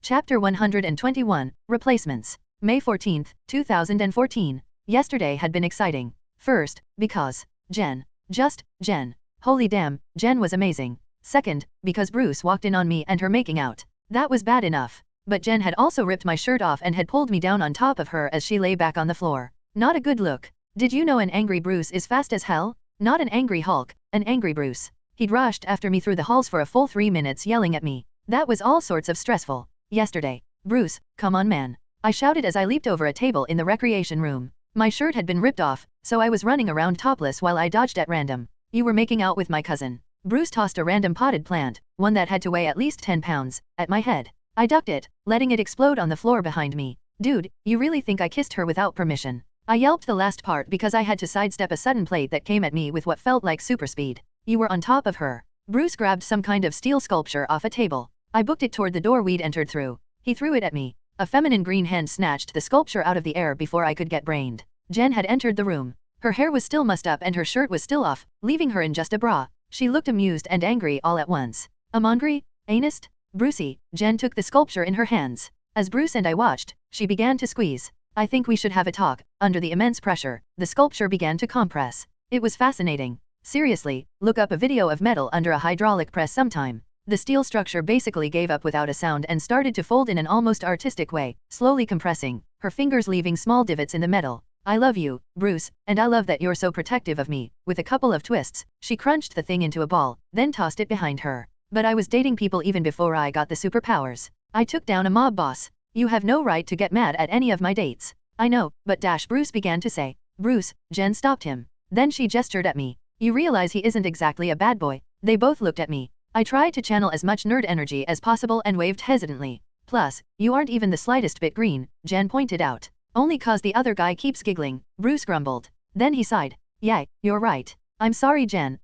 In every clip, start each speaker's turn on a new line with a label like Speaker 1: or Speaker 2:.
Speaker 1: Chapter 121, Replacements. May 14, 2014. Yesterday had been exciting. First, because Jen. Just Jen. Holy damn, Jen was amazing. Second, because Bruce walked in on me and her making out. That was bad enough. But Jen had also ripped my shirt off and had pulled me down on top of her as she lay back on the floor. Not a good look. Did you know an angry Bruce is fast as hell? Not an angry Hulk, an angry Bruce. He'd rushed after me through the halls for a full 3 minutes yelling at me. That was all sorts of stressful. Yesterday. Bruce, come on man. I shouted as I leaped over a table in the recreation room. My shirt had been ripped off, so I was running around topless while I dodged at random. You were making out with my cousin. Bruce tossed a random potted plant, one that had to weigh at least 10 pounds, at my head. I ducked it, letting it explode on the floor behind me. Dude, you really think I kissed her without permission? I yelped the last part because I had to sidestep a sudden plate that came at me with what felt like super speed. You were on top of her. Bruce grabbed some kind of steel sculpture off a table. I booked it toward the door we'd entered through. He threw it at me. A feminine green hand snatched the sculpture out of the air before I could get brained. Jen had entered the room. Her hair was still mussed up and her shirt was still off, leaving her in just a bra. She looked amused and angry all at once. Angry? Anist? Brucey, Jen took the sculpture in her hands. As Bruce and I watched, she began to squeeze. I think we should have a talk. Under the immense pressure, the sculpture began to compress. It was fascinating. Seriously, look up a video of metal under a hydraulic press sometime. The steel structure basically gave up without a sound and started to fold in an almost artistic way, slowly compressing, her fingers leaving small divots in the metal. I love you, Bruce, and I love that you're so protective of me. With a couple of twists, she crunched the thing into a ball, then tossed it behind her. But I was dating people even before I got the superpowers. I took down a mob boss. You have no right to get mad at any of my dates. I know, but Bruce began to say. Bruce, Jen stopped him. Then she gestured at me. You realize he isn't exactly a bad boy. They both looked at me. I tried to channel as much nerd energy as possible and waved hesitantly. Plus, you aren't even the slightest bit green, Jen pointed out. Only cause the other guy keeps giggling, Bruce grumbled. Then he sighed. Yeah, you're right. I'm sorry Jen,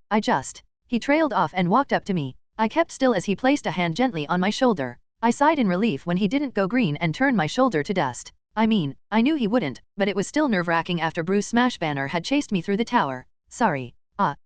Speaker 1: He trailed off and walked up to me. I kept still as he placed a hand gently on my shoulder. I sighed in relief when he didn't go green and turn my shoulder to dust. I mean, I knew he wouldn't, but it was still nerve-wracking after Bruce Smash Banner had chased me through the tower. Sorry.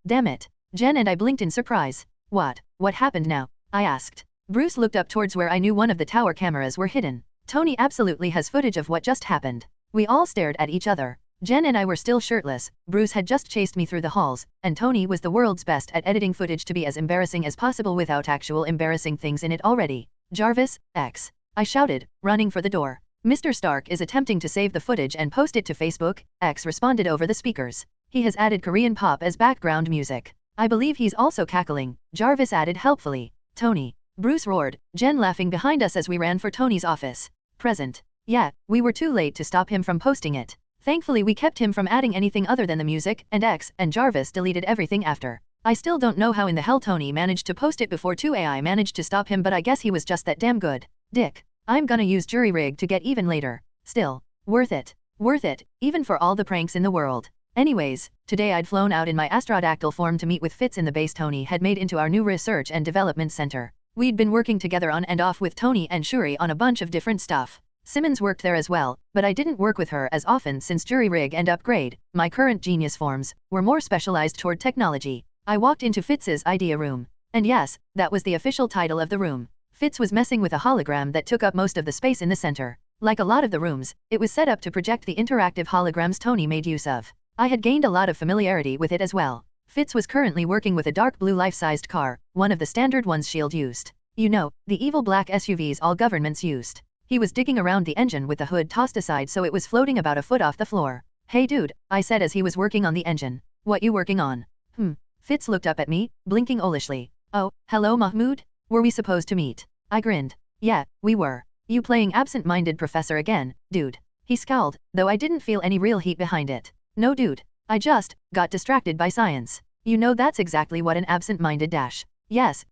Speaker 1: Damn it. Jen and I blinked in surprise. What happened now? I asked. Bruce looked up towards where I knew one of the tower cameras were hidden. Tony absolutely has footage of what just happened. We all stared at each other. Jen and I were still shirtless, Bruce had just chased me through the halls, and Tony was the world's best at editing footage to be as embarrassing as possible without actual embarrassing things in it already. Jarvis, X. I shouted, running for the door. Mr. Stark is attempting to save the footage and post it to Facebook, X responded over the speakers. He has added Korean pop as background music. I believe he's also cackling, Jarvis added helpfully. Tony. Bruce roared, Jen laughing behind us as we ran for Tony's office. Present. Yeah, we were too late to stop him from posting it. Thankfully we kept him from adding anything other than the music, and X and Jarvis deleted everything after. I still don't know how in the hell Tony managed to post it before 2AI managed to stop him, but I guess he was just that damn good. Dick. I'm gonna use jury rig to get even later. Still. Worth it. Worth it, even for all the pranks in the world. Anyways, today I'd flown out in my astrodactyl form to meet with Fitz in the base Tony had made into our new research and development center. We'd been working together on and off with Tony and Shuri on a bunch of different stuff. Simmons worked there as well, but I didn't work with her as often since jury rig and upgrade, my current genius forms, were more specialized toward technology. I walked into Fitz's idea room. And yes, that was the official title of the room. Fitz was messing with a hologram that took up most of the space in the center. Like a lot of the rooms, it was set up to project the interactive holograms Tony made use of. I had gained a lot of familiarity with it as well. Fitz was currently working with a dark blue life-sized car, one of the standard ones S.H.I.E.L.D. used. You know, the evil black SUVs all governments used. He was digging around the engine with the hood tossed aside so it was floating about a foot off the floor. Hey dude, I said as he was working on the engine. What you working on? Fitz looked up at me, blinking owlishly. Oh, hello Mahmoud? Were we supposed to meet? I grinned. Yeah, we were. You playing absent-minded professor again, dude. He scowled, though I didn't feel any real heat behind it. No dude. I just got distracted by science. You know that's exactly what an absent-minded dash. Yes,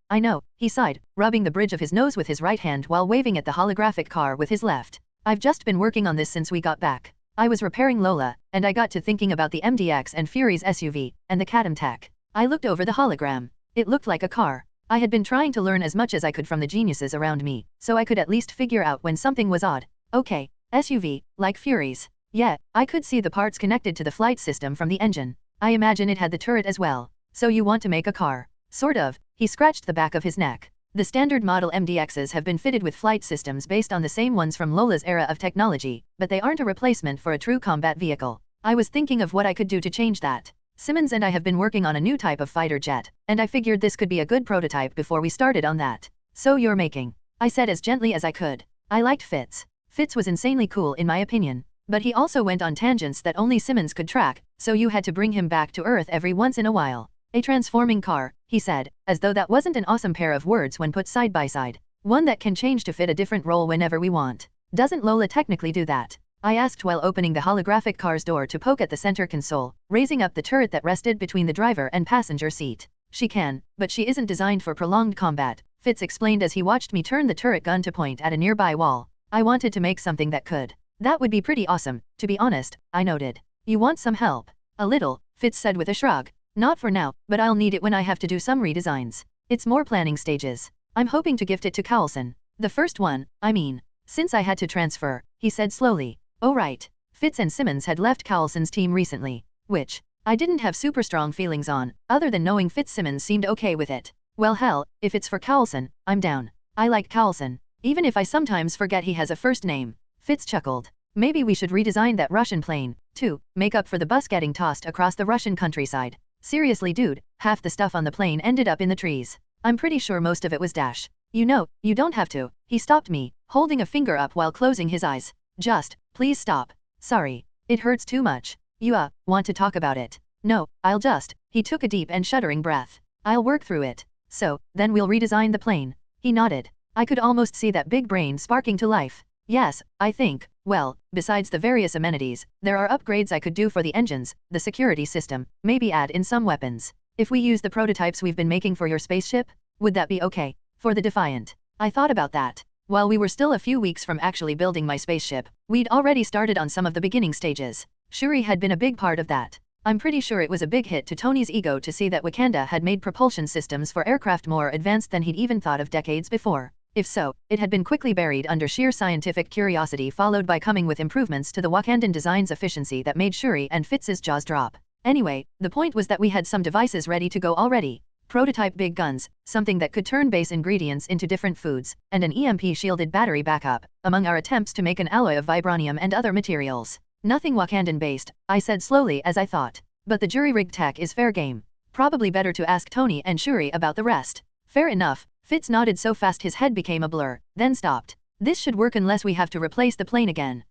Speaker 1: I know, he sighed, rubbing the bridge of his nose with his right hand while waving at the holographic car with his left. I've just been working on this since we got back. I was repairing Lola, and I got to thinking about the MDX and Fury's SUV, and the Catamtac. I looked over the hologram. It looked like a car. I had been trying to learn as much as I could from the geniuses around me, so I could at least figure out when something was odd. Okay, SUV, like Fury's. Yeah, I could see the parts connected to the flight system from the engine. I imagine it had the turret as well. So you want to make a car? Sort of. He scratched the back of his neck. The standard model MDXs have been fitted with flight systems based on the same ones from Lola's era of technology, but they aren't a replacement for a true combat vehicle. I was thinking of what I could do to change that. Simmons and I have been working on a new type of fighter jet, and I figured this could be a good prototype before we started on that. So you're making, I said as gently as I could. I liked Fitz. Fitz was insanely cool in my opinion, but he also went on tangents that only Simmons could track, so you had to bring him back to Earth every once in a while. A transforming car, he said, as though that wasn't an awesome pair of words when put side by side. One that can change to fit a different role whenever we want. Doesn't Lola technically do that? I asked while opening the holographic car's door to poke at the center console, raising up the turret that rested between the driver and passenger seat. She can, but she isn't designed for prolonged combat, Fitz explained as he watched me turn the turret gun to point at a nearby wall. I wanted to make something that could. That would be pretty awesome, to be honest, I noted. You want some help? A little, Fitz said with a shrug. Not for now, but I'll need it when I have to do some redesigns. It's more planning stages. I'm hoping to gift it to Carlson. The first one, I mean. Since I had to transfer, he said slowly. Oh right. Fitz and Simmons had left Carlson's team recently, which I didn't have super strong feelings on, other than knowing Fitzsimmons seemed okay with it. Well hell, if it's for Carlson, I'm down. I like Carlson, even if I sometimes forget he has a first name. Fitz chuckled. Maybe we should redesign that Russian plane, too, make up for the bus getting tossed across the Russian countryside. Seriously dude, half the stuff on the plane ended up in the trees. I'm pretty sure most of it was dash. You know, you don't have to. He stopped me, holding a finger up while closing his eyes. Just, please stop. Sorry. It hurts too much. You, want to talk about it? No, I'll just. He took a deep and shuddering breath. I'll work through it. So, then we'll redesign the plane. He nodded. I could almost see that big brain sparking to life. Yes, I think, well, besides the various amenities, there are upgrades I could do for the engines, the security system, maybe add in some weapons. If we use the prototypes we've been making for your spaceship, would that be okay? For the Defiant. I thought about that. While we were still a few weeks from actually building my spaceship, we'd already started on some of the beginning stages. Shuri had been a big part of that. I'm pretty sure it was a big hit to Tony's ego to see that Wakanda had made propulsion systems for aircraft more advanced than he'd even thought of decades before. If so, it had been quickly buried under sheer scientific curiosity, followed by coming with improvements to the Wakandan design's efficiency that made Shuri and Fitz's jaws drop. Anyway, the point was that we had some devices ready to go already. Prototype big guns, something that could turn base ingredients into different foods, and an EMP-shielded battery backup, among our attempts to make an alloy of vibranium and other materials. Nothing Wakandan-based, I said slowly as I thought. But the jury-rigged tech is fair game. Probably better to ask Tony and Shuri about the rest. Fair enough. Fitz nodded so fast his head became a blur, then stopped. This should work unless we have to replace the plane again.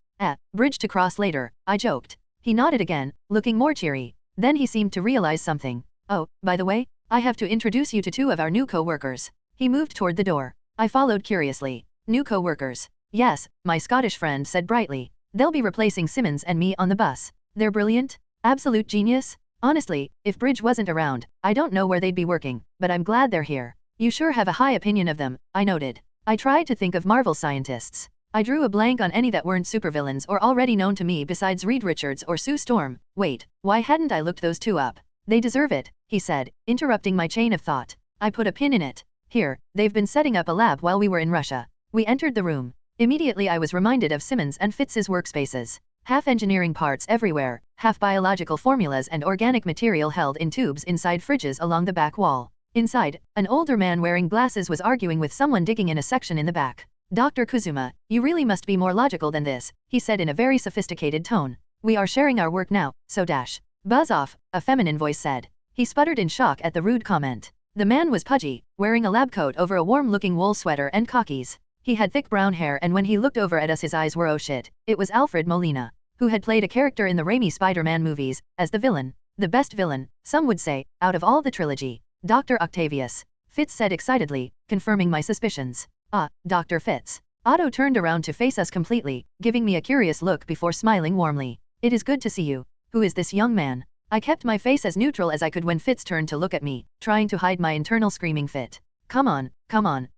Speaker 1: Bridge to cross later, I joked. He nodded again, looking more cheery. Then he seemed to realize something. Oh, by the way, I have to introduce you to two of our new co-workers. He moved toward the door. I followed curiously. New co-workers. Yes, my Scottish friend said brightly. They'll be replacing Simmons and me on the bus. They're brilliant? Absolute genius? Honestly, if Bridge wasn't around, I don't know where they'd be working, but I'm glad they're here. You sure have a high opinion of them, I noted. I tried to think of Marvel scientists. I drew a blank on any that weren't supervillains or already known to me besides Reed Richards or Sue Storm. Wait, why hadn't I looked those two up? They deserve it, he said, interrupting my chain of thought. I put a pin in it. Here, they've been setting up a lab while we were in Russia. We entered the room. Immediately I was reminded of Simmons and Fitz's workspaces. Half engineering parts everywhere, half biological formulas and organic material held in tubes inside fridges along the back wall. Inside, an older man wearing glasses was arguing with someone digging in a section in the back. Dr. Kuzuma, you really must be more logical than this, he said in a very sophisticated tone. We are sharing our work now, so dash. Buzz off, a feminine voice said. He sputtered in shock at the rude comment. The man was pudgy, wearing a lab coat over a warm-looking wool sweater and khakis. He had thick brown hair and when he looked over at us his eyes were oh shit. It was Alfred Molina, who had played a character in the Raimi Spider-Man movies, as the villain. The best villain, some would say, out of all the trilogy. Dr. Octavius. Fitz said excitedly, confirming my suspicions. Ah, Dr. Fitz. Otto turned around to face us completely, giving me a curious look before smiling warmly. It is good to see you. Who is this young man? I kept my face as neutral as I could when Fitz turned to look at me, trying to hide my internal screaming fit. Come on,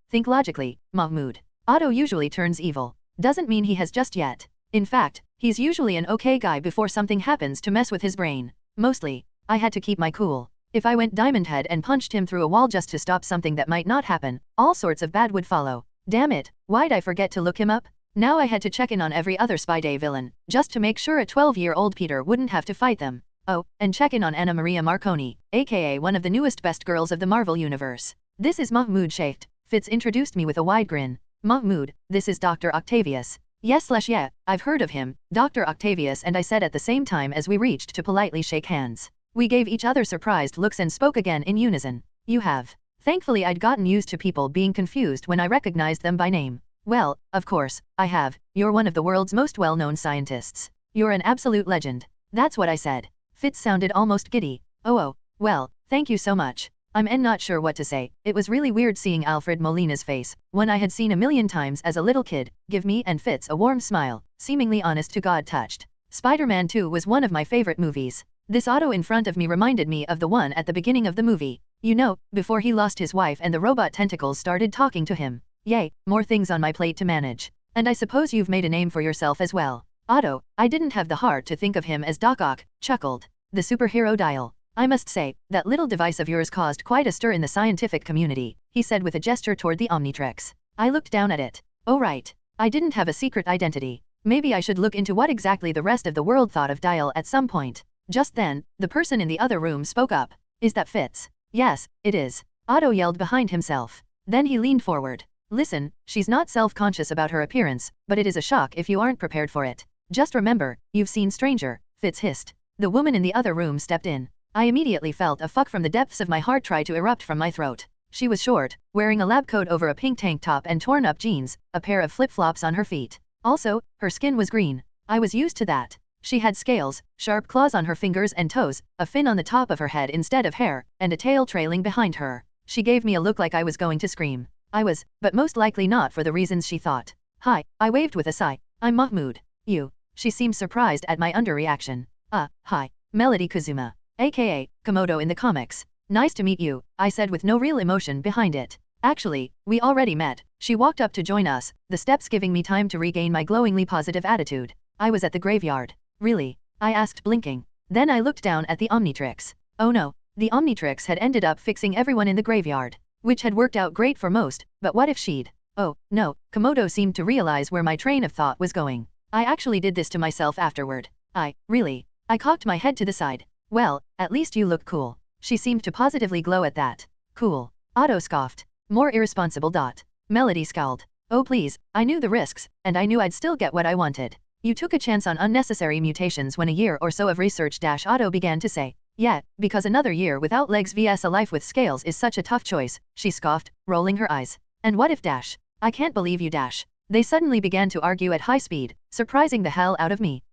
Speaker 1: think logically, Mahmoud. Otto usually turns evil. Doesn't mean he has just yet. In fact, he's usually an okay guy before something happens to mess with his brain. Mostly, I had to keep my cool. If I went diamond head and punched him through a wall just to stop something that might not happen, all sorts of bad would follow. Damn it, why'd I forget to look him up? Now I had to check in on every other Spy Day villain, just to make sure a 12-year-old Peter wouldn't have to fight them. Oh, and check in on Anna Maria Marconi, aka one of the newest best girls of the Marvel Universe. This is Mahmoud Sheikht, Fitz introduced me with a wide grin. Mahmoud, this is Dr. Octavius. Yes/yeah, I've heard of him, Dr. Octavius, and I said at the same time as we reached to politely shake hands. We gave each other surprised looks and spoke again in unison. You have. Thankfully I'd gotten used to people being confused when I recognized them by name. Well, of course, I have. You're one of the world's most well-known scientists. You're an absolute legend. That's what I said. Fitz sounded almost giddy. Oh, well, thank you so much. I'm not sure what to say. It was really weird seeing Alfred Molina's face, one I had seen a million times as a little kid, give me and Fitz a warm smile, seemingly honest to God touched. Spider-Man 2 was one of my favorite movies. This auto in front of me reminded me of the one at the beginning of the movie. You know, before he lost his wife and the robot tentacles started talking to him. Yay, more things on my plate to manage. And I suppose you've made a name for yourself as well. Otto, I didn't have the heart to think of him as Doc Ock, chuckled. The superhero dial. I must say, that little device of yours caused quite a stir in the scientific community, he said with a gesture toward the Omnitrix. I looked down at it. Oh right. I didn't have a secret identity. Maybe I should look into what exactly the rest of the world thought of Dial at some point. Just then, the person in the other room spoke up. Is that Fitz? Yes, it is. Otto yelled behind himself. Then he leaned forward. Listen, she's not self-conscious about her appearance, but it is a shock if you aren't prepared for it. Just remember, you've seen Stranger, Fitz hissed. The woman in the other room stepped in. I immediately felt a fuck from the depths of my heart try to erupt from my throat. She was short, wearing a lab coat over a pink tank top and torn up jeans, a pair of flip-flops on her feet. Also, her skin was green. I was used to that. She had scales, sharp claws on her fingers and toes, a fin on the top of her head instead of hair, and a tail trailing behind her. She gave me a look like I was going to scream. I was, but most likely not for the reasons she thought. Hi, I waved with a sigh. I'm Mahmoud. You. She seemed surprised at my underreaction. Hi. Melody Kazuma. AKA, Komodo in the comics. Nice to meet you, I said with no real emotion behind it. Actually, we already met. She walked up to join us, the steps giving me time to regain my glowingly positive attitude. I was at the graveyard. Really? I asked blinking. Then I looked down at the Omnitrix. Oh no, the Omnitrix had ended up fixing everyone in the graveyard. Which had worked out great for most, but what if she'd? Oh, no, Komodo seemed to realize where my train of thought was going. I actually did this to myself afterward. Really? I cocked my head to the side. Well, at least you look cool. She seemed to positively glow at that. Cool. Otto scoffed. More irresponsible. Melody scowled. Oh please, I knew the risks, and I knew I'd still get what I wanted. You took a chance on unnecessary mutations when a year or so of research. Otto began to say. Yeah, because another year without legs vs a life with scales is such a tough choice, she scoffed, rolling her eyes. And what if I can't believe you. They suddenly began to argue at high speed, surprising the hell out of me.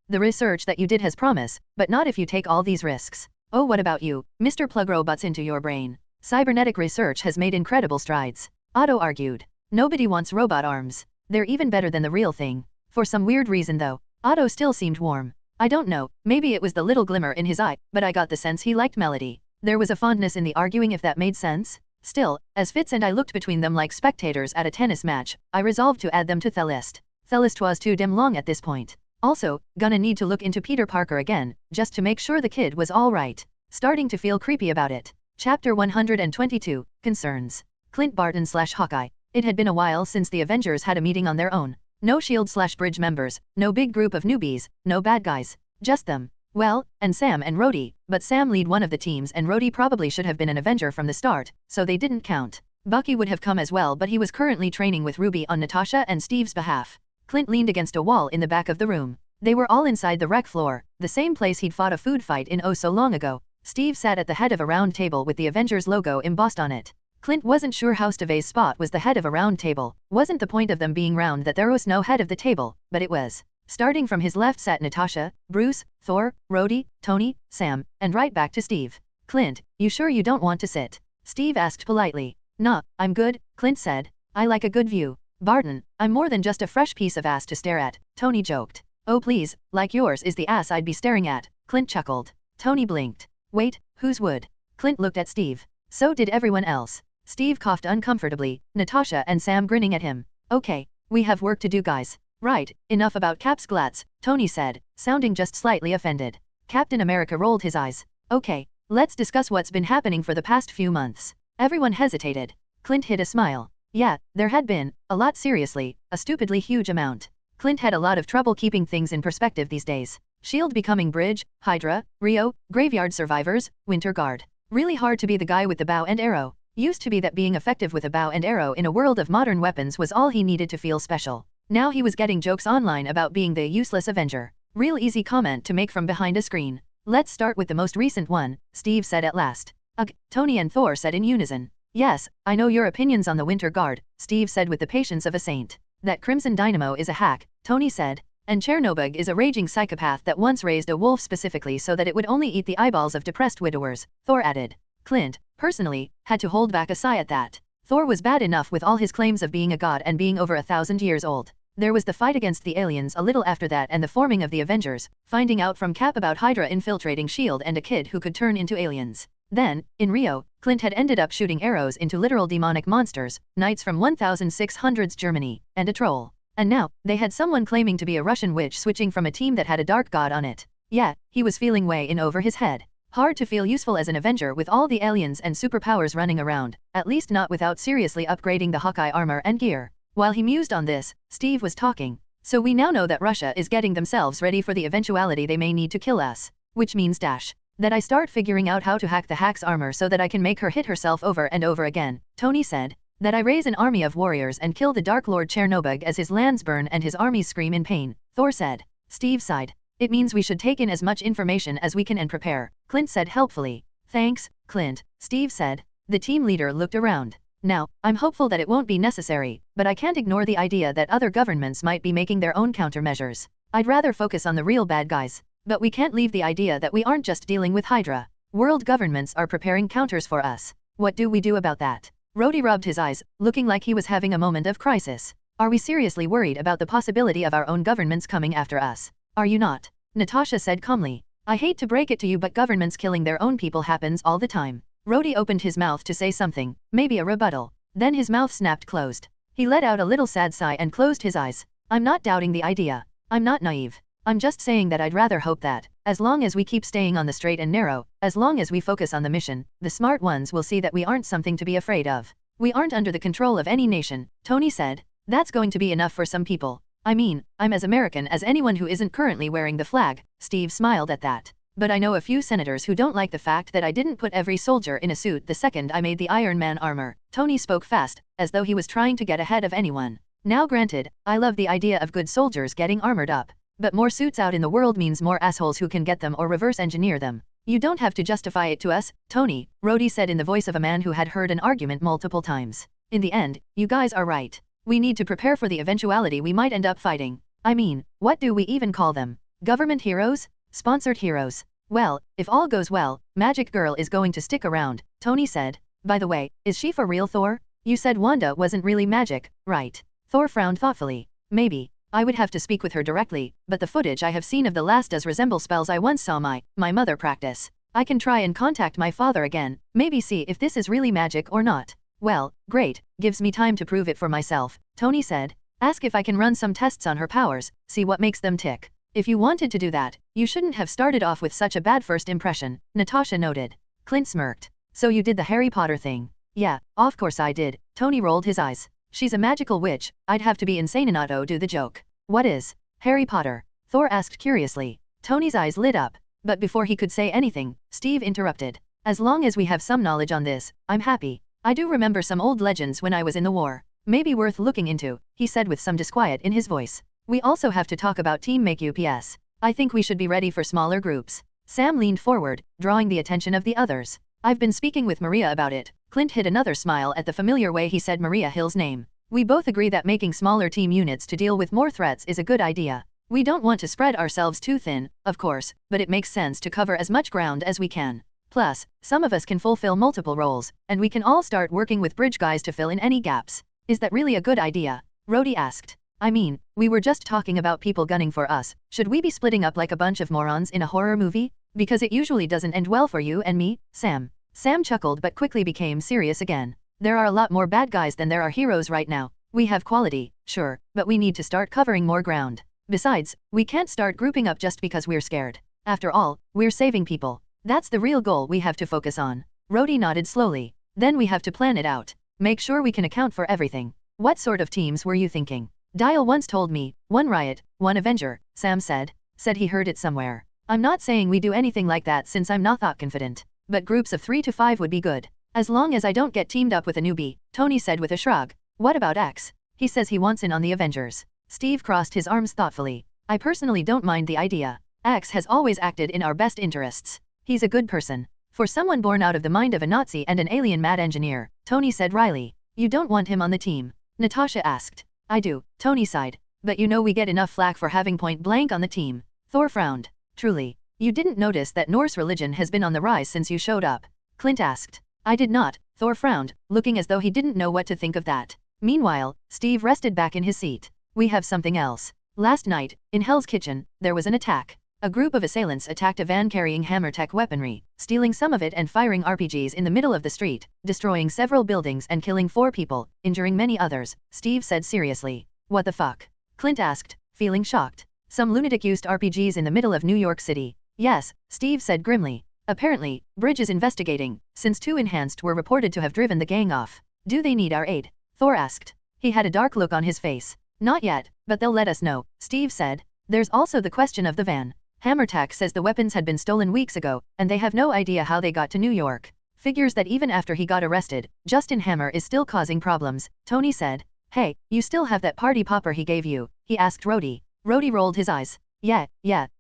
Speaker 1: The research that you did has promise, but not if you take all these risks. Oh, what about you, Mr. Plug robots into your brain? Cybernetic research has made incredible strides. Otto argued. Nobody wants robot arms. They're even better than the real thing. For some weird reason though, Otto still seemed warm. I don't know, maybe it was the little glimmer in his eye, but I got the sense he liked Melody. There was a fondness in the arguing, if that made sense. Still, as Fitz and I looked between them like spectators at a tennis match, I resolved to add them to the list. The list was too damn long at this point. Also, gonna need to look into Peter Parker again, just to make sure the kid was alright. Starting to feel creepy about it. Chapter 122, Concerns. Clint Barton/Hawkeye. It had been a while since the Avengers had a meeting on their own. No SHIELD/Bridge members, no big group of newbies, no bad guys. Just them. Well, and Sam and Rhodey, but Sam lead one of the teams and Rhodey probably should have been an Avenger from the start, so they didn't count. Bucky would have come as well, but he was currently training with Ruby on Natasha and Steve's behalf. Clint leaned against a wall in the back of the room. They were all inside the rec floor, the same place he'd fought a food fight in oh so long ago. Steve sat at the head of a round table with the Avengers logo embossed on it. Clint wasn't sure how Steve's spot was the head of a round table. Wasn't the point of them being round that there was no head of the table, but it was. Starting from his left sat Natasha, Bruce, Thor, Rhodey, Tony, Sam, and right back to Steve. Clint, you sure you don't want to sit? Steve asked politely. Nah, I'm good, Clint said. I like a good view. Barton, I'm more than just a fresh piece of ass to stare at, Tony joked. Oh please, like yours is the ass I'd be staring at, Clint chuckled. Tony blinked. Wait, whose would? Clint looked at Steve. So did everyone else. Steve coughed uncomfortably, Natasha and Sam grinning at him. Okay, we have work to do guys. Right, enough about Cap's glats, Tony said, sounding just slightly offended. Captain America rolled his eyes. Okay, let's discuss what's been happening for the past few months. Everyone hesitated. Clint hid a smile. Yeah, there had been, a lot seriously, a stupidly huge amount. Clint had a lot of trouble keeping things in perspective these days. SHIELD becoming Bridge, Hydra, Rio, Graveyard Survivors, Winter Guard. Really hard to be the guy with the bow and arrow. Used to be that being effective with a bow and arrow in a world of modern weapons was all he needed to feel special. Now he was getting jokes online about being the useless Avenger. Real easy comment to make from behind a screen. Let's start with the most recent one, Steve said at last. Ugh, Tony and Thor said in unison. Yes, I know your opinions on the Winter Guard, Steve said with the patience of a saint. That Crimson Dynamo is a hack, Tony said. And Chernobog is a raging psychopath that once raised a wolf specifically so that it would only eat the eyeballs of depressed widowers, Thor added. Clint, personally, had to hold back a sigh at that. Thor was bad enough with all his claims of being a god and being over 1,000 years old. There was the fight against the aliens a little after that and the forming of the Avengers, finding out from Cap about Hydra infiltrating S.H.I.E.L.D. and a kid who could turn into aliens. Then, in Rio, Clint had ended up shooting arrows into literal demonic monsters, knights from 1600s Germany, and a troll. And now, they had someone claiming to be a Russian witch switching from a team that had a dark god on it. Yeah, he was feeling way in over his head. Hard to feel useful as an Avenger with all the aliens and superpowers running around, at least not without seriously upgrading the Hawkeye armor and gear. While he mused on this, Steve was talking. So we now know that Russia is getting themselves ready for the eventuality they may need to kill us. Which means that I start figuring out how to hack the hack's armor so that I can make her hit herself over and over again, Tony said. That I raise an army of warriors and kill the Dark Lord Chernobog as his lands burn and his armies scream in pain, Thor said. Steve sighed. It means we should take in as much information as we can and prepare, Clint said helpfully. Thanks, Clint, Steve said. The team leader looked around. Now, I'm hopeful that it won't be necessary, but I can't ignore the idea that other governments might be making their own countermeasures. I'd rather focus on the real bad guys. But we can't leave the idea that we aren't just dealing with Hydra. World governments are preparing counters for us. What do we do about that? Rhodey rubbed his eyes, looking like he was having a moment of crisis. Are we seriously worried about the possibility of our own governments coming after us? Are you not? Natasha said calmly. I hate to break it to you, but governments killing their own people happens all the time. Rhodey opened his mouth to say something, maybe a rebuttal. Then his mouth snapped closed. He let out a little sad sigh and closed his eyes. I'm not doubting the idea. I'm not naive. I'm just saying that I'd rather hope that, as long as we keep staying on the straight and narrow, as long as we focus on the mission, the smart ones will see that we aren't something to be afraid of. We aren't under the control of any nation, Tony said. That's going to be enough for some people. I mean, I'm as American as anyone who isn't currently wearing the flag, Steve smiled at that. But I know a few senators who don't like the fact that I didn't put every soldier in a suit the second I made the Iron Man armor. Tony spoke fast, as though he was trying to get ahead of anyone. Now granted, I love the idea of good soldiers getting armored up. But more suits out in the world means more assholes who can get them or reverse engineer them. You don't have to justify it to us, Tony, Rhodey said in the voice of a man who had heard an argument multiple times. In the end, you guys are right. We need to prepare for the eventuality we might end up fighting. I mean, what do we even call them? Government heroes? Sponsored heroes? Well, if all goes well, Magic Girl is going to stick around, Tony said. By the way, is she for real, Thor? You said Wanda wasn't really magic, right? Thor frowned thoughtfully. Maybe. I would have to speak with her directly, but the footage I have seen of the last does resemble spells I once saw my mother practice. I can try and contact my father again, maybe see if this is really magic or not. Well, great, gives me time to prove it for myself, Tony said. Ask if I can run some tests on her powers, see what makes them tick. If you wanted to do that, you shouldn't have started off with such a bad first impression, Natasha noted. Clint smirked. So you did the Harry Potter thing? Yeah, of course I did, Tony rolled his eyes. She's a magical witch, I'd have to be insane not to do the joke. What is Harry Potter? Thor asked curiously. Tony's eyes lit up, but before he could say anything, Steve interrupted. As long as we have some knowledge on this, I'm happy. I do remember some old legends when I was in the war. Maybe worth looking into, he said with some disquiet in his voice. We also have to talk about Team Make UPS. I think we should be ready for smaller groups. Sam leaned forward, drawing the attention of the others. I've been speaking with Maria about it. Clint hid another smile at the familiar way he said Maria Hill's name. We both agree that making smaller team units to deal with more threats is a good idea. We don't want to spread ourselves too thin, of course, but it makes sense to cover as much ground as we can. Plus, some of us can fulfill multiple roles, and we can all start working with bridge guys to fill in any gaps. Is that really a good idea? Rhodey asked. I mean, we were just talking about people gunning for us. Should we be splitting up like a bunch of morons in a horror movie? Because it usually doesn't end well for you and me, Sam. Sam chuckled but quickly became serious again. There are a lot more bad guys than there are heroes right now. We have quality, sure, but we need to start covering more ground. Besides, we can't start grouping up just because we're scared. After all, we're saving people. That's the real goal we have to focus on. Rhodey nodded slowly. Then we have to plan it out. Make sure we can account for everything. What sort of teams were you thinking? Dial once told me, one Riot, one Avenger, Sam said. Said he heard it somewhere. I'm not saying we do anything like that since I'm not that confident. But groups of 3 to 5 would be good. As long as I don't get teamed up with a newbie, Tony said with a shrug. What about X? He says he wants in on the Avengers. Steve crossed his arms thoughtfully. I personally don't mind the idea. X has always acted in our best interests. He's a good person. For someone born out of the mind of a Nazi and an alien mad engineer, Tony said wryly. You don't want him on the team? Natasha asked. I do, Tony sighed. But you know we get enough flack for having point blank on the team. Thor frowned. Truly. You didn't notice that Norse religion has been on the rise since you showed up? Clint asked. I did not, Thor frowned, looking as though he didn't know what to think of that. Meanwhile, Steve rested back in his seat. We have something else. Last night, in Hell's Kitchen, there was an attack. A group of assailants attacked a van carrying Hammertech weaponry, stealing some of it and firing RPGs in the middle of the street, destroying several buildings and killing 4 people, injuring many others, Steve said seriously. What the fuck? Clint asked, feeling shocked. Some lunatic used RPGs in the middle of New York City. Yes, Steve said grimly. Apparently, Bridge is investigating, since 2 enhanced were reported to have driven the gang off. Do they need our aid? Thor asked. He had a dark look on his face. Not yet, but they'll let us know, Steve said. There's also the question of the van. Hammertech says the weapons had been stolen weeks ago, and they have no idea how they got to New York. Figures that even after he got arrested, Justin Hammer is still causing problems, Tony said. Hey, you still have that party popper he gave you? He asked Rhodey. Rhodey rolled his eyes. Yeah,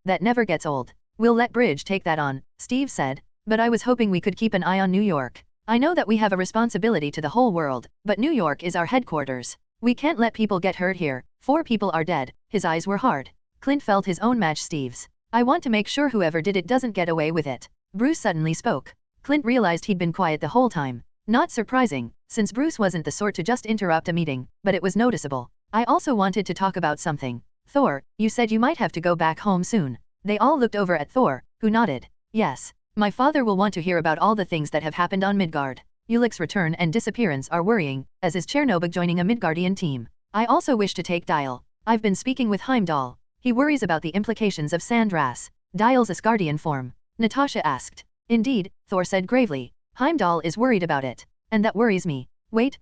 Speaker 1: that never gets old. We'll let Bridge take that on, Steve said. But I was hoping we could keep an eye on New York. I know that we have a responsibility to the whole world, but New York is our headquarters. We can't let people get hurt here. 4 people are dead. His eyes were hard. Clint felt his own match Steve's. I want to make sure whoever did it doesn't get away with it. Bruce suddenly spoke. Clint realized he'd been quiet the whole time. Not surprising, since Bruce wasn't the sort to just interrupt a meeting, but it was noticeable. I also wanted to talk about something. Thor, you said you might have to go back home soon. They all looked over at Thor, who nodded. Yes. My father will want to hear about all the things that have happened on Midgard. Ulick's return and disappearance are worrying, as is Chernobyl joining a Midgardian team. I also wish to take Dial. I've been speaking with Heimdall. He worries about the implications of Sandras. Dial's Asgardian form. Natasha asked. Indeed, Thor said gravely. Heimdall is worried about it. And that worries me. Wait,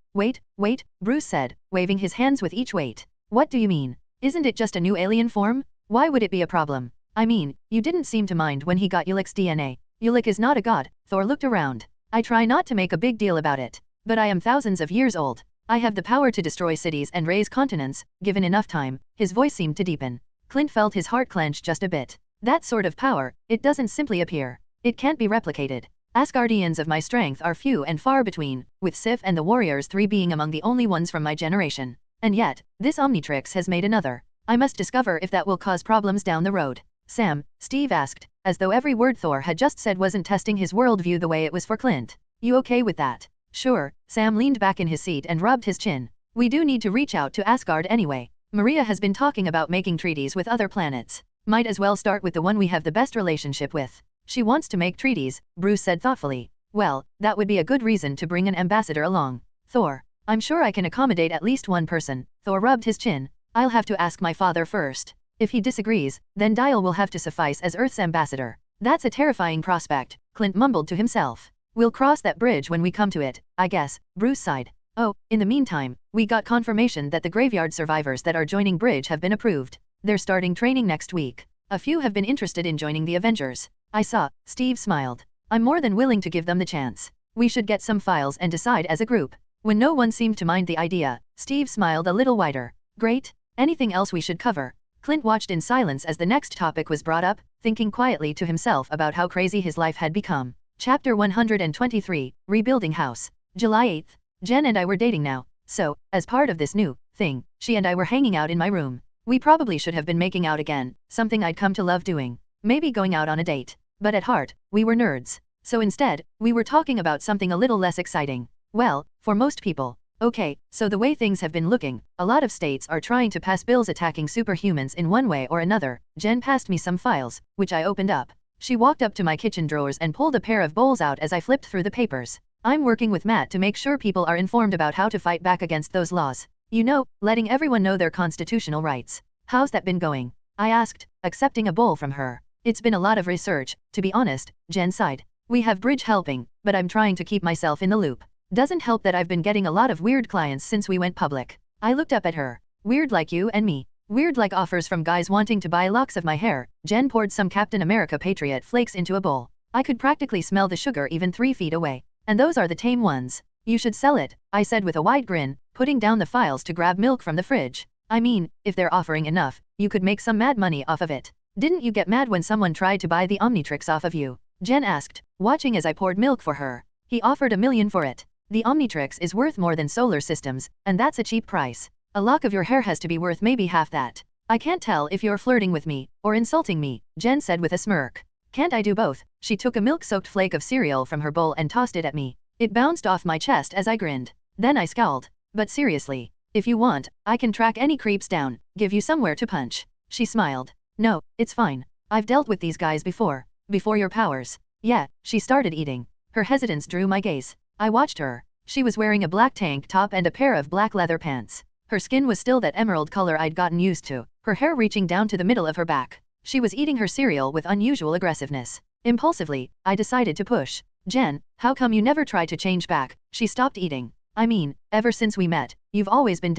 Speaker 1: Bruce said, waving his hands with each weight. What do you mean? Isn't it just a new alien form? Why would it be a problem? I mean, you didn't seem to mind when he got Ulick's DNA. Ulick is not a god. Thor looked around. I try not to make a big deal about it. But I am thousands of years old. I have the power to destroy cities and raise continents, given enough time. His voice seemed to deepen. Clint felt his heart clench just a bit. That sort of power, it doesn't simply appear. It can't be replicated. Asgardians of my strength are few and far between, with Sif and the Warriors 3 being among the only ones from my generation. And yet, this Omnitrix has made another. I must discover if that will cause problems down the road. Sam, Steve asked, as though every word Thor had just said wasn't testing his worldview the way it was for Clint. You okay with that? Sure, Sam leaned back in his seat and rubbed his chin. We do need to reach out to Asgard anyway. Maria has been talking about making treaties with other planets. Might as well start with the one we have the best relationship with. She wants to make treaties, Bruce said thoughtfully. Well, that would be a good reason to bring an ambassador along. Thor, I'm sure I can accommodate at least one person. Thor rubbed his chin. I'll have to ask my father first. If he disagrees, then Dial will have to suffice as Earth's ambassador. That's a terrifying prospect, Clint mumbled to himself. We'll cross that bridge when we come to it, I guess, Bruce sighed. Oh, in the meantime, we got confirmation that the graveyard survivors that are joining Bridge have been approved. They're starting training next week. A few have been interested in joining the Avengers. I saw, Steve smiled. I'm more than willing to give them the chance. We should get some files and decide as a group. When no one seemed to mind the idea, Steve smiled a little wider. Great. Anything else we should cover? Clint watched in silence as the next topic was brought up, thinking quietly to himself about how crazy his life had become. Chapter 123, Rebuilding House. July 8th. Jen and I were dating now, so, as part of this new thing, she and I were hanging out in my room. We probably should have been making out again, something I'd come to love doing. Maybe going out on a date. But at heart, we were nerds. So instead, we were talking about something a little less exciting. Well, for most people. Okay, so the way things have been looking, a lot of states are trying to pass bills attacking superhumans in one way or another. Jen passed me some files, which I opened up. She walked up to my kitchen drawers and pulled a pair of bowls out as I flipped through the papers. I'm working with Matt to make sure people are informed about how to fight back against those laws. You know, letting everyone know their constitutional rights. How's that been going? I asked, accepting a bowl from her. It's been a lot of research, to be honest, Jen sighed. We have Bridge helping, but I'm trying to keep myself in the loop. Doesn't help that I've been getting a lot of weird clients since we went public. I looked up at her. Weird like you and me. Weird like offers from guys wanting to buy locks of my hair. Jen poured some Captain America Patriot flakes into a bowl. I could practically smell the sugar even 3 feet away. And those are the tame ones. You should sell it, I said with a wide grin, putting down the files to grab milk from the fridge. I mean, if they're offering enough, you could make some mad money off of it. Didn't you get mad when someone tried to buy the Omnitrix off of you? Jen asked, watching as I poured milk for her. He offered $1 million for it. The Omnitrix is worth more than solar systems, and that's a cheap price. A lock of your hair has to be worth maybe half that. I can't tell if you're flirting with me, or insulting me, Jen said with a smirk. Can't I do both? She took a milk-soaked flake of cereal from her bowl and tossed it at me. It bounced off my chest as I grinned. Then I scowled. But seriously, if you want, I can track any creeps down, give you somewhere to punch. She smiled. No, it's fine. I've dealt with these guys before. Before your powers. Yeah, she started eating. Her hesitance drew my gaze. I watched her. She was wearing a black tank top and a pair of black leather pants. Her skin was still that emerald color I'd gotten used to, her hair reaching down to the middle of her back. She was eating her cereal with unusual aggressiveness. Impulsively, I decided to push. Jen, how come you never try to change back? She stopped eating. I mean, ever since we met, you've always been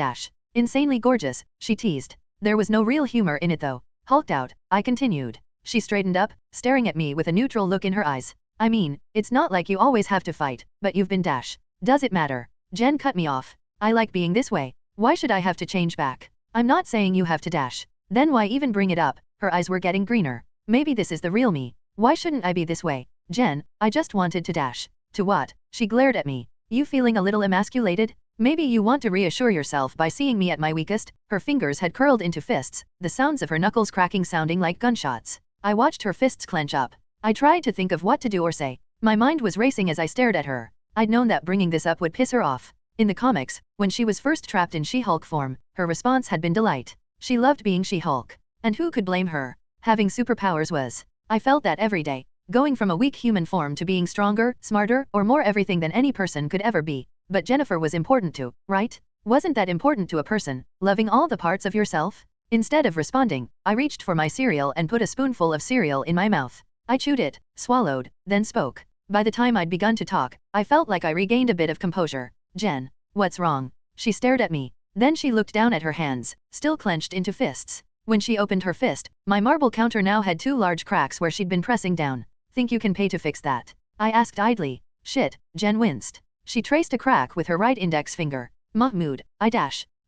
Speaker 1: insanely gorgeous, she teased. There was no real humor in it though. Hulked out, I continued. She straightened up, staring at me with a neutral look in her eyes. I mean, it's not like you always have to fight, but you've been Does it matter? Jen cut me off. I like being this way. Why should I have to change back? I'm not saying you have to dash. Then why even bring it up? Her eyes were getting greener. Maybe this is the real me. Why shouldn't I be this way? Jen, I just wanted to dash. To what? She glared at me. You feeling a little emasculated? Maybe you want to reassure yourself by seeing me at my weakest? Her fingers had curled into fists, the sounds of her knuckles cracking sounding like gunshots. I watched her fists clench up. I tried to think of what to do or say. My mind was racing as I stared at her. I'd known that bringing this up would piss her off. In the comics, when she was first trapped in She-Hulk form, her response had been delight. She loved being She-Hulk. And who could blame her? Having superpowers was. I felt that every day. Going from a weak human form to being stronger, smarter, or more everything than any person could ever be. But Jennifer was important too, right? Wasn't that important to a person, loving all the parts of yourself? Instead of responding, I reached for my cereal and put a spoonful of cereal in my mouth. I chewed it, swallowed, then spoke. By the time I'd begun to talk, I felt like I regained a bit of composure. Jen, what's wrong? She stared at me. Then she looked down at her hands, still clenched into fists. When she opened her fist, my marble counter now had 2 large cracks where she'd been pressing down. Think you can pay to fix that? I asked idly. Shit, Jen winced. She traced a crack with her right index finger. Mahmood,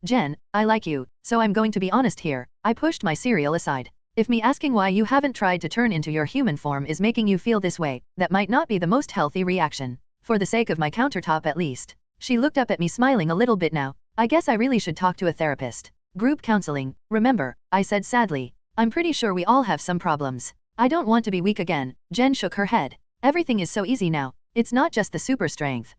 Speaker 1: Jen, I like you, so I'm going to be honest here. I pushed my cereal aside. If me asking why you haven't tried to turn into your human form is making you feel this way, that might not be the most healthy reaction. For the sake of my countertop at least. She looked up at me smiling a little bit now. I guess I really should talk to a therapist. Group counseling, remember, I said sadly. I'm pretty sure we all have some problems. I don't want to be weak again. Jen shook her head. Everything is so easy now. It's not just the super strength.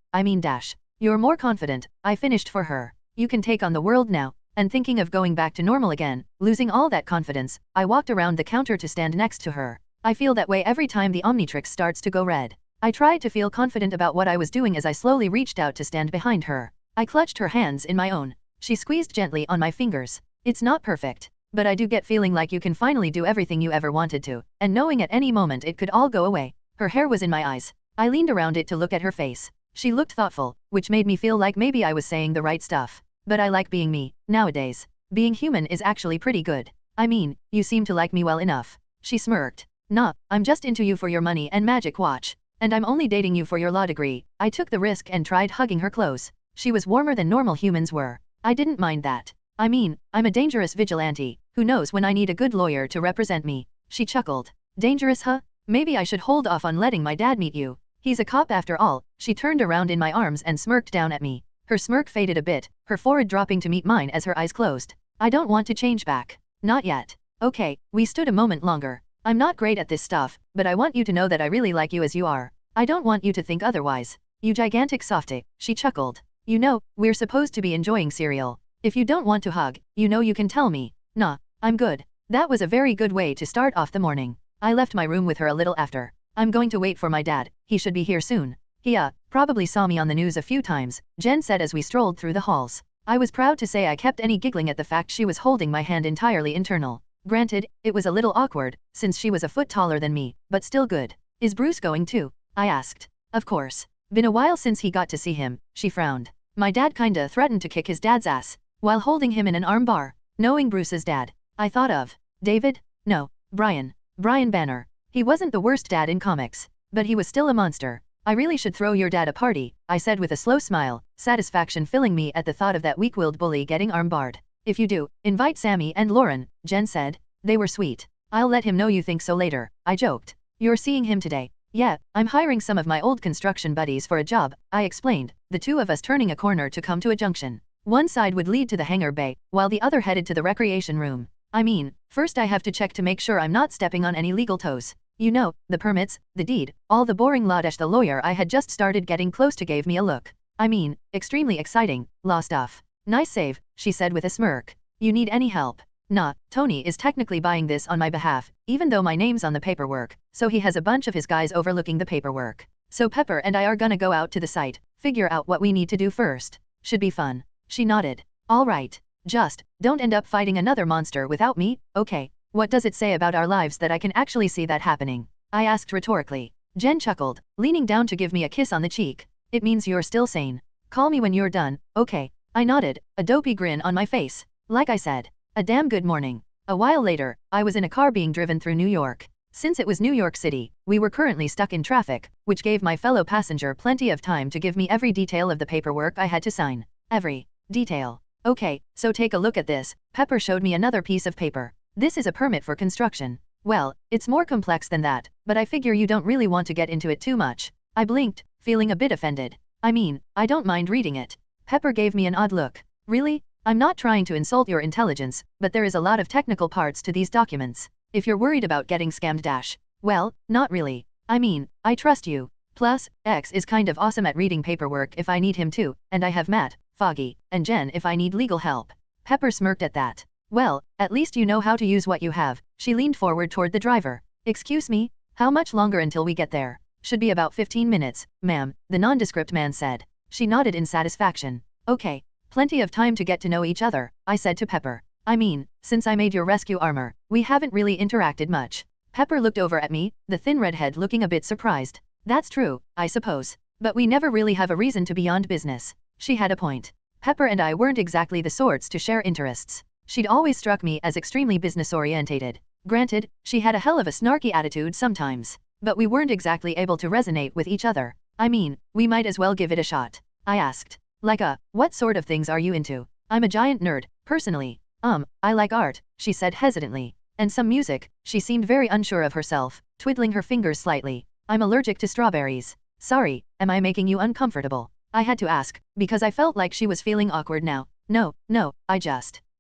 Speaker 1: You're more confident. I finished for her. You can take on the world now. And thinking of going back to normal again, losing all that confidence, I walked around the counter to stand next to her. I feel that way every time the Omnitrix starts to go red. I tried to feel confident about what I was doing as I slowly reached out to stand behind her. I clutched her hands in my own. She squeezed gently on my fingers. It's not perfect, but I do get feeling like you can finally do everything you ever wanted to, and knowing at any moment it could all go away. Her hair was in my eyes. I leaned around it to look at her face. She looked thoughtful, which made me feel like maybe I was saying the right stuff. But I like being me, nowadays. Being human is actually pretty good. I mean, you seem to like me well enough. She smirked. Nah, I'm just into you for your money and magic watch. And I'm only dating you for your law degree. I took the risk and tried hugging her close. She was warmer than normal humans were. I didn't mind that. I mean, I'm a dangerous vigilante, who knows when I need a good lawyer to represent me. She chuckled. Dangerous, huh? Maybe I should hold off on letting my dad meet you. He's a cop after all. She turned around in my arms and smirked down at me. Her smirk faded a bit, her forehead dropping to meet mine as her eyes closed. I don't want to change back. Not yet. Okay, we stood a moment longer. I'm not great at this stuff, but I want you to know that I really like you as you are. I don't want you to think otherwise. You gigantic softie, she chuckled. You know, we're supposed to be enjoying cereal. If you don't want to hug, you know you can tell me. Nah, I'm good. That was a very good way to start off the morning. I left my room with her a little after. I'm going to wait for my dad, he should be here soon. He probably saw me on the news a few times, Jen said as we strolled through the halls. I was proud to say I kept any giggling at the fact she was holding my hand entirely internal. Granted, it was a little awkward, since she was a foot taller than me, but still good. Is Bruce going too? I asked. Of course. Been a while since he got to see him, she frowned. My dad kinda threatened to kick his dad's ass, while holding him in an arm bar. Knowing Bruce's dad, I thought of David? No, Brian. Brian Banner. He wasn't the worst dad in comics, but he was still a monster. I really should throw your dad a party, I said with a slow smile, satisfaction filling me at the thought of that weak-willed bully getting armbarred. If you do, invite Sammy and Lauren, Jen said. They were sweet. I'll let him know you think so later, I joked. You're seeing him today? Yeah, I'm hiring some of my old construction buddies for a job, I explained, the two of us turning a corner to come to a junction. One side would lead to the hangar bay, while the other headed to the recreation room. I mean, first I have to check to make sure I'm not stepping on any legal toes. You know, the permits, the deed, all the boring law. The lawyer I had just started getting close to gave me a look. I mean, extremely exciting, law stuff. Nice save, she said with a smirk. You need any help? Nah, Tony is technically buying this on my behalf, even though my name's on the paperwork, so he has a bunch of his guys overlooking the paperwork. So Pepper and I are gonna go out to the site, figure out what we need to do first. Should be fun. She nodded. All right. Just, don't end up fighting another monster without me, okay? What does it say about our lives that I can actually see that happening? I asked rhetorically. Jen chuckled, leaning down to give me a kiss on the cheek. It means you're still sane. Call me when you're done, okay? I nodded, a dopey grin on my face. Like I said, a damn good morning. A while later, I was in a car being driven through New York. Since it was New York City, we were currently stuck in traffic, which gave my fellow passenger plenty of time to give me every detail of the paperwork I had to sign. Every detail. Okay, so take a look at this. Pepper showed me another piece of paper. This is a permit for construction. Well, it's more complex than that, but I figure you don't really want to get into it too much. I blinked, feeling a bit offended. I mean, I don't mind reading it. Pepper gave me an odd look. Really? I'm not trying to insult your intelligence, but there is a lot of technical parts to these documents. If you're worried about getting scammed well, not really. I mean, I trust you. Plus, X is kind of awesome at reading paperwork if I need him to, and I have Matt, Foggy, and Jen if I need legal help. Pepper smirked at that. Well, at least you know how to use what you have. She leaned forward toward the driver. Excuse me? How much longer until we get there? Should be about 15 minutes, ma'am, the nondescript man said. She nodded in satisfaction. Okay. Plenty of time to get to know each other, I said to Pepper. I mean, since I made your rescue armor, we haven't really interacted much. Pepper looked over at me, the thin redhead looking a bit surprised. That's true, I suppose. But we never really have a reason to beyond business. She had a point. Pepper and I weren't exactly the sorts to share interests. She'd always struck me as extremely business-orientated. Granted, she had a hell of a snarky attitude sometimes. But we weren't exactly able to resonate with each other. I mean, we might as well give it a shot. I asked. What sort of things are you into? I'm a giant nerd, personally. I like art, she said hesitantly. And some music. She seemed very unsure of herself, twiddling her fingers slightly. I'm allergic to strawberries. Sorry, am I making you uncomfortable? I had to ask, because I felt like she was feeling awkward now. No,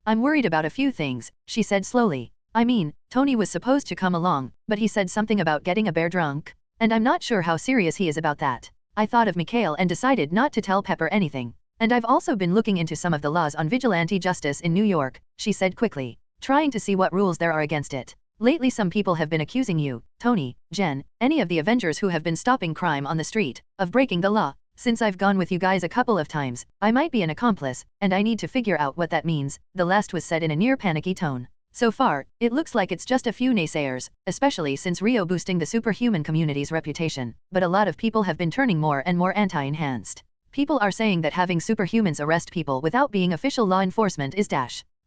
Speaker 1: I'm worried about a few things, she said slowly. I mean, Tony was supposed to come along, but he said something about getting a bear drunk. And I'm not sure how serious he is about that. I thought of Mikhail and decided not to tell Pepper anything. And I've also been looking into some of the laws on vigilante justice in New York, she said quickly, trying to see what rules there are against it. Lately some people have been accusing you, Tony, Jen, any of the Avengers who have been stopping crime on the street, of breaking the law. Since I've gone with you guys a couple of times, I might be an accomplice, and I need to figure out what that means, the last was said in a near panicky tone. So far, it looks like it's just a few naysayers, especially since Rio boosting the superhuman community's reputation, but a lot of people have been turning more and more anti-enhanced. People are saying that having superhumans arrest people without being official law enforcement is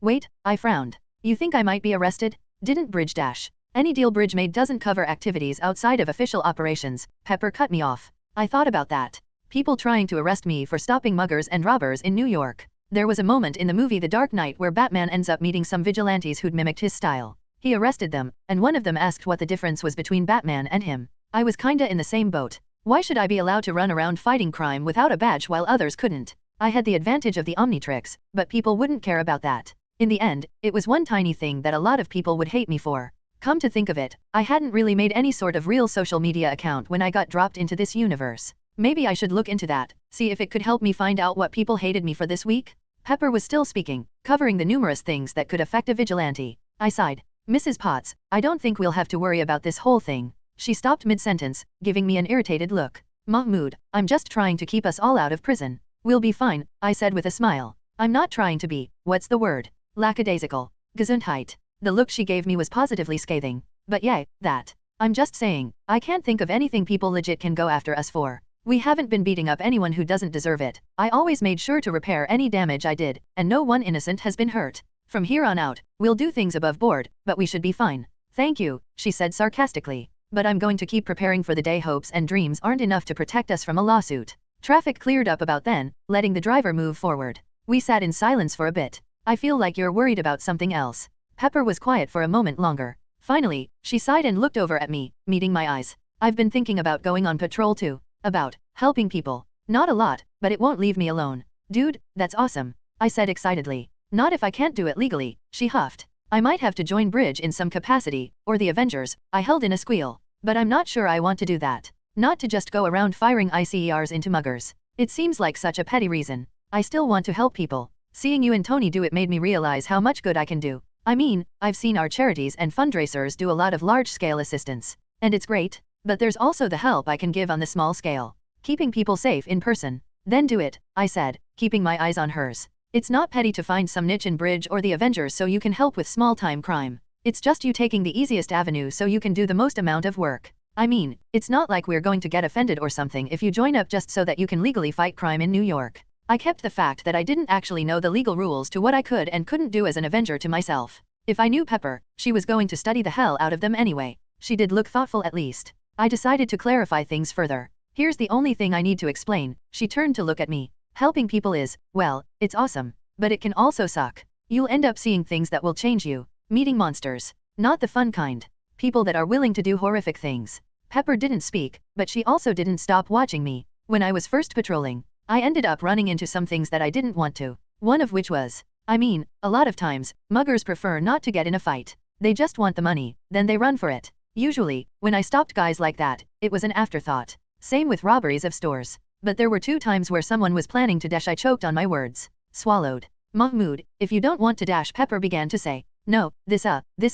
Speaker 1: Wait, I frowned. You think I might be arrested? Didn't Bridge Any deal Bridge made doesn't cover activities outside of official operations, Pepper cut me off. I thought about that. People trying to arrest me for stopping muggers and robbers in New York. There was a moment in the movie The Dark Knight where Batman ends up meeting some vigilantes who'd mimicked his style. He arrested them, and one of them asked what the difference was between Batman and him. I was kinda in the same boat. Why should I be allowed to run around fighting crime without a badge while others couldn't? I had the advantage of the Omnitrix, but people wouldn't care about that. In the end, it was one tiny thing that a lot of people would hate me for. Come to think of it, I hadn't really made any sort of real social media account when I got dropped into this universe. Maybe I should look into that, see if it could help me find out what people hated me for this week? Pepper was still speaking, covering the numerous things that could affect a vigilante. I sighed. Mrs. Potts, I don't think we'll have to worry about this whole thing. She stopped mid-sentence, giving me an irritated look. Mahmoud, I'm just trying to keep us all out of prison. We'll be fine, I said with a smile. I'm not trying to be, what's the word? Lackadaisical. Gesundheit. The look she gave me was positively scathing. But yeah, that. I'm just saying, I can't think of anything people legit can go after us for. We haven't been beating up anyone who doesn't deserve it. I always made sure to repair any damage I did, and no one innocent has been hurt. From here on out, we'll do things above board, but we should be fine. Thank you, she said sarcastically. but I'm going to keep preparing for the day. Hopes and dreams aren't enough to protect us from a lawsuit. Traffic cleared up about then, letting the driver move forward. We sat in silence for a bit. I feel like you're worried about something else. Pepper was quiet for a moment longer. Finally, she sighed and looked over at me, meeting my eyes. I've been thinking about going on patrol too. About helping people. Not a lot, but it won't leave me alone. Dude, that's awesome, I said excitedly. Not if I can't do it legally, she huffed. I might have to join Bridge in some capacity, or the Avengers, I held in a squeal. But I'm not sure I want to do that. Not to just go around firing ICERs into muggers. It seems like such a petty reason. I still want to help people. Seeing you and Tony do it made me realize how much good I can do. I mean, I've seen our charities and fundraisers do a lot of large-scale assistance. And it's great. But there's also the help I can give on the small scale. Keeping people safe in person. Then do it, I said, keeping my eyes on hers. It's not petty to find some niche in Bridge or the Avengers so you can help with small-time crime. It's just you taking the easiest avenue so you can do the most amount of work. I mean, it's not like we're going to get offended or something if you join up just so that you can legally fight crime in New York. I kept the fact that I didn't actually know the legal rules to what I could and couldn't do as an Avenger to myself. If I knew Pepper, she was going to study the hell out of them anyway. She did look thoughtful at least. I decided to clarify things further. Here's the only thing I need to explain. She turned to look at me. Helping people is, well, it's awesome. But it can also suck. You'll end up seeing things that will change you. Meeting monsters. Not the fun kind. People that are willing to do horrific things. Pepper didn't speak, but she also didn't stop watching me. When I was first patrolling, I ended up running into some things that I didn't want to. One of which was, I mean, a lot of times, muggers prefer not to get in a fight. They just want the money, then they run for it. Usually, when I stopped guys like that, it was an afterthought. Same with robberies of stores. But there were 2 times where someone was planning to dash. I choked on my words. Swallowed. Mahmoud, if you don't want to dash, Pepper began to say. No, this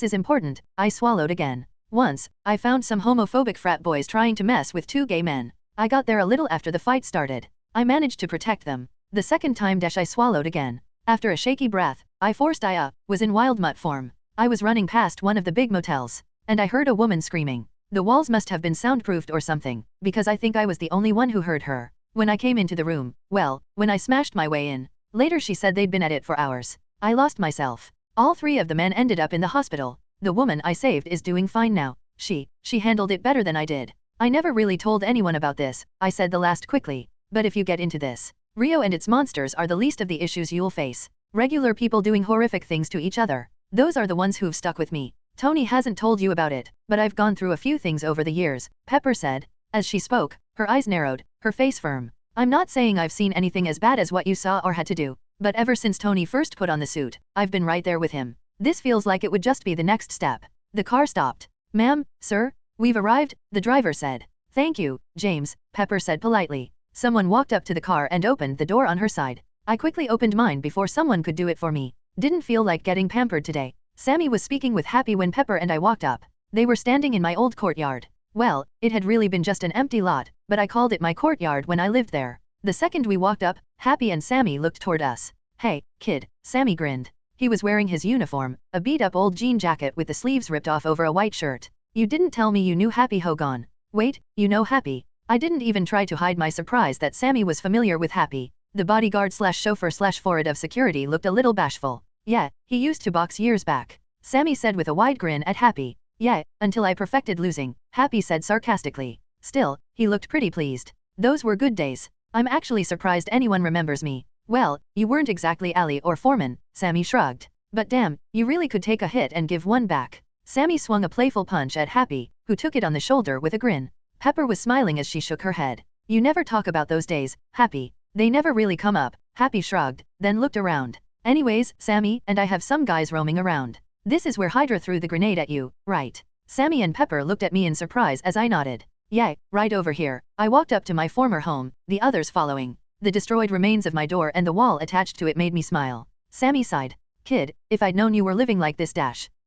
Speaker 1: is important. I swallowed again. Once, I found some homophobic frat boys trying to mess with 2 gay men. I got there a little after the fight started. I managed to protect them. The second time I swallowed again. After a shaky breath, I forced was in wild mutt form. I was running past one of the big motels, and I heard a woman screaming. The walls must have been soundproofed or something, because I think I was the only one who heard her. When I came into the room, well, when I smashed my way in. Later she said they'd been at it for hours. I lost myself. All 3 of the men ended up in the hospital. The woman I saved is doing fine now. She handled it better than I did. I never really told anyone about this, I said the last quickly. But if you get into this, Rio and its monsters are the least of the issues you'll face. Regular people doing horrific things to each other. Those are the ones who've stuck with me. Tony hasn't told you about it, but I've gone through a few things over the years, Pepper said. As she spoke, her eyes narrowed, her face firm. I'm not saying I've seen anything as bad as what you saw or had to do, but ever since Tony first put on the suit, I've been right there with him. This feels like it would just be the next step. The car stopped. Ma'am, sir, we've arrived, the driver said. Thank you, James, Pepper said politely. Someone walked up to the car and opened the door on her side. I quickly opened mine before someone could do it for me. Didn't feel like getting pampered today. Sammy was speaking with Happy when Pepper and I walked up. They were standing in my old courtyard. Well, it had really been just an empty lot, but I called it my courtyard when I lived there. The second we walked up, Happy and Sammy looked toward us. Hey, kid, Sammy grinned. He was wearing his uniform, a beat-up old jean jacket with the sleeves ripped off over a white shirt. You didn't tell me you knew Happy Hogan. Wait, you know Happy? I didn't even try to hide my surprise that Sammy was familiar with Happy. The bodyguard/chauffeur/forward of security looked a little bashful. Yeah, he used to box years back. Sammy said with a wide grin at Happy. Yeah, until I perfected losing, Happy said sarcastically. Still, he looked pretty pleased. Those were good days. I'm actually surprised anyone remembers me. Well, you weren't exactly Ali or Foreman, Sammy shrugged. But damn, you really could take a hit and give one back. Sammy swung a playful punch at Happy, who took it on the shoulder with a grin. Pepper was smiling as she shook her head. You never talk about those days, Happy. They never really come up. Happy shrugged, then looked around. Anyways, Sammy and I have some guys roaming around. This is where Hydra threw the grenade at you, right? Sammy and Pepper looked at me in surprise as I nodded. Yeah, right over here. I walked up to my former home, the others following. The destroyed remains of my door and the wall attached to it made me smile. Sammy sighed. Kid, if I'd known you were living like this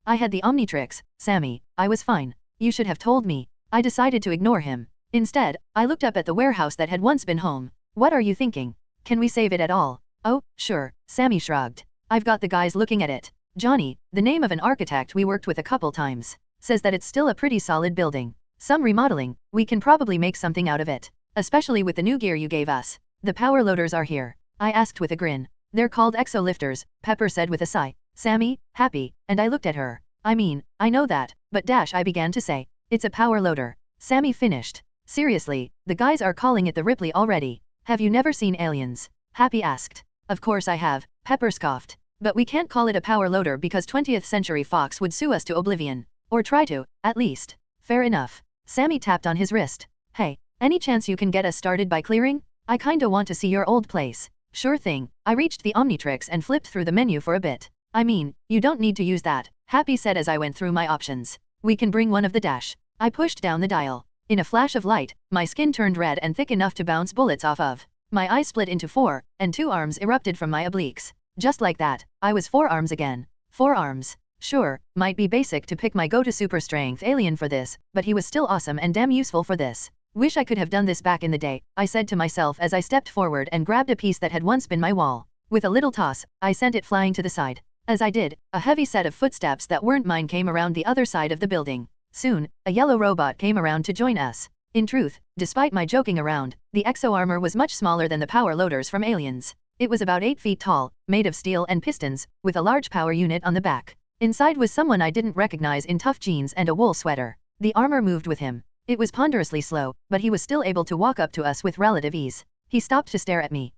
Speaker 1: I had the Omnitrix, Sammy, I was fine. You should have told me. I decided to ignore him. Instead, I looked up at the warehouse that had once been home. What are you thinking? Can we save it at all? Oh, sure, Sammy shrugged. I've got the guys looking at it. Johnny, the name of an architect we worked with a couple times, says that it's still a pretty solid building. Some remodeling, we can probably make something out of it. Especially with the new gear you gave us. The power loaders are here. I asked with a grin. They're called exolifters, Pepper said with a sigh. Sammy, Happy, and I looked at her. I mean, I know that, but I began to say. It's a power loader. Sammy finished. Seriously, the guys are calling it the Ripley already. Have you never seen Aliens? Happy asked. Of course I have, Pepper scoffed. But we can't call it a power loader because 20th Century Fox would sue us to oblivion. Or try to, at least. Fair enough. Sammy tapped on his wrist. Hey, any chance you can get us started by clearing? I kinda want to see your old place. Sure thing. I reached the Omnitrix and flipped through the menu for a bit. I mean, you don't need to use that, Happy said as I went through my options. We can bring one of the dash. I pushed down the dial. In a flash of light, my skin turned red and thick enough to bounce bullets off of. My eyes split into 4, and 2 arms erupted from my obliques. Just like that, I was 4 arms again. 4 arms. Sure, might be basic to pick my go-to super strength alien for this, but he was still awesome and damn useful for this. Wish I could have done this back in the day, I said to myself as I stepped forward and grabbed a piece that had once been my wall. With a little toss, I sent it flying to the side. As I did, a heavy set of footsteps that weren't mine came around the other side of the building. Soon, a yellow robot came around to join us. In truth, despite my joking around, the exo-armor was much smaller than the power loaders from Aliens. It was about 8 feet tall, made of steel and pistons, with a large power unit on the back. Inside was someone I didn't recognize in tough jeans and a wool sweater. The armor moved with him. It was ponderously slow, but he was still able to walk up to us with relative ease. He stopped to stare at me.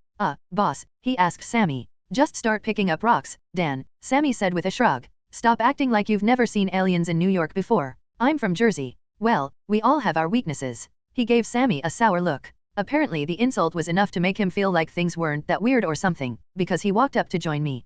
Speaker 1: Boss, he asked Sammy. Just start picking up rocks, Dan, Sammy said with a shrug. Stop acting like you've never seen Aliens in New York before. I'm from Jersey. Well, we all have our weaknesses. He gave Sammy a sour look. Apparently the insult was enough to make him feel like things weren't that weird or something, because he walked up to join me.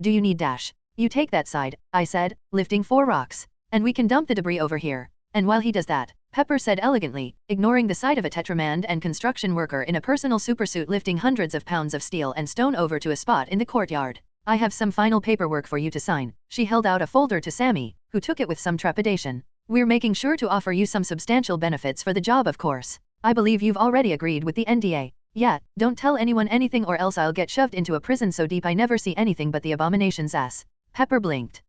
Speaker 1: Do you need dash? You take that side, I said, lifting 4 rocks. And we can dump the debris over here. And while he does that, Pepper said elegantly, ignoring the sight of a Tetramand and construction worker in a personal supersuit lifting hundreds of pounds of steel and stone over to a spot in the courtyard. I have some final paperwork for you to sign. She held out a folder to Sammy, who took it with some trepidation. We're making sure to offer you some substantial benefits for the job, of course. I believe you've already agreed with the NDA. Yeah, don't tell anyone anything or else I'll get shoved into a prison so deep I never see anything but the abomination's ass. Pepper blinked.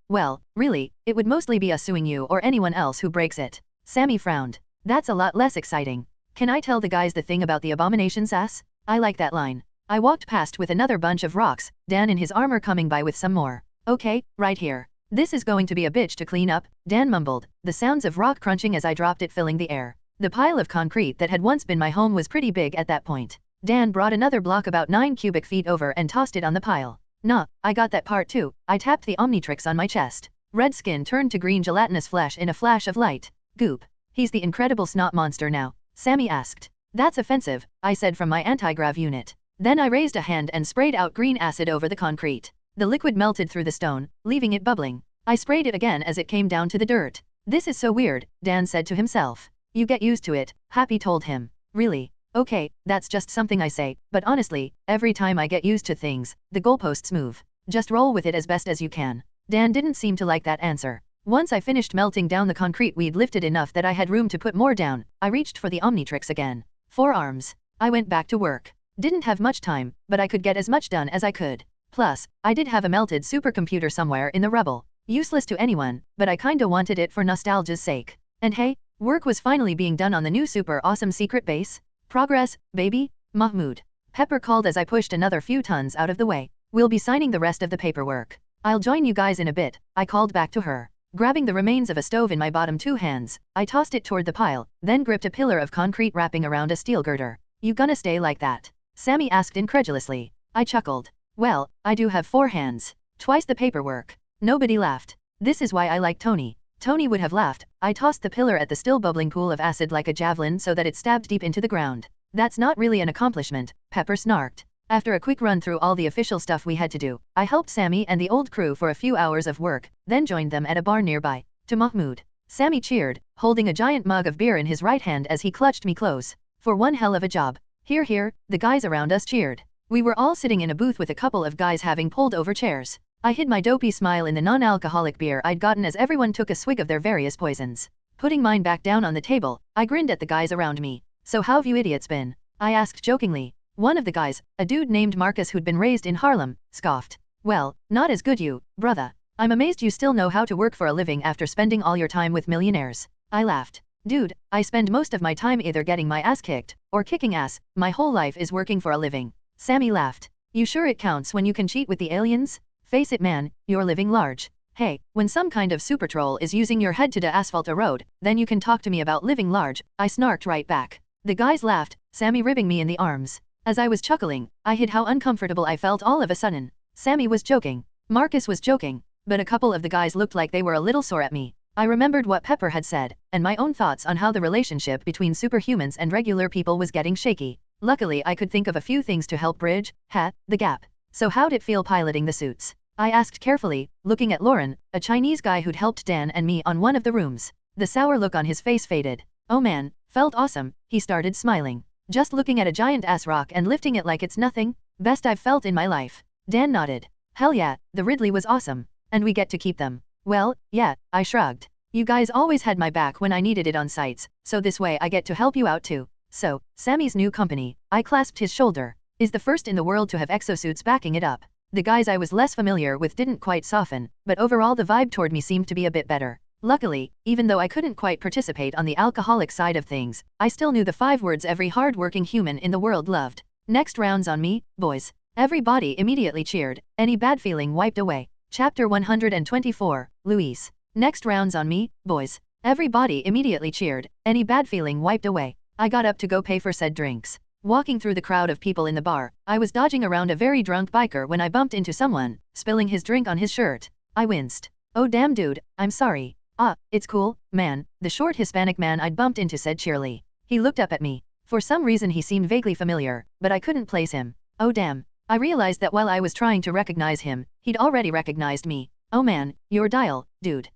Speaker 1: Well, really, it would mostly be us suing you or anyone else who breaks it. Sammy frowned. That's a lot less exciting. Can I tell the guys the thing about the abomination's ass? I like that line. I walked past with another bunch of rocks, Dan in his armor coming by with some more. Okay, right here. This is going to be a bitch to clean up, Dan mumbled, the sounds of rock crunching as I dropped it filling the air. The pile of concrete that had once been my home was pretty big at that point. Dan brought another block about 9 cubic feet over and tossed it on the pile. Nah, I got that part too. I tapped the Omnitrix on my chest. Red skin turned to green gelatinous flesh in a flash of light. Goop. He's the incredible snot monster now, Sammy asked. That's offensive, I said from my anti-grav unit. Then I raised a hand and sprayed out green acid over the concrete. The liquid melted through the stone, leaving it bubbling. I sprayed it again as it came down to the dirt. This is so weird, Dan said to himself. You get used to it, Happy told him. Really? Okay, that's just something I say, but honestly, every time I get used to things, the goalposts move. Just roll with it as best as you can. Dan didn't seem to like that answer. Once I finished melting down the concrete we'd lifted enough that I had room to put more down, I reached for the Omnitrix again. 4 arms. I went back to work. Didn't have much time, but I could get as much done as I could. Plus, I did have a melted supercomputer somewhere in the rubble. Useless to anyone, but I kinda wanted it for nostalgia's sake. And hey, work was finally being done on the new super awesome secret base. Progress, baby, Mahmoud. Pepper called as I pushed another few tons out of the way. We'll be signing the rest of the paperwork. I'll join you guys in a bit, I called back to her. Grabbing the remains of a stove in my bottom 2 hands, I tossed it toward the pile, then gripped a pillar of concrete wrapping around a steel girder. You gonna stay like that? Sammy asked incredulously. I chuckled. Well, I do have 4 hands. Twice the paperwork. Nobody laughed. This is why I like Tony. Tony would have laughed. I tossed the pillar at the still bubbling pool of acid like a javelin so that it stabbed deep into the ground. That's not really an accomplishment, Pepper snarked. After a quick run through all the official stuff we had to do, I helped Sammy and the old crew for a few hours of work, then joined them at a bar nearby. To Mahmoud. Sammy cheered, holding a giant mug of beer in his right hand as he clutched me close. For one hell of a job. Hear hear, the guys around us cheered. We were all sitting in a booth with a couple of guys having pulled over chairs. I hid my dopey smile in the non-alcoholic beer I'd gotten as everyone took a swig of their various poisons. Putting mine back down on the table, I grinned at the guys around me. So how've you idiots been? I asked jokingly. One of the guys, a dude named Marcus who'd been raised in Harlem, scoffed. Well, not as good you, brother. I'm amazed you still know how to work for a living after spending all your time with millionaires. I laughed. Dude, I spend most of my time either getting my ass kicked, or kicking ass. My whole life is working for a living. Sammy laughed. You sure it counts when you can cheat with the aliens? Face it man, you're living large. Hey, when some kind of super troll is using your head to asphalt a road, then you can talk to me about living large, I snarked right back. The guys laughed, Sammy ribbing me in the arms. As I was chuckling, I hid how uncomfortable I felt all of a sudden. Sammy was joking. Marcus was joking. But a couple of the guys looked like they were a little sore at me. I remembered what Pepper had said, and my own thoughts on how the relationship between superhumans and regular people was getting shaky. Luckily I could think of a few things to help bridge the gap. So how'd it feel piloting the suits? I asked carefully, looking at Lauren, a Chinese guy who'd helped Dan and me on one of the rooms. The sour look on his face faded. Oh man, felt awesome, he started smiling. Just looking at a giant ass rock and lifting it like it's nothing? Best I've felt in my life. Dan nodded. Hell yeah, the Ridley was awesome. And we get to keep them. Well, yeah, I shrugged. You guys always had my back when I needed it on sites, so this way I get to help you out too. So, Sammy's new company, I clasped his shoulder, is the first in the world to have exosuits backing it up. The guys I was less familiar with didn't quite soften, but overall the vibe toward me seemed to be a bit better. Luckily, even though I couldn't quite participate on the alcoholic side of things, I still knew the 5 words every hard-working human in the world loved. Next rounds on me, boys. Everybody immediately cheered, any bad feeling wiped away. Chapter 124, Luis. Next rounds on me, boys. Everybody immediately cheered, any bad feeling wiped away. I got up to go pay for said drinks. Walking through the crowd of people in the bar, I was dodging around a very drunk biker when I bumped into someone, spilling his drink on his shirt. I winced. Oh damn dude, I'm sorry. Ah, it's cool, man, the short Hispanic man I'd bumped into said cheerily. He looked up at me. For some reason he seemed vaguely familiar, but I couldn't place him. Oh damn. I realized that while I was trying to recognize him, he'd already recognized me. Oh man, you're Dial, dude.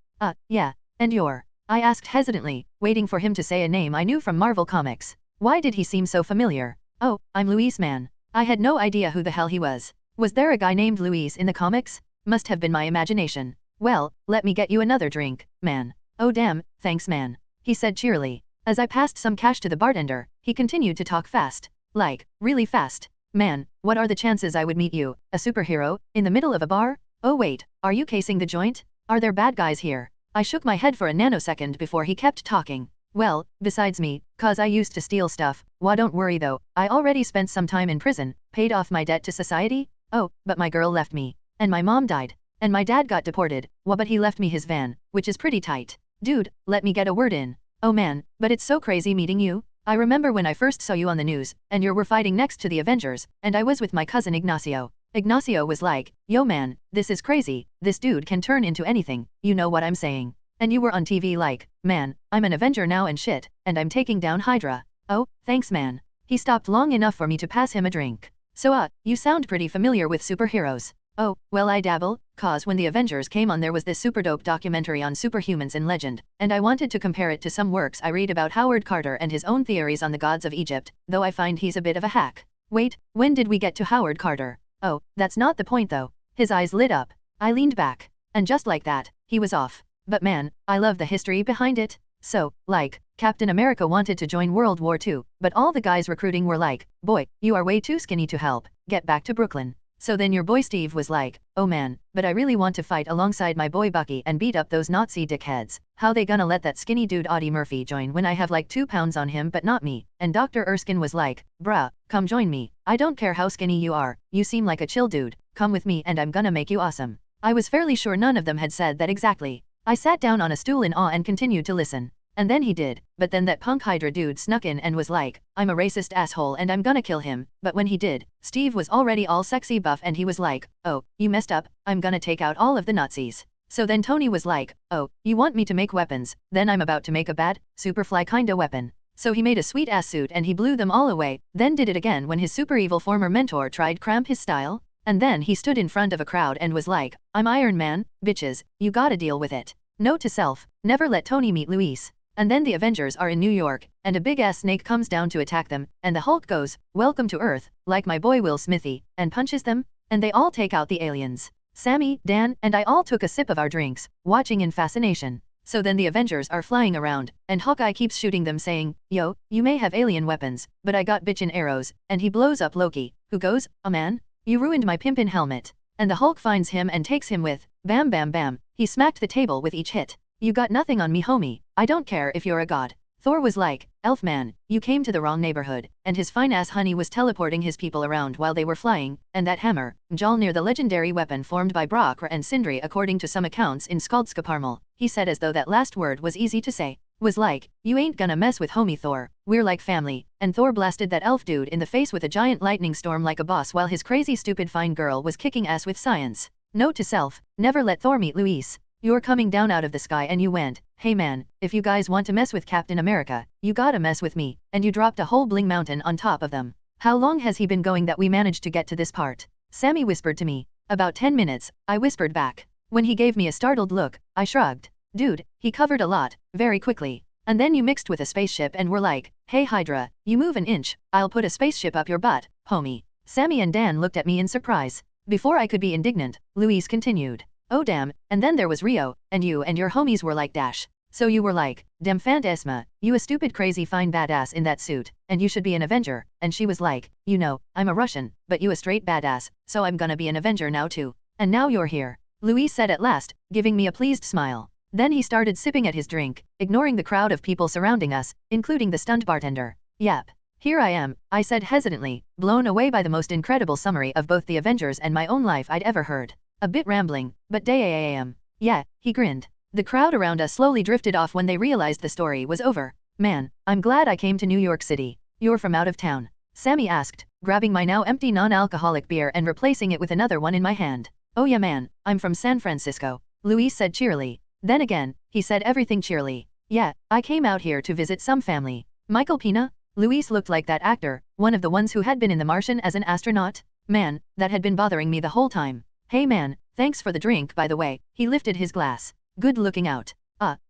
Speaker 1: Yeah, and you're. I asked hesitantly, waiting for him to say a name I knew from Marvel Comics. Why did he seem so familiar? Oh, I'm Luis man. I had no idea who the hell he was. Was there a guy named Luis in the comics? Must have been my imagination. Well, let me get you another drink, man. Oh damn, thanks man. He said cheerily. As I passed some cash to the bartender, he continued to talk fast. Like, really fast. Man, what are the chances I would meet you, a superhero, in the middle of a bar? Oh wait, are you casing the joint? Are there bad guys here? I shook my head for a nanosecond before he kept talking. Well, besides me, cause I used to steal stuff. Why don't worry though, I already spent some time in prison, paid off my debt to society. Oh, but my girl left me. And my mom died. And my dad got deported. Well, but he left me his van, which is pretty tight. Dude, let me get a word in. Oh man, but it's so crazy meeting you. I remember when I first saw you on the news, and you were fighting next to the Avengers, and I was with my cousin Ignacio. Ignacio was like, yo man, this is crazy, this dude can turn into anything, you know what I'm saying. And you were on TV like, man, I'm an Avenger now and shit, and I'm taking down Hydra. Oh, thanks man. He stopped long enough for me to pass him a drink. So you sound pretty familiar with superheroes. Oh, well I dabble, cause when the Avengers came on there was this super dope documentary on superhumans in legend, and I wanted to compare it to some works I read about Howard Carter and his own theories on the gods of Egypt, though I find he's a bit of a hack. Wait, when did we get to Howard Carter? Oh, that's not the point though. His eyes lit up. I leaned back. And just like that, he was off. But man, I love the history behind it. So, like, Captain America wanted to join World War II, but all the guys recruiting were like, boy, you are way too skinny to help, get back to Brooklyn. So then your boy Steve was like, oh man, but I really want to fight alongside my boy Bucky and beat up those Nazi dickheads. How they gonna let that skinny dude Audie Murphy join when I have like 2 pounds on him but not me? And Dr. Erskine was like, bruh, come join me. I don't care how skinny you are, you seem like a chill dude. Come with me and I'm gonna make you awesome. I was fairly sure none of them had said that exactly. I sat down on a stool in awe and continued to listen. And then he did, but then that punk Hydra dude snuck in and was like, I'm a racist asshole and I'm gonna kill him, but when he did, Steve was already all sexy buff and he was like, oh, you messed up, I'm gonna take out all of the Nazis. So then Tony was like, oh, you want me to make weapons, then I'm about to make a bad, superfly kinda weapon. So he made a sweet ass suit and he blew them all away, then did it again when his super evil former mentor tried cramp his style, and then he stood in front of a crowd and was like, I'm Iron Man, bitches, you gotta deal with it. Note to self, never let Tony meet Luis. And then the Avengers are in New York, and a big-ass snake comes down to attack them, and the Hulk goes, welcome to Earth, like my boy Will Smithy, and punches them, and they all take out the aliens. Sammy, Dan, and I all took a sip of our drinks, watching in fascination. So then the Avengers are flying around, and Hawkeye keeps shooting them saying, yo, you may have alien weapons, but I got bitchin' arrows, and he blows up Loki, who goes, oh man, you ruined my pimpin' helmet. And the Hulk finds him and takes him with, bam bam bam, he smacked the table with each hit. You got nothing on me homie, I don't care if you're a god. Thor was like, Elfman, you came to the wrong neighborhood, and his fine-ass honey was teleporting his people around while they were flying, and that hammer, Mjolnir, the legendary weapon formed by Brockr and Sindri according to some accounts in Skaldskaparmal, he said as though that last word was easy to say, was like, you ain't gonna mess with homie Thor, we're like family, and Thor blasted that elf dude in the face with a giant lightning storm like a boss while his crazy stupid fine girl was kicking ass with science. Note to self, never let Thor meet Luis. You're coming down out of the sky and you went, hey man, if you guys want to mess with Captain America, you gotta mess with me, and you dropped a whole bling mountain on top of them. How long has he been going that we managed to get to this part? Sammy whispered to me. About 10 minutes, I whispered back. When he gave me a startled look, I shrugged. Dude, he covered a lot, very quickly. And then you mixed with a spaceship and were like, hey Hydra, you move an inch, I'll put a spaceship up your butt, homie. Sammy and Dan looked at me in surprise. Before I could be indignant, Luis continued. Oh damn, and then there was Rio, and you and your homies were like dash. So you were like, dem Fantasma, you a stupid crazy fine badass in that suit, and you should be an Avenger, and she was like, you know, I'm a Russian, but you a straight badass, so I'm gonna be an Avenger now too. And now you're here. Luis said at last, giving me a pleased smile. Then he started sipping at his drink, ignoring the crowd of people surrounding us, including the stunned bartender. Yep. Here I am, I said hesitantly, blown away by the most incredible summary of both the Avengers and my own life I'd ever heard. A bit rambling, but damn. Yeah, he grinned. The crowd around us slowly drifted off when they realized the story was over. Man, I'm glad I came to New York City. You're from out of town? Sammy asked, grabbing my now empty non-alcoholic beer and replacing it with another one in my hand. Oh yeah man, I'm from San Francisco, Luis said cheerily. Then again, he said everything cheerily. Yeah, I came out here to visit some family. Michael Pena? Luis looked like that actor, one of the ones who had been in The Martian as an astronaut. Man, that had been bothering me the whole time. Hey man, thanks for the drink by the way, he lifted his glass. Good looking out.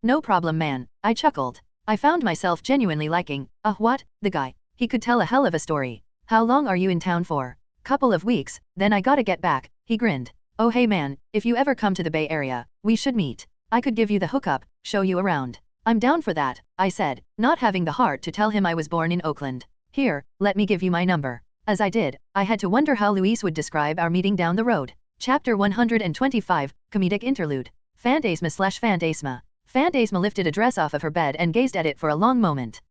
Speaker 1: No problem man, I chuckled. I found myself genuinely liking, what, the guy. He could tell a hell of a story. How long are you in town for? Couple of weeks, then I gotta get back, he grinned. Oh hey man, if you ever come to the Bay Area, we should meet. I could give you the hookup, show you around. I'm down for that, I said, not having the heart to tell him I was born in Oakland. Here, let me give you my number. As I did, I had to wonder how Luis would describe our meeting down the road. Chapter 125, Comedic Interlude. Phantasma/Phantasma. Phantasma lifted a dress off of her bed and gazed at it for a long moment.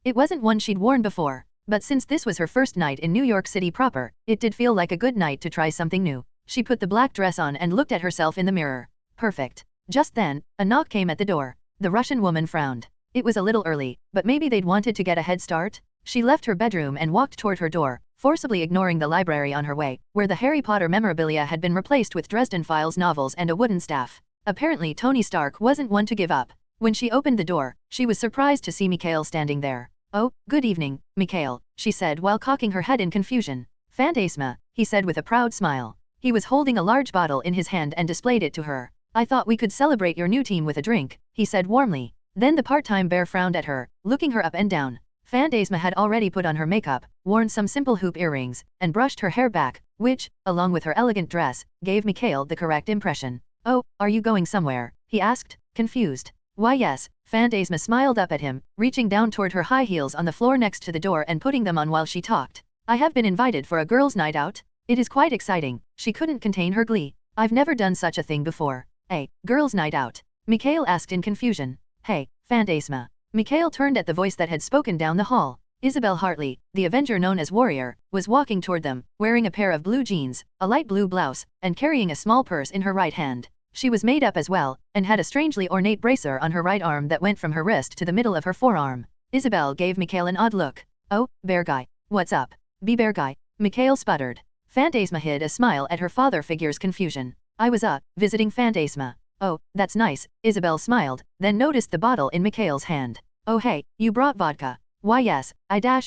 Speaker 1: It wasn't one she'd worn before, but since this was her first night in New York City proper, it did feel like a good night to try something new. She put the black dress on and looked at herself in the mirror. Perfect. Just then, a knock came at the door. The Russian woman frowned. It was a little early, but maybe they'd wanted to get a head start? She left her bedroom and walked toward her door, forcibly ignoring the library on her way, where the Harry Potter memorabilia had been replaced with Dresden Files novels and a wooden staff. Apparently Tony Stark wasn't one to give up. When she opened the door, she was surprised to see Mikhail standing there. Oh, good evening, Mikhail, she said while cocking her head in confusion. Phantasma, he said with a proud smile. He was holding a large bottle in his hand and displayed it to her. I thought we could celebrate your new team with a drink, he said warmly. Then the part-time bear frowned at her, looking her up and down. Phantasma had already put on her makeup, worn some simple hoop earrings, and brushed her hair back, which, along with her elegant dress, gave Mikhail the correct impression. Oh, are you going somewhere? He asked, confused. Why yes, Phantasma smiled up at him, reaching down toward her high heels on the floor next to the door and putting them on while she talked. I have been invited for a girls' night out. It is quite exciting. She couldn't contain her glee. I've never done such a thing before. A girls' night out? Mikhail asked in confusion. Hey, Phantasma. Mikhail turned at the voice that had spoken down the hall. Isabel Hartley, the Avenger known as Warrior, was walking toward them, wearing a pair of blue jeans, a light blue blouse, and carrying a small purse in her right hand. She was made up as well, and had a strangely ornate bracer on her right arm that went from her wrist to the middle of her forearm. Isabel gave Mikhail an odd look. Oh, bear guy. What's up? Be bear guy. Mikhail sputtered. Phantasma hid a smile at her father figure's confusion. I was visiting Phantasma. Oh, that's nice, Isabel smiled, then noticed the bottle in Mikhail's hand. Oh hey, you brought vodka. Why yes,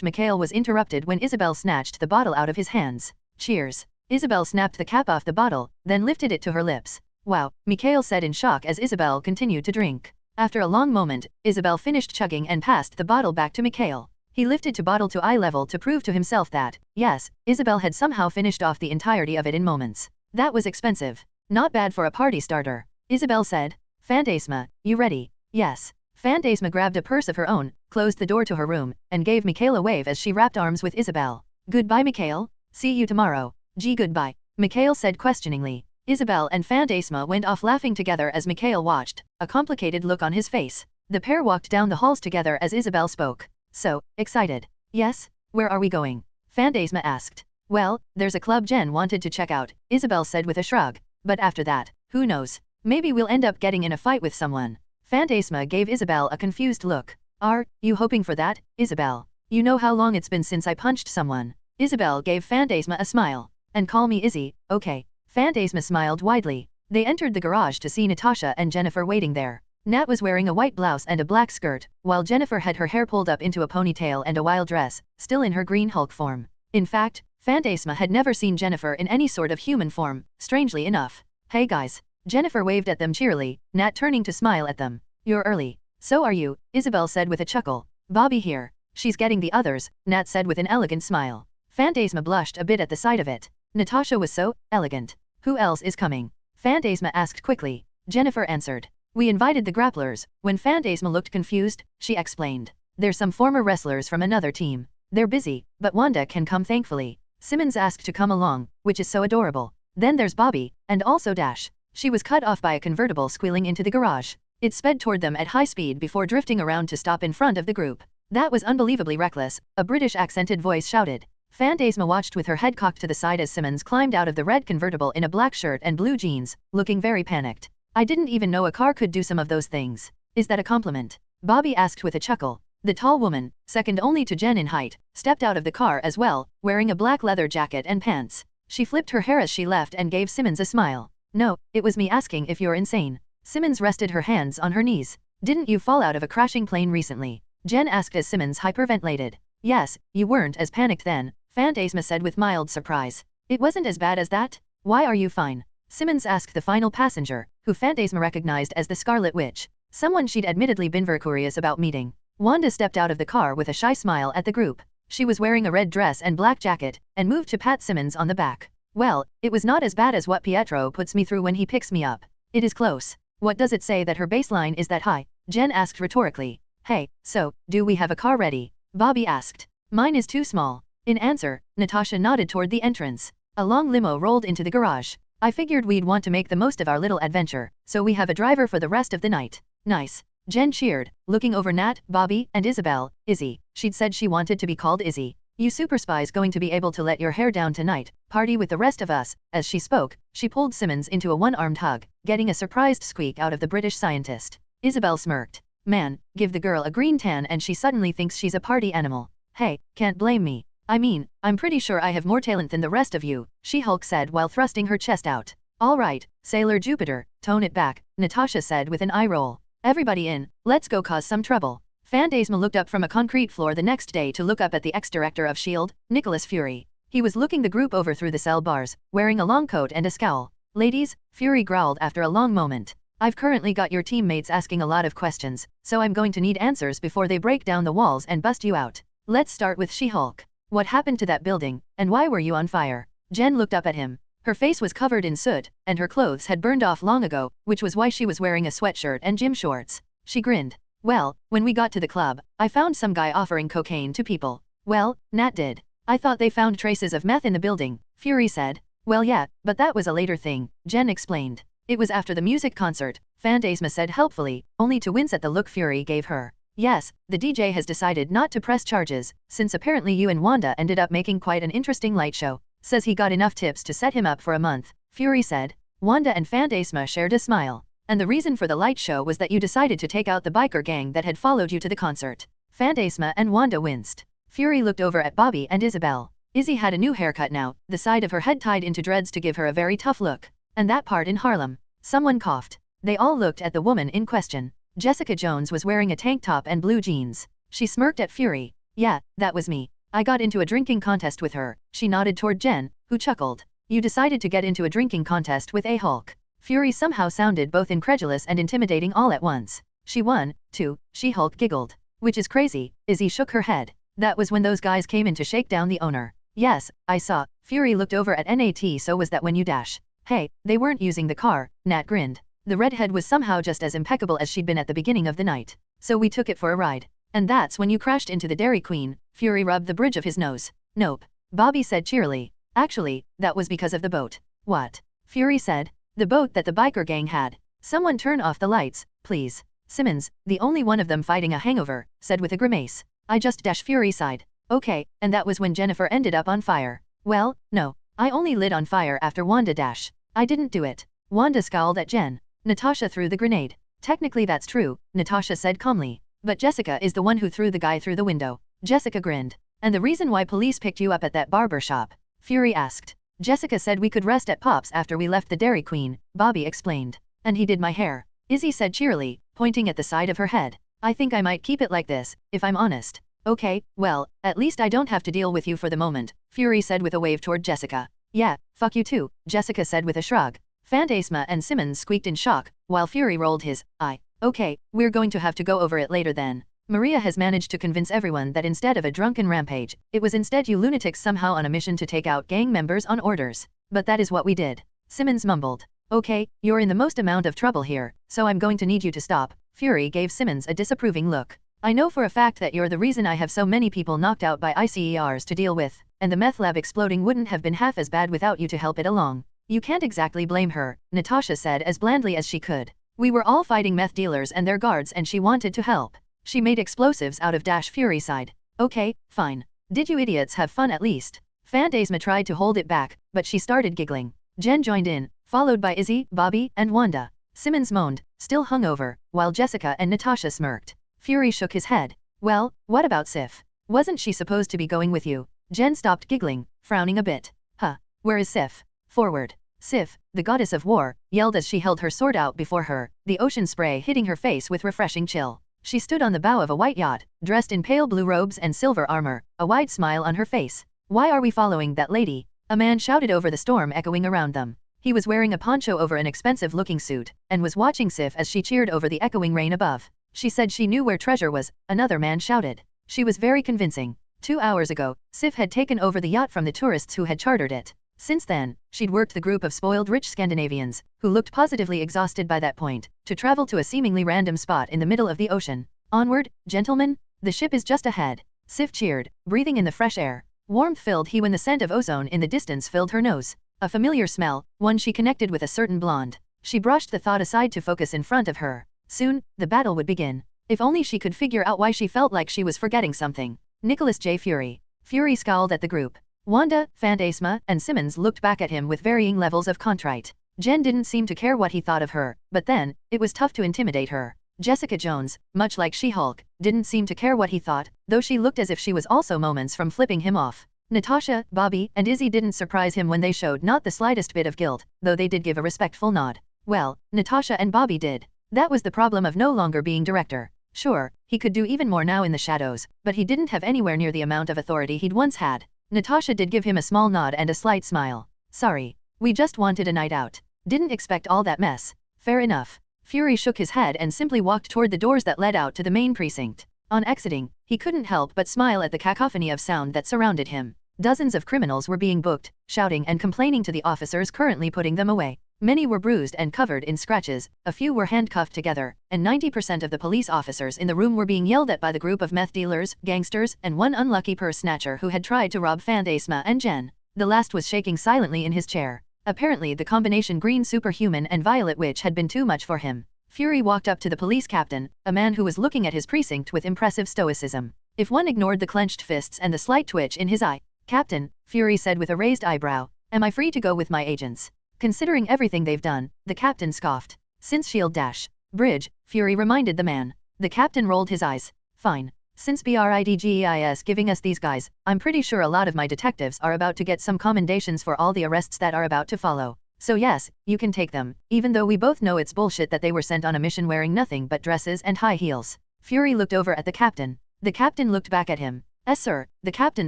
Speaker 1: Mikhail was interrupted when Isabel snatched the bottle out of his hands. Cheers. Isabel snapped the cap off the bottle, then lifted it to her lips. Wow, Mikhail said in shock as Isabel continued to drink. After a long moment, Isabel finished chugging and passed the bottle back to Mikhail. He lifted the bottle to eye level to prove to himself that, yes, Isabel had somehow finished off the entirety of it in moments. That was expensive. Not bad for a party starter. Isabel said. Phantasma, you ready? Yes. Phantasma grabbed a purse of her own, closed the door to her room, and gave Mikhail a wave as she wrapped arms with Isabel. Goodbye Mikhail. See you tomorrow. Gee goodbye. Mikhail said questioningly. Isabel and Phantasma went off laughing together as Mikhail watched, a complicated look on his face. The pair walked down the halls together as Isabel spoke. so excited. Yes, where are we going? Fantasma asked. Well, there's a club Jen wanted to check out, Isabel said with a shrug. But after that, who knows? Maybe we'll end up getting in a fight with someone. Fantasma gave Isabel a confused look. Are you hoping for that, Isabel? You know how long it's been since I punched someone. Isabel gave Fantasma a smile. And call me Izzy, okay. Fantasma smiled widely. They entered the garage to see Natasha and Jennifer waiting there. Nat was wearing a white blouse and a black skirt, while Jennifer had her hair pulled up into a ponytail and a wild dress, still in her green Hulk form. In fact, Fantasma had never seen Jennifer in any sort of human form, strangely enough. Hey guys. Jennifer waved at them cheerily, Nat turning to smile at them. You're early. So are you, Isabel said with a chuckle. Bobby here. She's getting the others, Nat said with an elegant smile. Fantasma blushed a bit at the sight of it. Natasha was so elegant. Who else is coming? Fantasma asked quickly. Jennifer answered. We invited the grapplers. When Fantasma looked confused, she explained. There's some former wrestlers from another team. They're busy, but Wanda can come thankfully. Simmons asked to come along, which is so adorable. Then there's Bobby, and also Dash. She was cut off by a convertible squealing into the garage. It sped toward them at high speed before drifting around to stop in front of the group. That was unbelievably reckless, a British accented voice shouted. Fantasma watched with her head cocked to the side as Simmons climbed out of the red convertible in a black shirt and blue jeans, looking very panicked. I didn't even know a car could do some of those things. Is that a compliment? Bobby asked with a chuckle. The tall woman, second only to Jen in height, stepped out of the car as well, wearing a black leather jacket and pants. She flipped her hair as she left and gave Simmons a smile. No, it was me asking if you're insane. Simmons rested her hands on her knees. Didn't you fall out of a crashing plane recently? Jen asked as Simmons hyperventilated. Yes, you weren't as panicked then, Fantasma said with mild surprise. It wasn't as bad as that? Why are you fine? Simmons asked the final passenger, who Fantasma recognized as the Scarlet Witch, someone she'd admittedly been very curious about meeting. Wanda stepped out of the car with a shy smile at the group. She was wearing a red dress and black jacket, and moved to pat Simmons on the back. Well, it was not as bad as what Pietro puts me through when he picks me up. It is close. What does it say that her baseline is that high? Jen asked rhetorically. Hey, so, do we have a car ready? Bobby asked. Mine is too small. In answer, Natasha nodded toward the entrance. A long limo rolled into the garage. I figured we'd want to make the most of our little adventure, so we have a driver for the rest of the night. Nice. Jen cheered, looking over Nat, Bobby, and Isabel. Izzy. She'd said she wanted to be called Izzy. You super spies going to be able to let your hair down tonight, party with the rest of us. As she spoke, she pulled Simmons into a one-armed hug, getting a surprised squeak out of the British scientist. Isabel smirked. Man, give the girl a green tan and she suddenly thinks she's a party animal. Hey, can't blame me. I mean, I'm pretty sure I have more talent than the rest of you, She-Hulk said while thrusting her chest out. All right, Sailor Jupiter, tone it back, Natasha said with an eye roll. Everybody in, let's go cause some trouble. Fantasma looked up from a concrete floor the next day to look up at the ex-director of S.H.I.E.L.D., Nicholas Fury. He was looking the group over through the cell bars, wearing a long coat and a scowl. Ladies, Fury growled after a long moment. I've currently got your teammates asking a lot of questions, so I'm going to need answers before they break down the walls and bust you out. Let's start with She-Hulk. What happened to that building, and why were you on fire? Jen looked up at him. Her face was covered in soot, and her clothes had burned off long ago, which was why she was wearing a sweatshirt and gym shorts. She grinned. Well, when we got to the club, I found some guy offering cocaine to people. Well, Nat did. I thought they found traces of meth in the building, Fury said. Well yeah, but that was a later thing, Jen explained. It was after the music concert, Fantasma said helpfully, only to wince at the look Fury gave her. Yes, the DJ has decided not to press charges, since apparently you and Wanda ended up making quite an interesting light show. Says he got enough tips to set him up for a month, Fury said. Wanda and Fantasma shared a smile. And the reason for the light show was that you decided to take out the biker gang that had followed you to the concert. Fantasma and Wanda winced. Fury looked over at Bobby and Isabel. Izzy had a new haircut now, the side of her head tied into dreads to give her a very tough look. And that part in Harlem. Someone coughed. They all looked at the woman in question. Jessica Jones was wearing a tank top and blue jeans. She smirked at Fury. Yeah, that was me. I got into a drinking contest with her. She nodded toward Jen, who chuckled. You decided to get into a drinking contest with a Hulk. Fury somehow sounded both incredulous and intimidating all at once. She won, too, She-Hulk giggled. Which is crazy, Izzy shook her head. That was when those guys came in to shake down the owner. Yes, I saw. Fury looked over at Nat. So was that when you dash? Hey, they weren't using the car, Nat grinned. The redhead was somehow just as impeccable as she'd been at the beginning of the night. So we took it for a ride. And that's when you crashed into the Dairy Queen, Fury rubbed the bridge of his nose. Nope. Bobby said cheerily. Actually, that was because of the boat. What? Fury said. The boat that the biker gang had. Someone turn off the lights, please. Simmons, the only one of them fighting a hangover, said with a grimace. I just dash Fury sighed. Okay, and that was when Jennifer ended up on fire. Well, no. I only lit on fire after Wanda dash. I didn't do it. Wanda scowled at Jen. Natasha threw the grenade. Technically that's true, Natasha said calmly. But Jessica is the one who threw the guy through the window. Jessica grinned. And the reason why police picked you up at that barber shop? Fury asked. Jessica said we could rest at Pop's after we left the Dairy Queen, Bobby explained. And he did my hair. Izzy said cheerily, pointing at the side of her head. I think I might keep it like this, if I'm honest. Okay, well, at least I don't have to deal with you for the moment, Fury said with a wave toward Jessica. Yeah, fuck you too, Jessica said with a shrug. Phantasma and Simmons squeaked in shock, while Fury rolled his eye. Okay, we're going to have to go over it later then. Maria has managed to convince everyone that instead of a drunken rampage, it was instead you lunatics somehow on a mission to take out gang members on orders. But that is what we did. Simmons mumbled. Okay, you're in the most amount of trouble here, so I'm going to need you to stop. Fury gave Simmons a disapproving look. I know for a fact that you're the reason I have so many people knocked out by ICERs to deal with, and the meth lab exploding wouldn't have been half as bad without you to help it along. You can't exactly blame her, Natasha said as blandly as she could. We were all fighting meth dealers and their guards and she wanted to help. She made explosives out of Dash Fury side. Okay, fine. Did you idiots have fun at least? Phantasma tried to hold it back, but she started giggling. Jen joined in, followed by Izzy, Bobby, and Wanda. Simmons moaned, still hungover, while Jessica and Natasha smirked. Fury shook his head. Well, what about Sif? Wasn't she supposed to be going with you? Jen stopped giggling, frowning a bit. Huh, where is Sif? Forward. Sif, the goddess of war, yelled as she held her sword out before her, the ocean spray hitting her face with refreshing chill. She stood on the bow of a white yacht, dressed in pale blue robes and silver armor, a wide smile on her face. Why are we following that lady? A man shouted over the storm echoing around them. He was wearing a poncho over an expensive-looking suit, and was watching Sif as she cheered over the echoing rain above. She said she knew where treasure was, another man shouted. She was very convincing. 2 hours ago, Sif had taken over the yacht from the tourists who had chartered it. Since then, she'd worked the group of spoiled rich Scandinavians, who looked positively exhausted by that point, to travel to a seemingly random spot in the middle of the ocean. Onward, gentlemen, the ship is just ahead. Sif cheered, breathing in the fresh air. Warmth filled he when the scent of ozone in the distance filled her nose. A familiar smell, one she connected with a certain blonde. She brushed the thought aside to focus in front of her. Soon, the battle would begin. If only she could figure out why she felt like she was forgetting something. Nicholas J. Fury. Fury scowled at the group. Wanda, Phantasma, and Simmons looked back at him with varying levels of contrite. Jen didn't seem to care what he thought of her, but then, it was tough to intimidate her. Jessica Jones, much like She-Hulk, didn't seem to care what he thought, though she looked as if she was also moments from flipping him off. Natasha, Bobby, and Izzy didn't surprise him when they showed not the slightest bit of guilt, though they did give a respectful nod. Well, Natasha and Bobby did. That was the problem of no longer being director. Sure, he could do even more now in the shadows, but he didn't have anywhere near the amount of authority he'd once had. Natasha did give him a small nod and a slight smile. Sorry. We just wanted a night out. Didn't expect all that mess. Fair enough. Fury shook his head and simply walked toward the doors that led out to the main precinct. On exiting, he couldn't help but smile at the cacophony of sound that surrounded him. Dozens of criminals were being booked, shouting and complaining to the officers currently putting them away. Many were bruised and covered in scratches, a few were handcuffed together, and 90% of the police officers in the room were being yelled at by the group of meth dealers, gangsters, and one unlucky purse snatcher who had tried to rob Phantasma and Jen. The last was shaking silently in his chair. Apparently the combination green superhuman and violet witch had been too much for him. Fury walked up to the police captain, a man who was looking at his precinct with impressive stoicism. If one ignored the clenched fists and the slight twitch in his eye. Captain, Fury said with a raised eyebrow, am I free to go with my agents? Considering everything they've done, the captain scoffed. Since Shield Dash Bridge, Fury reminded the man. The captain rolled his eyes. Fine. Since BRIDGEIS giving us these guys, I'm pretty sure a lot of my detectives are about to get some commendations for all the arrests that are about to follow. So yes, you can take them, even though we both know it's bullshit that they were sent on a mission wearing nothing but dresses and high heels. Fury looked over at the captain. The captain looked back at him. Sir, the captain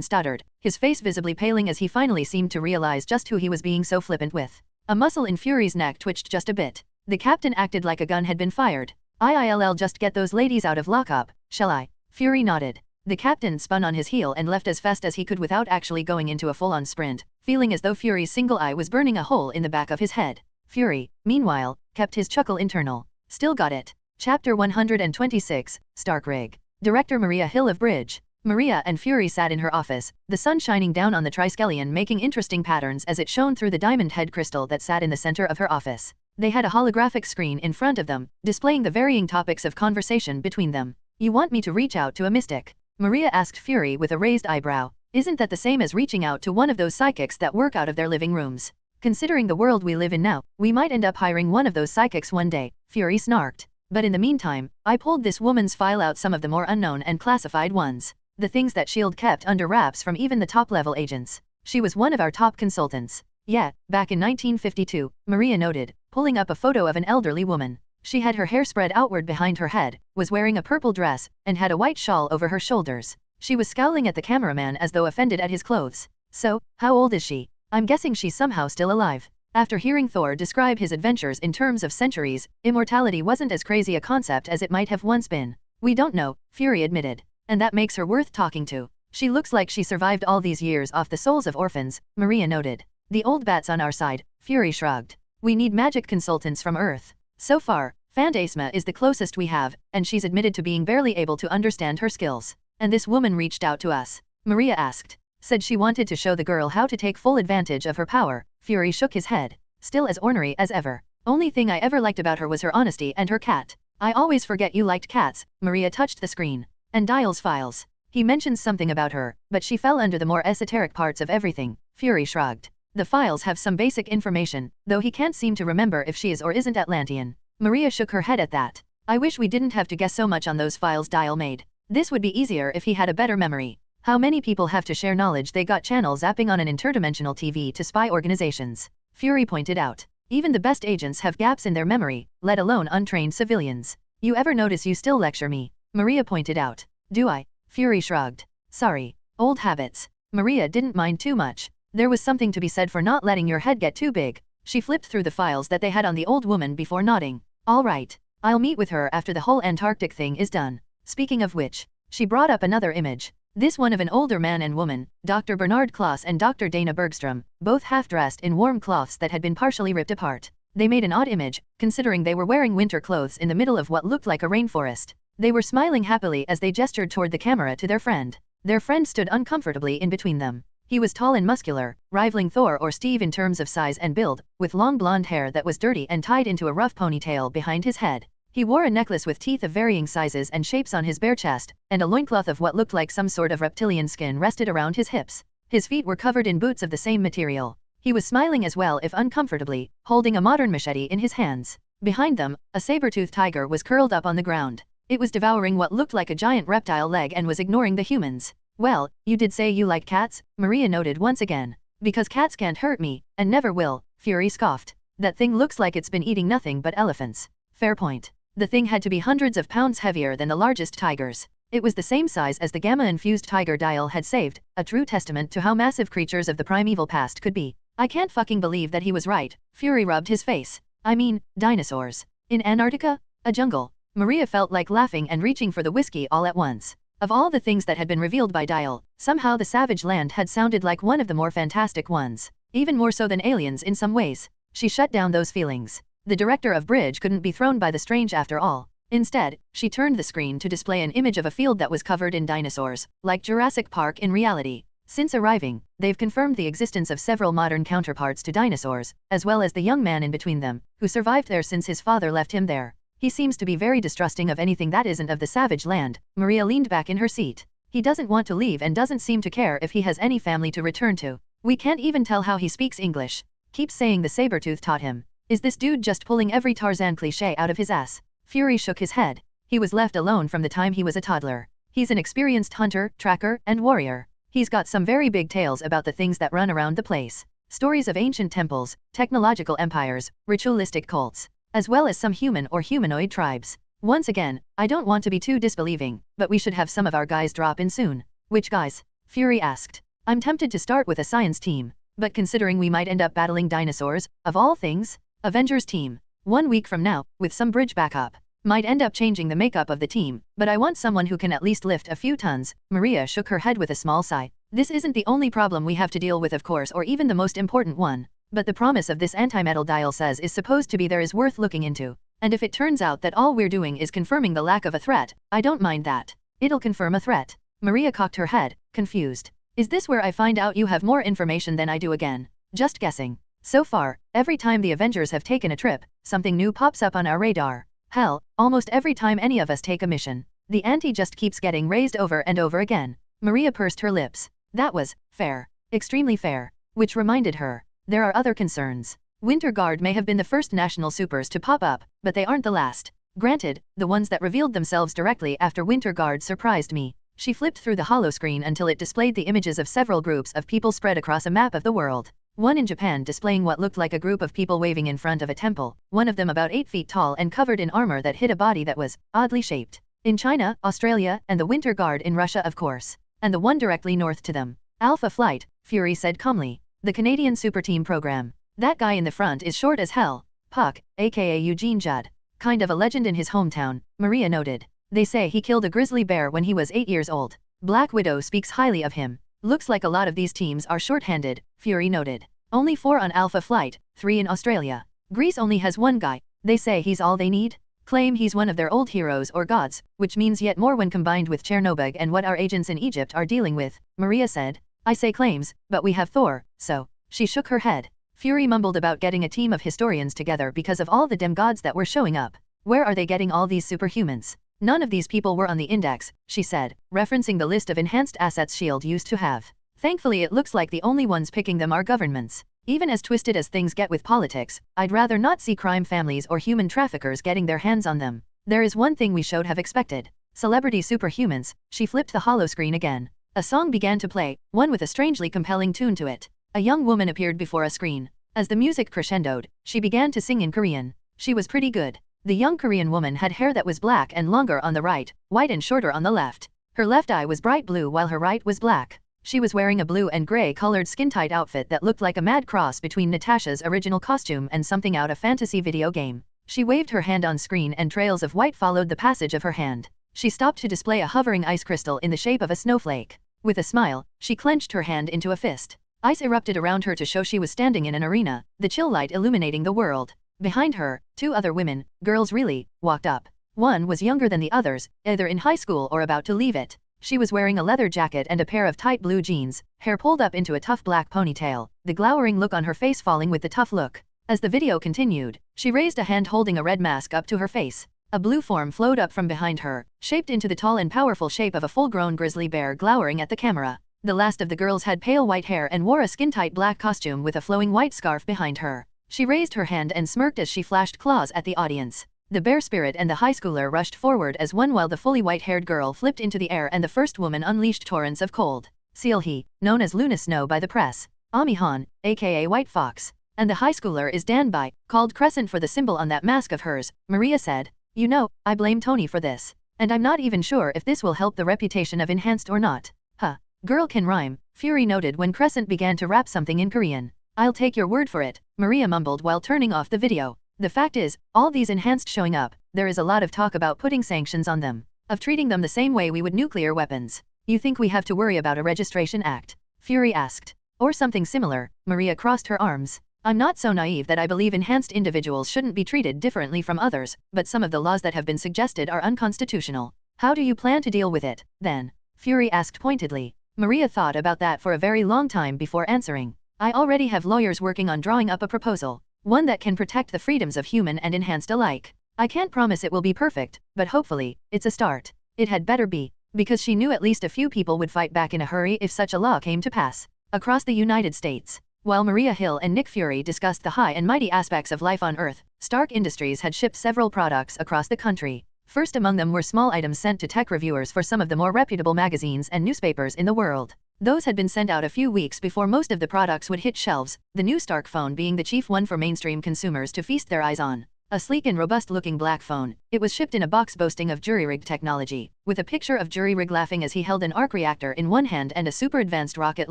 Speaker 1: stuttered, his face visibly paling as he finally seemed to realize just who he was being so flippant with. A muscle in Fury's neck twitched just a bit. The captain acted like a gun had been fired. I'll just get those ladies out of lockup, shall I? Fury nodded. The captain spun on his heel and left as fast as he could without actually going into a full-on sprint, feeling as though Fury's single eye was burning a hole in the back of his head. Fury, meanwhile, kept his chuckle internal. Still got it. Chapter 126, Stark Rig. Director Maria Hill of Bridge. Maria and Fury sat in her office, the sun shining down on the triskelion making interesting patterns as it shone through the diamond head crystal that sat in the center of her office. They had a holographic screen in front of them, displaying the varying topics of conversation between them. You want me to reach out to a mystic? Maria asked Fury with a raised eyebrow. Isn't that the same as reaching out to one of those psychics that work out of their living rooms? Considering the world we live in now, we might end up hiring one of those psychics one day, Fury snarked. But in the meantime, I pulled this woman's file out, some of the more unknown and classified ones. The things that S.H.I.E.L.D. kept under wraps from even the top-level agents. She was one of our top consultants. Yeah, back in 1952, Maria noted, pulling up a photo of an elderly woman. She had her hair spread outward behind her head, was wearing a purple dress, and had a white shawl over her shoulders. She was scowling at the cameraman as though offended at his clothes. So, how old is she? I'm guessing she's somehow still alive. After hearing Thor describe his adventures in terms of centuries, immortality wasn't as crazy a concept as it might have once been. We don't know, Fury admitted. And that makes her worth talking to. She looks like she survived all these years off the souls of orphans, Maria noted. The old bat's on our side, Fury shrugged. We need magic consultants from Earth. So far, Phantasma is the closest we have, and she's admitted to being barely able to understand her skills. And this woman reached out to us? Maria asked. Said she wanted to show the girl how to take full advantage of her power. Fury shook his head. Still as ornery as ever. Only thing I ever liked about her was her honesty and her cat. I always forget you liked cats. Maria touched the screen. And Dial's files. He mentions something about her, but she fell under the more esoteric parts of everything. Fury shrugged. The files have some basic information, though he can't seem to remember if she is or isn't Atlantean. Maria shook her head at that. I wish we didn't have to guess so much on those files Dial made. This would be easier if he had a better memory. How many people have to share knowledge they got channel zapping on an interdimensional TV to spy organizations? Fury pointed out. Even the best agents have gaps in their memory, let alone untrained civilians. You ever notice you still lecture me? Maria pointed out. Do I? Fury shrugged. Sorry. Old habits. Maria didn't mind too much. There was something to be said for not letting your head get too big. She flipped through the files that they had on the old woman before nodding. All right. I'll meet with her after the whole Antarctic thing is done. Speaking of which, she brought up another image. This one of an older man and woman, Dr. Bernard Kloss and Dr. Dana Bergstrom, both half-dressed in warm cloths that had been partially ripped apart. They made an odd image, considering they were wearing winter clothes in the middle of what looked like a rainforest. They were smiling happily as they gestured toward the camera to their friend. Their friend stood uncomfortably in between them. He was tall and muscular, rivaling Thor or Steve in terms of size and build, with long blonde hair that was dirty and tied into a rough ponytail behind his head. He wore a necklace with teeth of varying sizes and shapes on his bare chest, and a loincloth of what looked like some sort of reptilian skin rested around his hips. His feet were covered in boots of the same material. He was smiling as well, if uncomfortably, holding a modern machete in his hands. Behind them, a saber-toothed tiger was curled up on the ground. It was devouring what looked like a giant reptile leg and was ignoring the humans. Well, you did say you like cats? Maria noted once again. Because cats can't hurt me, and never will, Fury scoffed. That thing looks like it's been eating nothing but elephants. Fair point. The thing had to be hundreds of pounds heavier than the largest tigers. It was the same size as the gamma-infused tiger Dial had saved, a true testament to how massive creatures of the primeval past could be. I can't fucking believe that he was right. Fury rubbed his face. I mean, dinosaurs. In Antarctica? A jungle. Maria felt like laughing and reaching for the whiskey all at once. Of all the things that had been revealed by Dial, somehow the savage land had sounded like one of the more fantastic ones. Even more so than aliens in some ways. She shut down those feelings. The director of Bridge couldn't be thrown by the strange after all. Instead, she turned the screen to display an image of a field that was covered in dinosaurs, like Jurassic Park in reality. Since arriving, they've confirmed the existence of several modern counterparts to dinosaurs, as well as the young man in between them, who survived there since his father left him there. He seems to be very distrusting of anything that isn't of the savage land. Maria leaned back in her seat. He doesn't want to leave and doesn't seem to care if he has any family to return to. We can't even tell how he speaks English. Keeps saying the saber-tooth taught him. Is this dude just pulling every Tarzan cliché out of his ass? Fury shook his head. He was left alone from the time he was a toddler. He's an experienced hunter, tracker, and warrior. He's got some very big tales about the things that run around the place. Stories of ancient temples, technological empires, ritualistic cults, as well as some human or humanoid tribes. Once again, I don't want to be too disbelieving, but we should have some of our guys drop in soon. Which guys? Fury asked. I'm tempted to start with a science team, but considering we might end up battling dinosaurs, of all things, Avengers team. 1 week from now, with some bridge backup. Might end up changing the makeup of the team, but I want someone who can at least lift a few tons. Maria shook her head with a small sigh. This isn't the only problem we have to deal with, of course, or even the most important one. But the promise of this antimetal Dial says is supposed to be there is worth looking into. And if it turns out that all we're doing is confirming the lack of a threat, I don't mind that. It'll confirm a threat. Maria cocked her head, confused. Is this where I find out you have more information than I do again? Just guessing. So far, every time the Avengers have taken a trip, something new pops up on our radar. Hell, almost every time any of us take a mission. The ante just keeps getting raised over and over again. Maria pursed her lips. That was fair. Extremely fair. Which reminded her. There are other concerns. Winter Guard may have been the first national supers to pop up, but they aren't the last. Granted, the ones that revealed themselves directly after Winter Guard surprised me. She flipped through the holoscreen until it displayed the images of several groups of people spread across a map of the world. One in Japan displaying what looked like a group of people waving in front of a temple, one of them about 8 feet tall and covered in armor that hid a body that was oddly shaped. In China, Australia, and the Winter Guard in Russia of course. And the one directly north to them. Alpha Flight, Fury said calmly. The Canadian Super Team program. That guy in the front is short as hell. Puck, aka Eugene Judd. Kind of a legend in his hometown, Maria noted. They say he killed a grizzly bear when he was 8 years old. Black Widow speaks highly of him. Looks like a lot of these teams are short-handed, Fury noted. Only 4 on Alpha Flight, 3 in Australia. Greece only has 1 guy. They say he's all they need. Claim he's one of their old heroes or gods, which means yet more when combined with Chernobyl and what our agents in Egypt are dealing with, Maria said. I say claims, but we have Thor, so. She shook her head. Fury mumbled about getting a team of historians together because of all the demigods that were showing up. Where are they getting all these superhumans? None of these people were on the index, she said, referencing the list of enhanced assets S.H.I.E.L.D. used to have. Thankfully it looks like the only ones picking them are governments. Even as twisted as things get with politics, I'd rather not see crime families or human traffickers getting their hands on them. There is one thing we should have expected. Celebrity superhumans. She flipped the holoscreen again. A song began to play, one with a strangely compelling tune to it. A young woman appeared before a screen. As the music crescendoed, she began to sing in Korean. She was pretty good. The young Korean woman had hair that was black and longer on the right, white and shorter on the left. Her left eye was bright blue while her right was black. She was wearing a blue and gray colored skin-tight outfit that looked like a mad cross between Natasha's original costume and something out of fantasy video game. She waved her hand on screen and trails of white followed the passage of her hand. She stopped to display a hovering ice crystal in the shape of a snowflake. With a smile, she clenched her hand into a fist. Ice erupted around her to show she was standing in an arena, the chill light illuminating the world. Behind her, 2 other women, girls really, walked up. One was younger than the others, either in high school or about to leave it. She was wearing a leather jacket and a pair of tight blue jeans, hair pulled up into a tough black ponytail, the glowering look on her face falling with the tough look. As the video continued, she raised a hand holding a red mask up to her face. A blue form flowed up from behind her, shaped into the tall and powerful shape of a full-grown grizzly bear glowering at the camera. The last of the girls had pale white hair and wore a skin-tight black costume with a flowing white scarf behind her. She raised her hand and smirked as she flashed claws at the audience. The bear spirit and the high schooler rushed forward as one while the fully white-haired girl flipped into the air and the first woman unleashed torrents of cold. Sealhe, known as Luna Snow by the press. Amihan, aka White Fox. And the high schooler is Danbai, called Crescent for the symbol on that mask of hers, Maria said. You know, I blame Tony for this. And I'm not even sure if this will help the reputation of Enhanced or not. Huh. Girl can rhyme, Fury noted when Crescent began to rap something in Korean. I'll take your word for it, Maria mumbled while turning off the video. The fact is, all these Enhanced showing up, there is a lot of talk about putting sanctions on them. Of treating them the same way we would nuclear weapons. You think we have to worry about a registration act? Fury asked. Or something similar, Maria crossed her arms. I'm not so naive that I believe enhanced individuals shouldn't be treated differently from others, but some of the laws that have been suggested are unconstitutional. How do you plan to deal with it, then? Fury asked pointedly. Maria thought about that for a very long time before answering. I already have lawyers working on drawing up a proposal, one that can protect the freedoms of human and enhanced alike. I can't promise it will be perfect, but hopefully, it's a start. It had better be, because she knew at least a few people would fight back in a hurry if such a law came to pass. Across the United States. While Maria Hill and Nick Fury discussed the high and mighty aspects of life on Earth, Stark Industries had shipped several products across the country. First among them were small items sent to tech reviewers for some of the more reputable magazines and newspapers in the world. Those had been sent out a few weeks before most of the products would hit shelves, the new Stark phone being the chief one for mainstream consumers to feast their eyes on. A sleek and robust-looking black phone, it was shipped in a box boasting of jury-rig technology, with a picture of jury-rig laughing as he held an arc reactor in one hand and a super-advanced rocket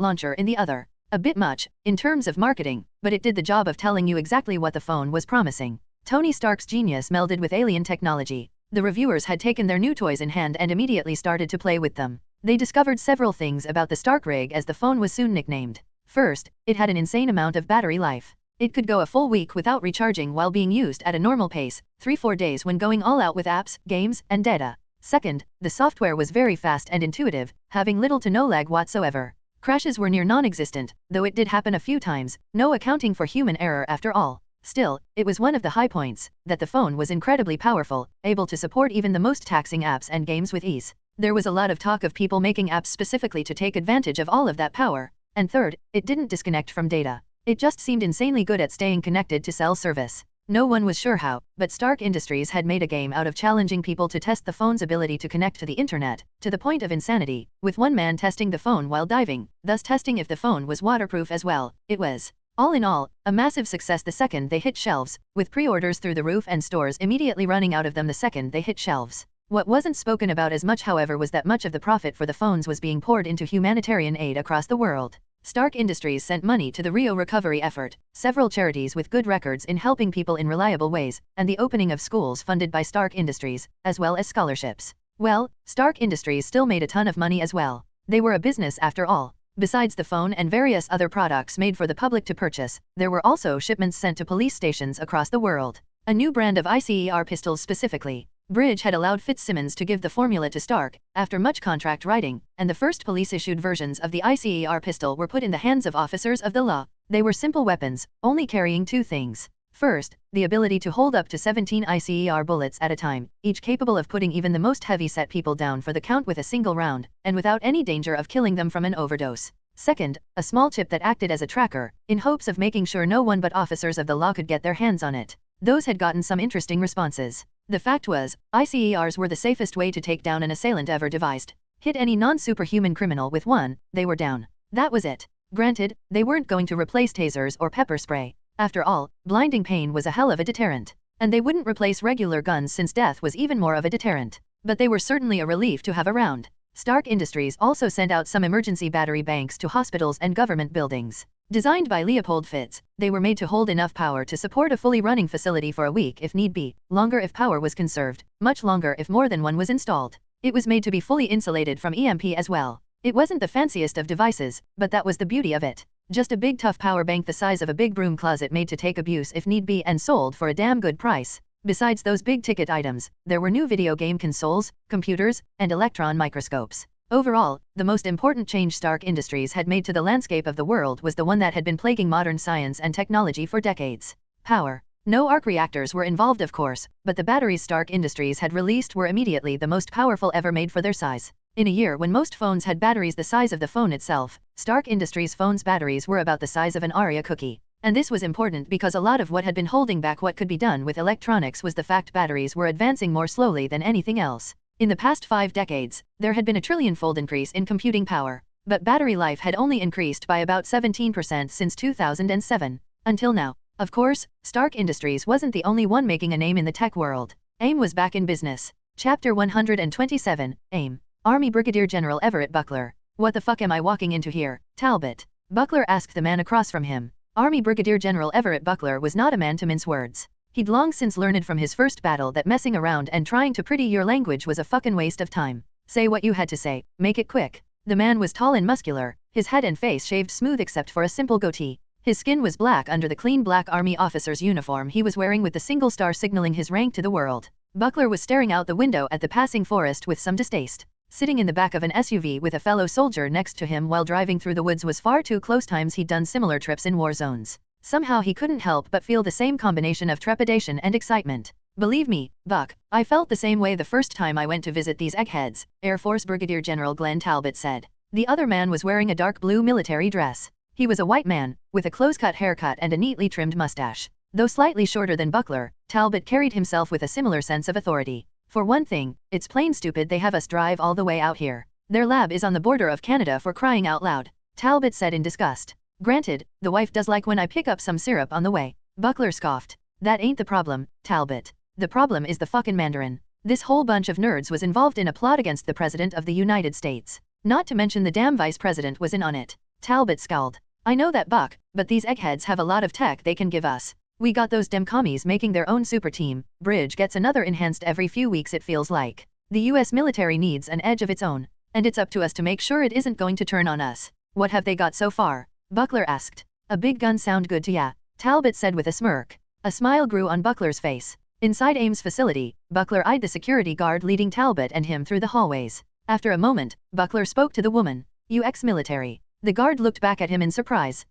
Speaker 1: launcher in the other. A bit much, in terms of marketing, but it did the job of telling you exactly what the phone was promising. Tony Stark's genius melded with alien technology. The reviewers had taken their new toys in hand and immediately started to play with them. They discovered several things about the Stark rig as the phone was soon nicknamed. First, it had an insane amount of battery life. It could go a full week without recharging while being used at a normal pace, 3-4 days when going all out with apps, games, and data. Second, the software was very fast and intuitive, having little to no lag whatsoever. Crashes were near non-existent, though it did happen a few times, no accounting for human error after all. Still, it was one of the high points, that the phone was incredibly powerful, able to support even the most taxing apps and games with ease. There was a lot of talk of people making apps specifically to take advantage of all of that power. And third, it didn't disconnect from data. It just seemed insanely good at staying connected to cell service. No one was sure how, but Stark Industries had made a game out of challenging people to test the phone's ability to connect to the internet, to the point of insanity, with one man testing the phone while diving, thus testing if the phone was waterproof as well. It was, all in all, a massive success the second they hit shelves, with pre-orders through the roof and stores immediately running out of them the second they hit shelves. What wasn't spoken about as much however was that much of the profit for the phones was being poured into humanitarian aid across the world. Stark Industries sent money to the Rio recovery effort, several charities with good records in helping people in reliable ways, and the opening of schools funded by Stark Industries, as well as scholarships. Well, Stark Industries still made a ton of money as well. They were a business after all. Besides the phone and various other products made for the public to purchase, there were also shipments sent to police stations across the world. A new brand of ICER pistols specifically. Bridge had allowed Fitzsimmons to give the formula to Stark, after much contract writing, and the first police-issued versions of the ICER pistol were put in the hands of officers of the law. They were simple weapons, only carrying two things. First, the ability to hold up to 17 ICER bullets at a time, each capable of putting even the most heavy-set people down for the count with a single round, and without any danger of killing them from an overdose. Second, a small chip that acted as a tracker, in hopes of making sure no one but officers of the law could get their hands on it. Those had gotten some interesting responses. The fact was, ICERs were the safest way to take down an assailant ever devised. Hit any non-superhuman criminal with one, they were down. That was it. Granted, they weren't going to replace tasers or pepper spray. After all, blinding pain was a hell of a deterrent. And they wouldn't replace regular guns since death was even more of a deterrent. But they were certainly a relief to have around. Stark Industries also sent out some emergency battery banks to hospitals and government buildings. Designed by Leopold Fitz, they were made to hold enough power to support a fully running facility for a week if need be, longer if power was conserved, much longer if more than one was installed. It was made to be fully insulated from EMP as well. It wasn't the fanciest of devices, but that was the beauty of it. Just a big tough power bank the size of a big broom closet made to take abuse if need be and sold for a damn good price. Besides those big ticket items, there were new video game consoles, computers, and electron microscopes. Overall, the most important change Stark Industries had made to the landscape of the world was the one that had been plaguing modern science and technology for decades. Power. No arc reactors were involved of course, but the batteries Stark Industries had released were immediately the most powerful ever made for their size. In a year when most phones had batteries the size of the phone itself, Stark Industries phones' batteries were about the size of an Oreo cookie. And this was important because a lot of what had been holding back what could be done with electronics was the fact batteries were advancing more slowly than anything else. In the past 5 decades, there had been a trillion-fold increase in computing power, but battery life had only increased by about 17% since 2007. Until now. Of course, Stark Industries wasn't the only one making a name in the tech world. AIM was back in business. Chapter 127, AIM. Army Brigadier General Everett Buckler. What the fuck am I walking into here, Talbot? Buckler asked the man across from him. Army Brigadier General Everett Buckler was not a man to mince words. He'd long since learned from his first battle that messing around and trying to pretty your language was a fucking waste of time. Say what you had to say, make it quick. The man was tall and muscular, his head and face shaved smooth except for a simple goatee. His skin was black under the clean black army officer's uniform he was wearing with the single star signaling his rank to the world. Buckler was staring out the window at the passing forest with some distaste. Sitting in the back of an SUV with a fellow soldier next to him while driving through the woods was far too close. Times he'd done similar trips in war zones. Somehow he couldn't help but feel the same combination of trepidation and excitement. Believe me, Buck, I felt the same way the first time I went to visit these eggheads, Air Force Brigadier General Glenn Talbot said. The other man was wearing a dark blue military dress. He was a white man, with a close-cut haircut and a neatly trimmed mustache. Though slightly shorter than Buckler, Talbot carried himself with a similar sense of authority. For one thing, it's plain stupid they have us drive all the way out here. Their lab is on the border of Canada for crying out loud, Talbot said in disgust. Granted, the wife does like when I pick up some syrup on the way. Buckler scoffed. That ain't the problem, Talbot. The problem is the fucking Mandarin. This whole bunch of nerds was involved in a plot against the President of the United States. Not to mention the damn Vice President was in on it. Talbot scowled. I know that, Buck, but these eggheads have a lot of tech they can give us. We got those dem commies making their own super team. Bridge gets another enhanced every few weeks it feels like. The US military needs an edge of its own. And it's up to us to make sure it isn't going to turn on us. What have they got so far? Buckler asked. A big gun sound good to ya? Talbot said with a smirk. A smile grew on Buckler's face. Inside AIM's facility, Buckler eyed the security guard leading Talbot and him through the hallways. After a moment, Buckler spoke to the woman. You ex-military. The guard looked back at him in surprise.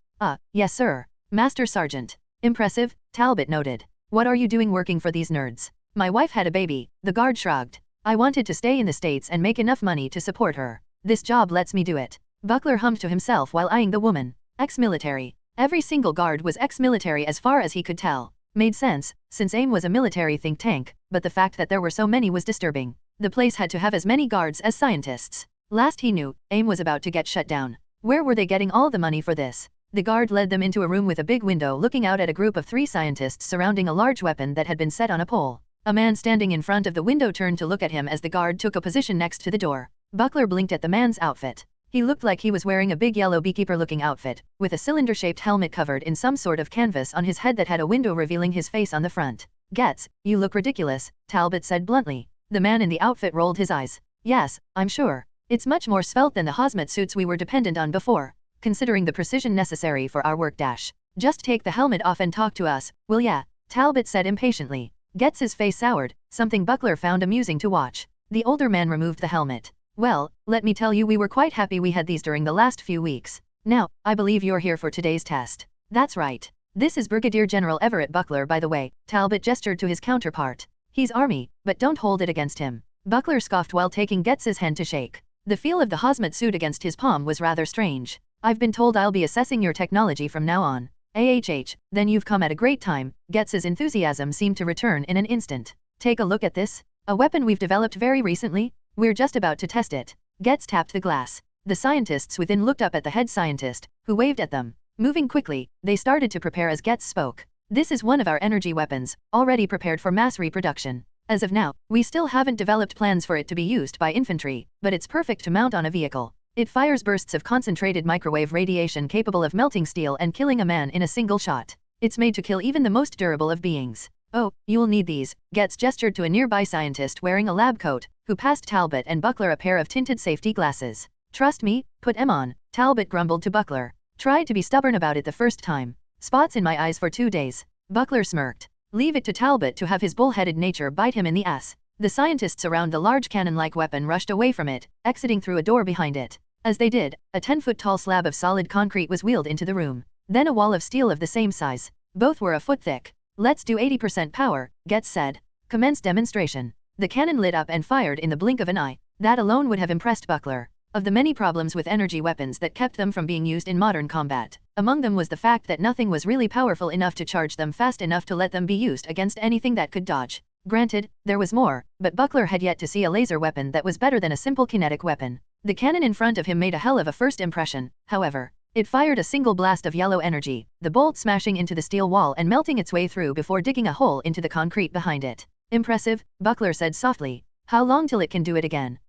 Speaker 1: Yes sir. Master Sergeant. Impressive, Talbot noted. What are you doing working for these nerds? My wife had a baby, the guard shrugged. I wanted to stay in the States and make enough money to support her. This job lets me do it. Buckler hummed to himself while eyeing the woman. Ex-military. Every single guard was ex-military as far as he could tell. Made sense, since AIM was a military think tank, but the fact that there were so many was disturbing. The place had to have as many guards as scientists. Last he knew, AIM was about to get shut down. Where were they getting all the money for this? The guard led them into a room with a big window looking out at a group of 3 scientists surrounding a large weapon that had been set on a pole. A man standing in front of the window turned to look at him as the guard took a position next to the door. Buckler blinked at the man's outfit. He looked like he was wearing a big yellow beekeeper-looking outfit, with a cylinder-shaped helmet covered in some sort of canvas on his head that had a window revealing his face on the front. Getz, you look ridiculous, Talbot said bluntly. The man in the outfit rolled his eyes. Yes, I'm sure. It's much more svelte than the hazmat suits we were dependent on before. Considering the precision necessary for our work dash. Just take the helmet off and talk to us, will ya? Talbot said impatiently. Getz's face soured, something Buckler found amusing to watch. The older man removed the helmet. Well, let me tell you, we were quite happy we had these during the last few weeks. Now, I believe you're here for today's test. That's right. This is Brigadier General Everett Buckler, by the way. Talbot gestured to his counterpart. He's Army, but don't hold it against him. Buckler scoffed while taking Getz's hand to shake. The feel of the hazmat suit against his palm was rather strange. I've been told I'll be assessing your technology from now on. Then you've come at a great time. Getz's enthusiasm seemed to return in an instant. Take a look at this. A weapon we've developed very recently. We're just about to test it. Getz tapped the glass. The scientists within looked up at the head scientist, who waved at them. Moving quickly, they started to prepare as Getz spoke. This is one of our energy weapons, already prepared for mass reproduction. As of now, we still haven't developed plans for it to be used by infantry, but it's perfect to mount on a vehicle. It fires bursts of concentrated microwave radiation capable of melting steel and killing a man in a single shot. It's made to kill even the most durable of beings. Oh, you'll need these. Getz gestured to a nearby scientist wearing a lab coat, who passed Talbot and Buckler a pair of tinted safety glasses. Trust me, put 'em on, Talbot grumbled to Buckler. Tried to be stubborn about it the first time. Spots in my eyes for 2 days. Buckler smirked. Leave it to Talbot to have his bull-headed nature bite him in the ass. The scientists around the large cannon-like weapon rushed away from it, exiting through a door behind it. As they did, a 10-foot-tall slab of solid concrete was wheeled into the room. Then a wall of steel of the same size. Both were a foot thick. Let's do 80% power, Getz said. Commence demonstration. The cannon lit up and fired in the blink of an eye. That alone would have impressed Buckler. Of the many problems with energy weapons that kept them from being used in modern combat, among them was the fact that nothing was really powerful enough to charge them fast enough to let them be used against anything that could dodge. Granted, there was more, but Buckler had yet to see a laser weapon that was better than a simple kinetic weapon. The cannon in front of him made a hell of a first impression, however. It fired a single blast of yellow energy, the bolt smashing into the steel wall and melting its way through before digging a hole into the concrete behind it. Impressive, Buckler said softly. How long till it can do it again?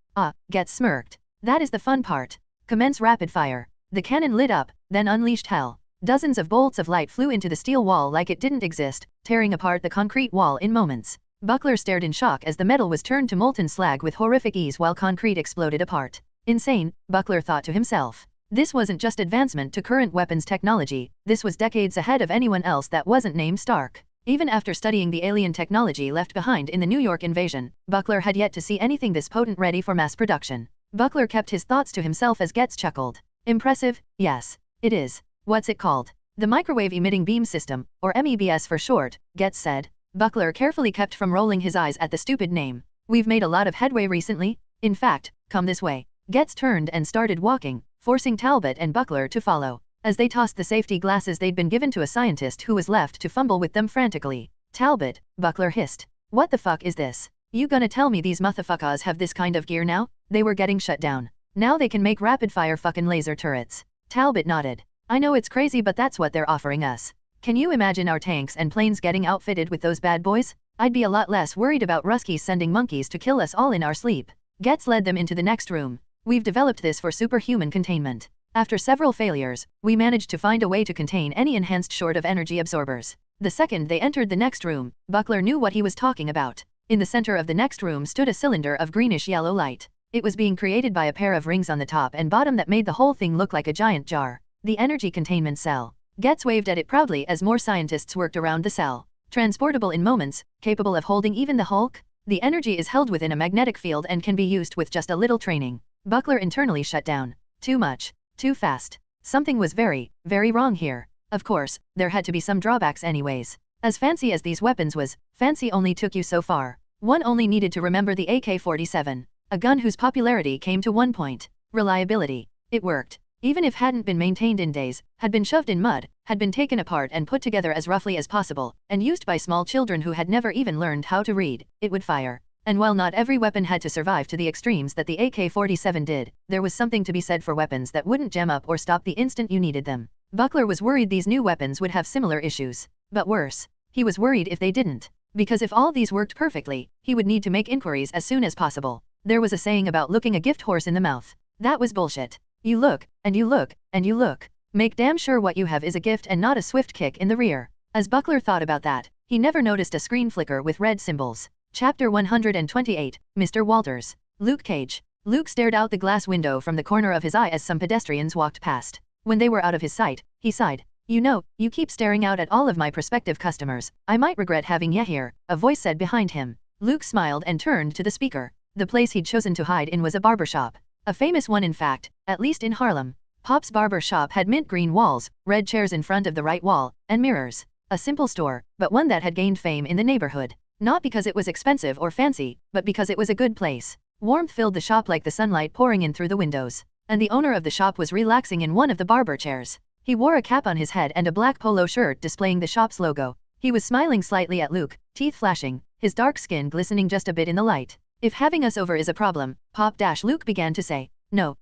Speaker 1: Getz smirked. That is the fun part. Commence rapid fire. The cannon lit up, then unleashed hell. Dozens of bolts of light flew into the steel wall like it didn't exist, tearing apart the concrete wall in moments. Buckler stared in shock as the metal was turned to molten slag with horrific ease while concrete exploded apart. Insane, Buckler thought to himself. This wasn't just advancement to current weapons technology, this was decades ahead of anyone else that wasn't named Stark. Even after studying the alien technology left behind in the New York invasion, Buckler had yet to see anything this potent ready for mass production. Buckler kept his thoughts to himself as Getz chuckled. Impressive, yes, it is. What's it called? The Microwave Emitting Beam System, or MEBS for short, Getz said. Buckler carefully kept from rolling his eyes at the stupid name. We've made a lot of headway recently. In fact, come this way. Getz turned and started walking, forcing Talbot and Buckler to follow. As they tossed the safety glasses they'd been given to a scientist who was left to fumble with them frantically. Talbot, Buckler hissed. What the fuck is this? You gonna tell me these motherfuckers have this kind of gear now? They were getting shut down. Now they can make rapid-fire fucking laser turrets. Talbot nodded. I know it's crazy, but that's what they're offering us. Can you imagine our tanks and planes getting outfitted with those bad boys? I'd be a lot less worried about Ruskies sending monkeys to kill us all in our sleep. Getz led them into the next room. We've developed this for superhuman containment. After several failures, we managed to find a way to contain any enhanced short of energy absorbers. The second they entered the next room, Buckler knew what he was talking about. In the center of the next room stood a cylinder of greenish-yellow light. It was being created by a pair of rings on the top and bottom that made the whole thing look like a giant jar. The energy containment cell. Getz waved at it proudly as more scientists worked around the cell. Transportable in moments, capable of holding even the Hulk? The energy is held within a magnetic field and can be used with just a little training. Buckler internally shut down. Too much. Too fast. Something was very, very wrong here. Of course, there had to be some drawbacks anyways. As fancy as these weapons was, fancy only took you so far. One only needed to remember the AK-47, a gun whose popularity came to one point: reliability. It worked. Even if hadn't been maintained in days, had been shoved in mud, had been taken apart and put together as roughly as possible, and used by small children who had never even learned how to read, it would fire. And while not every weapon had to survive to the extremes that the AK-47 did, there was something to be said for weapons that wouldn't jam up or stop the instant you needed them. Buckler was worried these new weapons would have similar issues. But worse, he was worried if they didn't. Because if all these worked perfectly, he would need to make inquiries as soon as possible. There was a saying about looking a gift horse in the mouth. That was bullshit. You look, and you look, and you look. Make damn sure what you have is a gift and not a swift kick in the rear. As Buckler thought about that, he never noticed a screen flicker with red symbols. Chapter 128, Mr. Walters. Luke Cage. Luke stared out the glass window from the corner of his eye as some pedestrians walked past. When they were out of his sight, he sighed. You know, you keep staring out at all of my prospective customers. I might regret having you here, a voice said behind him. Luke smiled and turned to the speaker. The place he'd chosen to hide in was a barber shop. A famous one in fact, at least in Harlem. Pop's barber shop had mint green walls, red chairs in front of the right wall, and mirrors. A simple store, but one that had gained fame in the neighborhood. Not because it was expensive or fancy, but because it was a good place. Warmth filled the shop like the sunlight pouring in through the windows. And the owner of the shop was relaxing in one of the barber chairs. He wore a cap on his head and a black polo shirt displaying the shop's logo. He was smiling slightly at Luke, teeth flashing, his dark skin glistening just a bit in the light. If having us over is a problem, Luke began to say. No,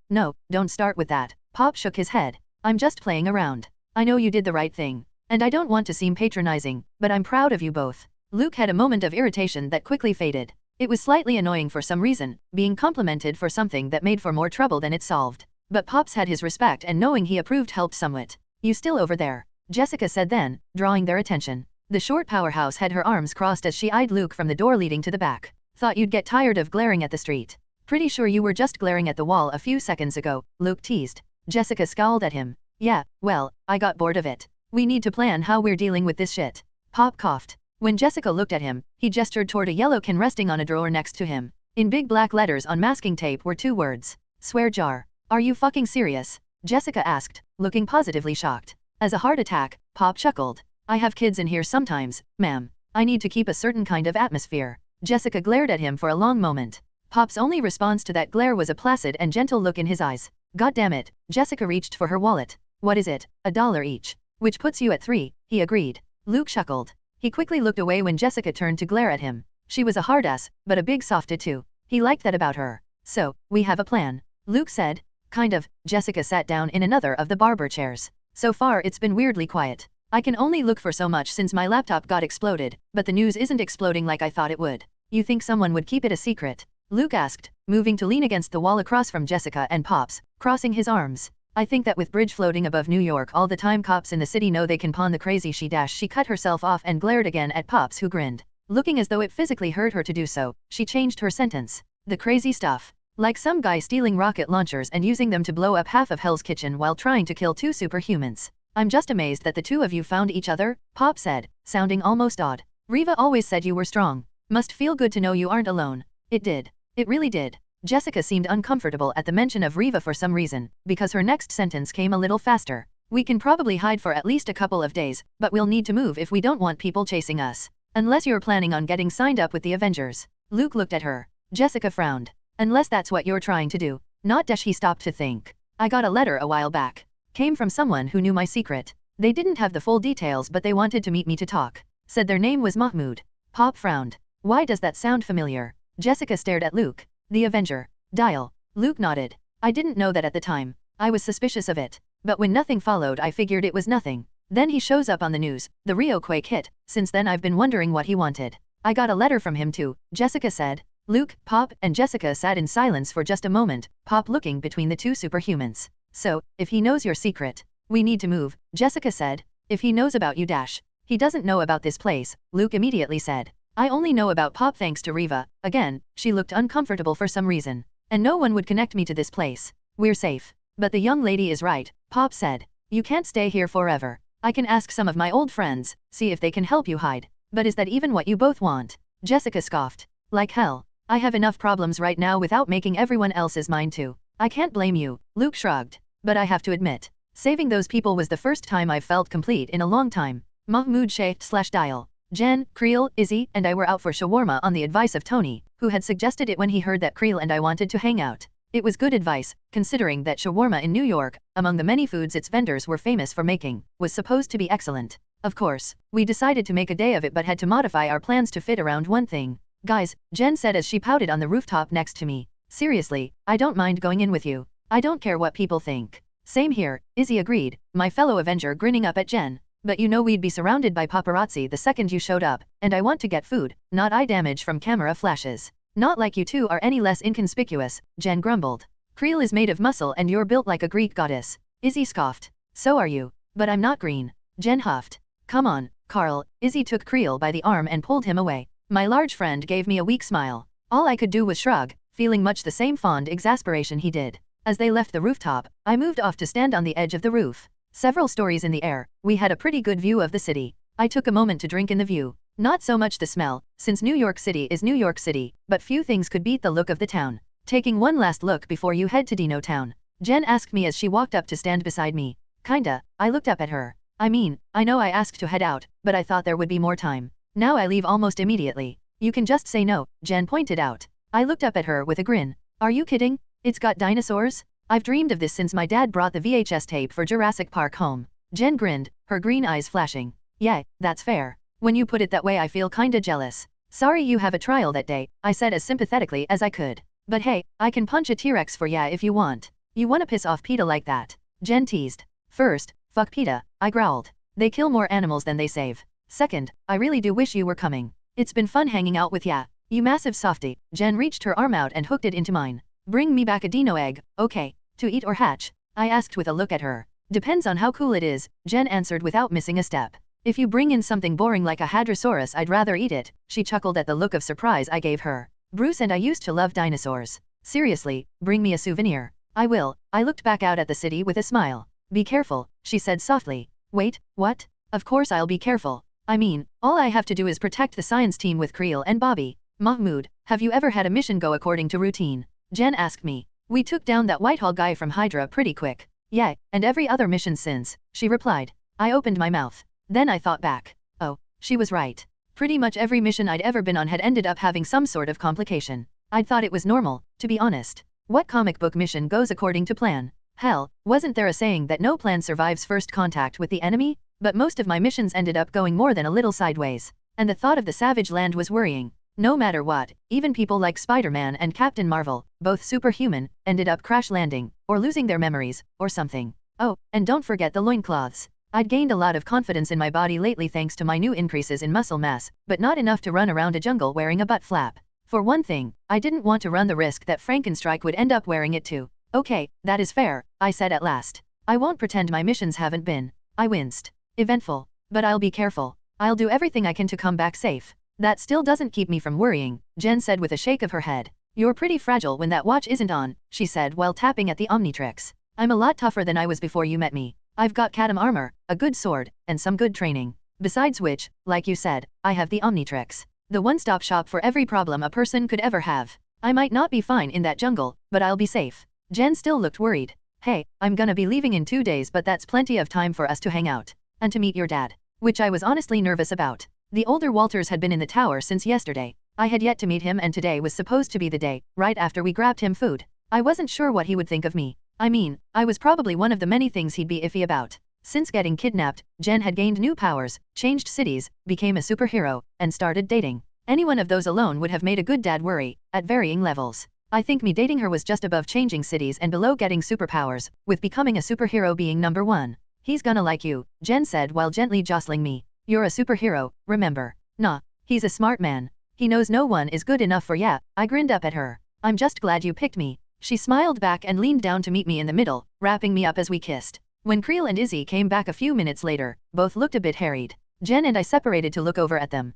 Speaker 1: don't start with that. Pop shook his head. I'm just playing around. I know you did the right thing. And I don't want to seem patronizing, but I'm proud of you both. Luke had a moment of irritation that quickly faded. It was slightly annoying for some reason, being complimented for something that made for more trouble than it solved. But Pops had his respect and knowing he approved helped somewhat. You still over there? Jessica said then, drawing their attention. The short powerhouse had her arms crossed as she eyed Luke from the door leading to the back. Thought you'd get tired of glaring at the street. Pretty sure you were just glaring at the wall a few seconds ago, Luke teased. Jessica scowled at him. Yeah, well, I got bored of it. We need to plan how we're dealing with this shit. Pop coughed. When Jessica looked at him, he gestured toward a yellow can resting on a drawer next to him. In big black letters on masking tape were two words. Swear jar. Are you fucking serious? Jessica asked, looking positively shocked. As a heart attack, Pop chuckled. I have kids in here sometimes, ma'am. I need to keep a certain kind of atmosphere. Jessica glared at him for a long moment. Pop's only response to that glare was a placid and gentle look in his eyes. God damn it, Jessica reached for her wallet. What is it? $1 each. Which puts you at 3, he agreed. Luke chuckled. He quickly looked away when Jessica turned to glare at him. She was a hard ass, but a big softy too. He liked that about her. So, we have a plan. Luke said. Kind of. Jessica sat down in another of the barber chairs. So far it's been weirdly quiet. I can only look for so much since my laptop got exploded, but the news isn't exploding like I thought it would. You think someone would keep it a secret? Luke asked, moving to lean against the wall across from Jessica and Pops, crossing his arms. I think that with bridge floating above New York all the time cops in the city know they can pawn the crazy she cut herself off and glared again at Pops who grinned. Looking as though it physically hurt her to do so, she changed her sentence. The crazy stuff. Like some guy stealing rocket launchers and using them to blow up half of Hell's Kitchen while trying to kill 2 superhumans. I'm just amazed that the two of you found each other, Pop said, sounding almost odd. Riva always said you were strong. Must feel good to know you aren't alone. It did. It really did. Jessica seemed uncomfortable at the mention of Riva for some reason, because her next sentence came a little faster. We can probably hide for at least a couple of days, but we'll need to move if we don't want people chasing us. Unless you're planning on getting signed up with the Avengers. Luke looked at her. Jessica frowned. Unless that's what you're trying to do. Not dash he stopped to think. I got a letter a while back. Came from someone who knew my secret. They didn't have the full details but they wanted to meet me to talk. Said their name was Mahmoud. Pop frowned. Why does that sound familiar? Jessica stared at Luke. The Avenger. Dial. Luke nodded. I didn't know that at the time. I was suspicious of it. But when nothing followed I figured it was nothing. Then he shows up on the news. The Rio quake hit. Since then I've been wondering what he wanted. I got a letter from him too, Jessica said. Luke, Pop, and Jessica sat in silence for just a moment, Pop looking between the two superhumans. So, if he knows your secret, we need to move, Jessica said. If he knows about you dash. He doesn't know about this place, Luke immediately said. I only know about Pop thanks to Riva. Again, she looked uncomfortable for some reason. And no one would connect me to this place. We're safe. But the young lady is right, Pop said. You can't stay here forever. I can ask some of my old friends, see if they can help you hide. But is that even what you both want? Jessica scoffed. Like hell. I have enough problems right now without making everyone else's mine too. I can't blame you, Luke shrugged. But I have to admit, saving those people was the first time I've felt complete in a long time. Mahmoud Sheikh/Dial. Jen, Creel, Izzy, and I were out for shawarma on the advice of Tony, who had suggested it when he heard that Creel and I wanted to hang out. It was good advice, considering that shawarma in New York, among the many foods its vendors were famous for making, was supposed to be excellent. Of course, we decided to make a day of it but had to modify our plans to fit around one thing. Guys, Jen said as she pouted on the rooftop next to me. Seriously, I don't mind going in with you. I don't care what people think. Same here, Izzy agreed, my fellow Avenger grinning up at Jen. But you know we'd be surrounded by paparazzi the second you showed up, and I want to get food, not eye damage from camera flashes. Not like you two are any less inconspicuous, Jen grumbled. Creel is made of muscle and you're built like a Greek goddess. Izzy scoffed. So are you. But I'm not green. Jen huffed. Come on, Carl. Izzy took Creel by the arm and pulled him away. My large friend gave me a weak smile. All I could do was shrug, feeling much the same fond exasperation he did. As they left the rooftop, I moved off to stand on the edge of the roof. Several stories in the air, we had a pretty good view of the city. I took a moment to drink in the view. Not so much the smell, since New York City is New York City, but few things could beat the look of the town. Taking one last look before you head to Dino Town, Jen asked me as she walked up to stand beside me. Kinda, I looked up at her. I mean, I know I asked to head out, but I thought there would be more time. Now I leave almost immediately. You can just say no, Jen pointed out. I looked up at her with a grin. Are you kidding? It's got dinosaurs? I've dreamed of this since my dad brought the VHS tape for Jurassic Park home. Jen grinned, her green eyes flashing. Yeah, that's fair. When you put it that way I feel kinda jealous. Sorry you have a trial that day, I said as sympathetically as I could. But hey, I can punch a T-Rex for ya if you want. You wanna piss off PETA like that? Jen teased. First, fuck PETA, I growled. They kill more animals than they save. Second, I really do wish you were coming. It's been fun hanging out with ya. You massive softy. Jen reached her arm out and hooked it into mine. Bring me back a dino egg, okay? To eat or hatch? I asked with a look at her. Depends on how cool it is, Jen answered without missing a step. If you bring in something boring like a hadrosaurus I'd rather eat it, she chuckled at the look of surprise I gave her. Bruce and I used to love dinosaurs. Seriously, bring me a souvenir. I will. I looked back out at the city with a smile. Be careful, she said softly. Wait, what? Of course I'll be careful. I mean, all I have to do is protect the science team with Creel and Bobby. Mahmoud, have you ever had a mission go according to routine? Jen asked me. We took down that Whitehall guy from Hydra pretty quick. Yeah, and every other mission since, she replied. I opened my mouth. Then I thought back. Oh, she was right. Pretty much every mission I'd ever been on had ended up having some sort of complication. I'd thought it was normal, to be honest. What comic book mission goes according to plan? Hell, wasn't there a saying that no plan survives first contact with the enemy? But most of my missions ended up going more than a little sideways. And the thought of the Savage Land was worrying. No matter what, even people like Spider-Man and Captain Marvel, both superhuman, ended up crash landing, or losing their memories, or something. Oh, and don't forget the loincloths. I'd gained a lot of confidence in my body lately thanks to my new increases in muscle mass, but not enough to run around a jungle wearing a butt flap. For one thing, I didn't want to run the risk that Frankenstrike would end up wearing it too. Okay, that is fair, I said at last. I won't pretend my missions haven't been. I winced. Eventful. But I'll be careful. I'll do everything I can to come back safe. That still doesn't keep me from worrying, Jen said with a shake of her head. You're pretty fragile when that watch isn't on, she said while tapping at the Omnitrix. I'm a lot tougher than I was before you met me. I've got Katam armor, a good sword, and some good training. Besides which, like you said, I have the Omnitrix. The one-stop shop for every problem a person could ever have. I might not be fine in that jungle, but I'll be safe. Jen still looked worried. Hey, I'm gonna be leaving in 2 days but that's plenty of time for us to hang out. And to meet your dad. Which I was honestly nervous about. The older Walters had been in the tower since yesterday. I had yet to meet him and today was supposed to be the day, right after we grabbed him food. I wasn't sure what he would think of me. I mean, I was probably one of the many things he'd be iffy about. Since getting kidnapped, Jen had gained new powers, changed cities, became a superhero, and started dating. Any one of those alone would have made a good dad worry, at varying levels. I think me dating her was just above changing cities and below getting superpowers, with becoming a superhero being number one. He's gonna like you, Jen said while gently jostling me. You're a superhero, remember? Nah, he's a smart man. He knows no one is good enough for ya. I grinned up at her. I'm just glad you picked me. She smiled back and leaned down to meet me in the middle, wrapping me up as we kissed. When Creel and Izzy came back a few minutes later, both looked a bit harried. Jen and I separated to look over at them.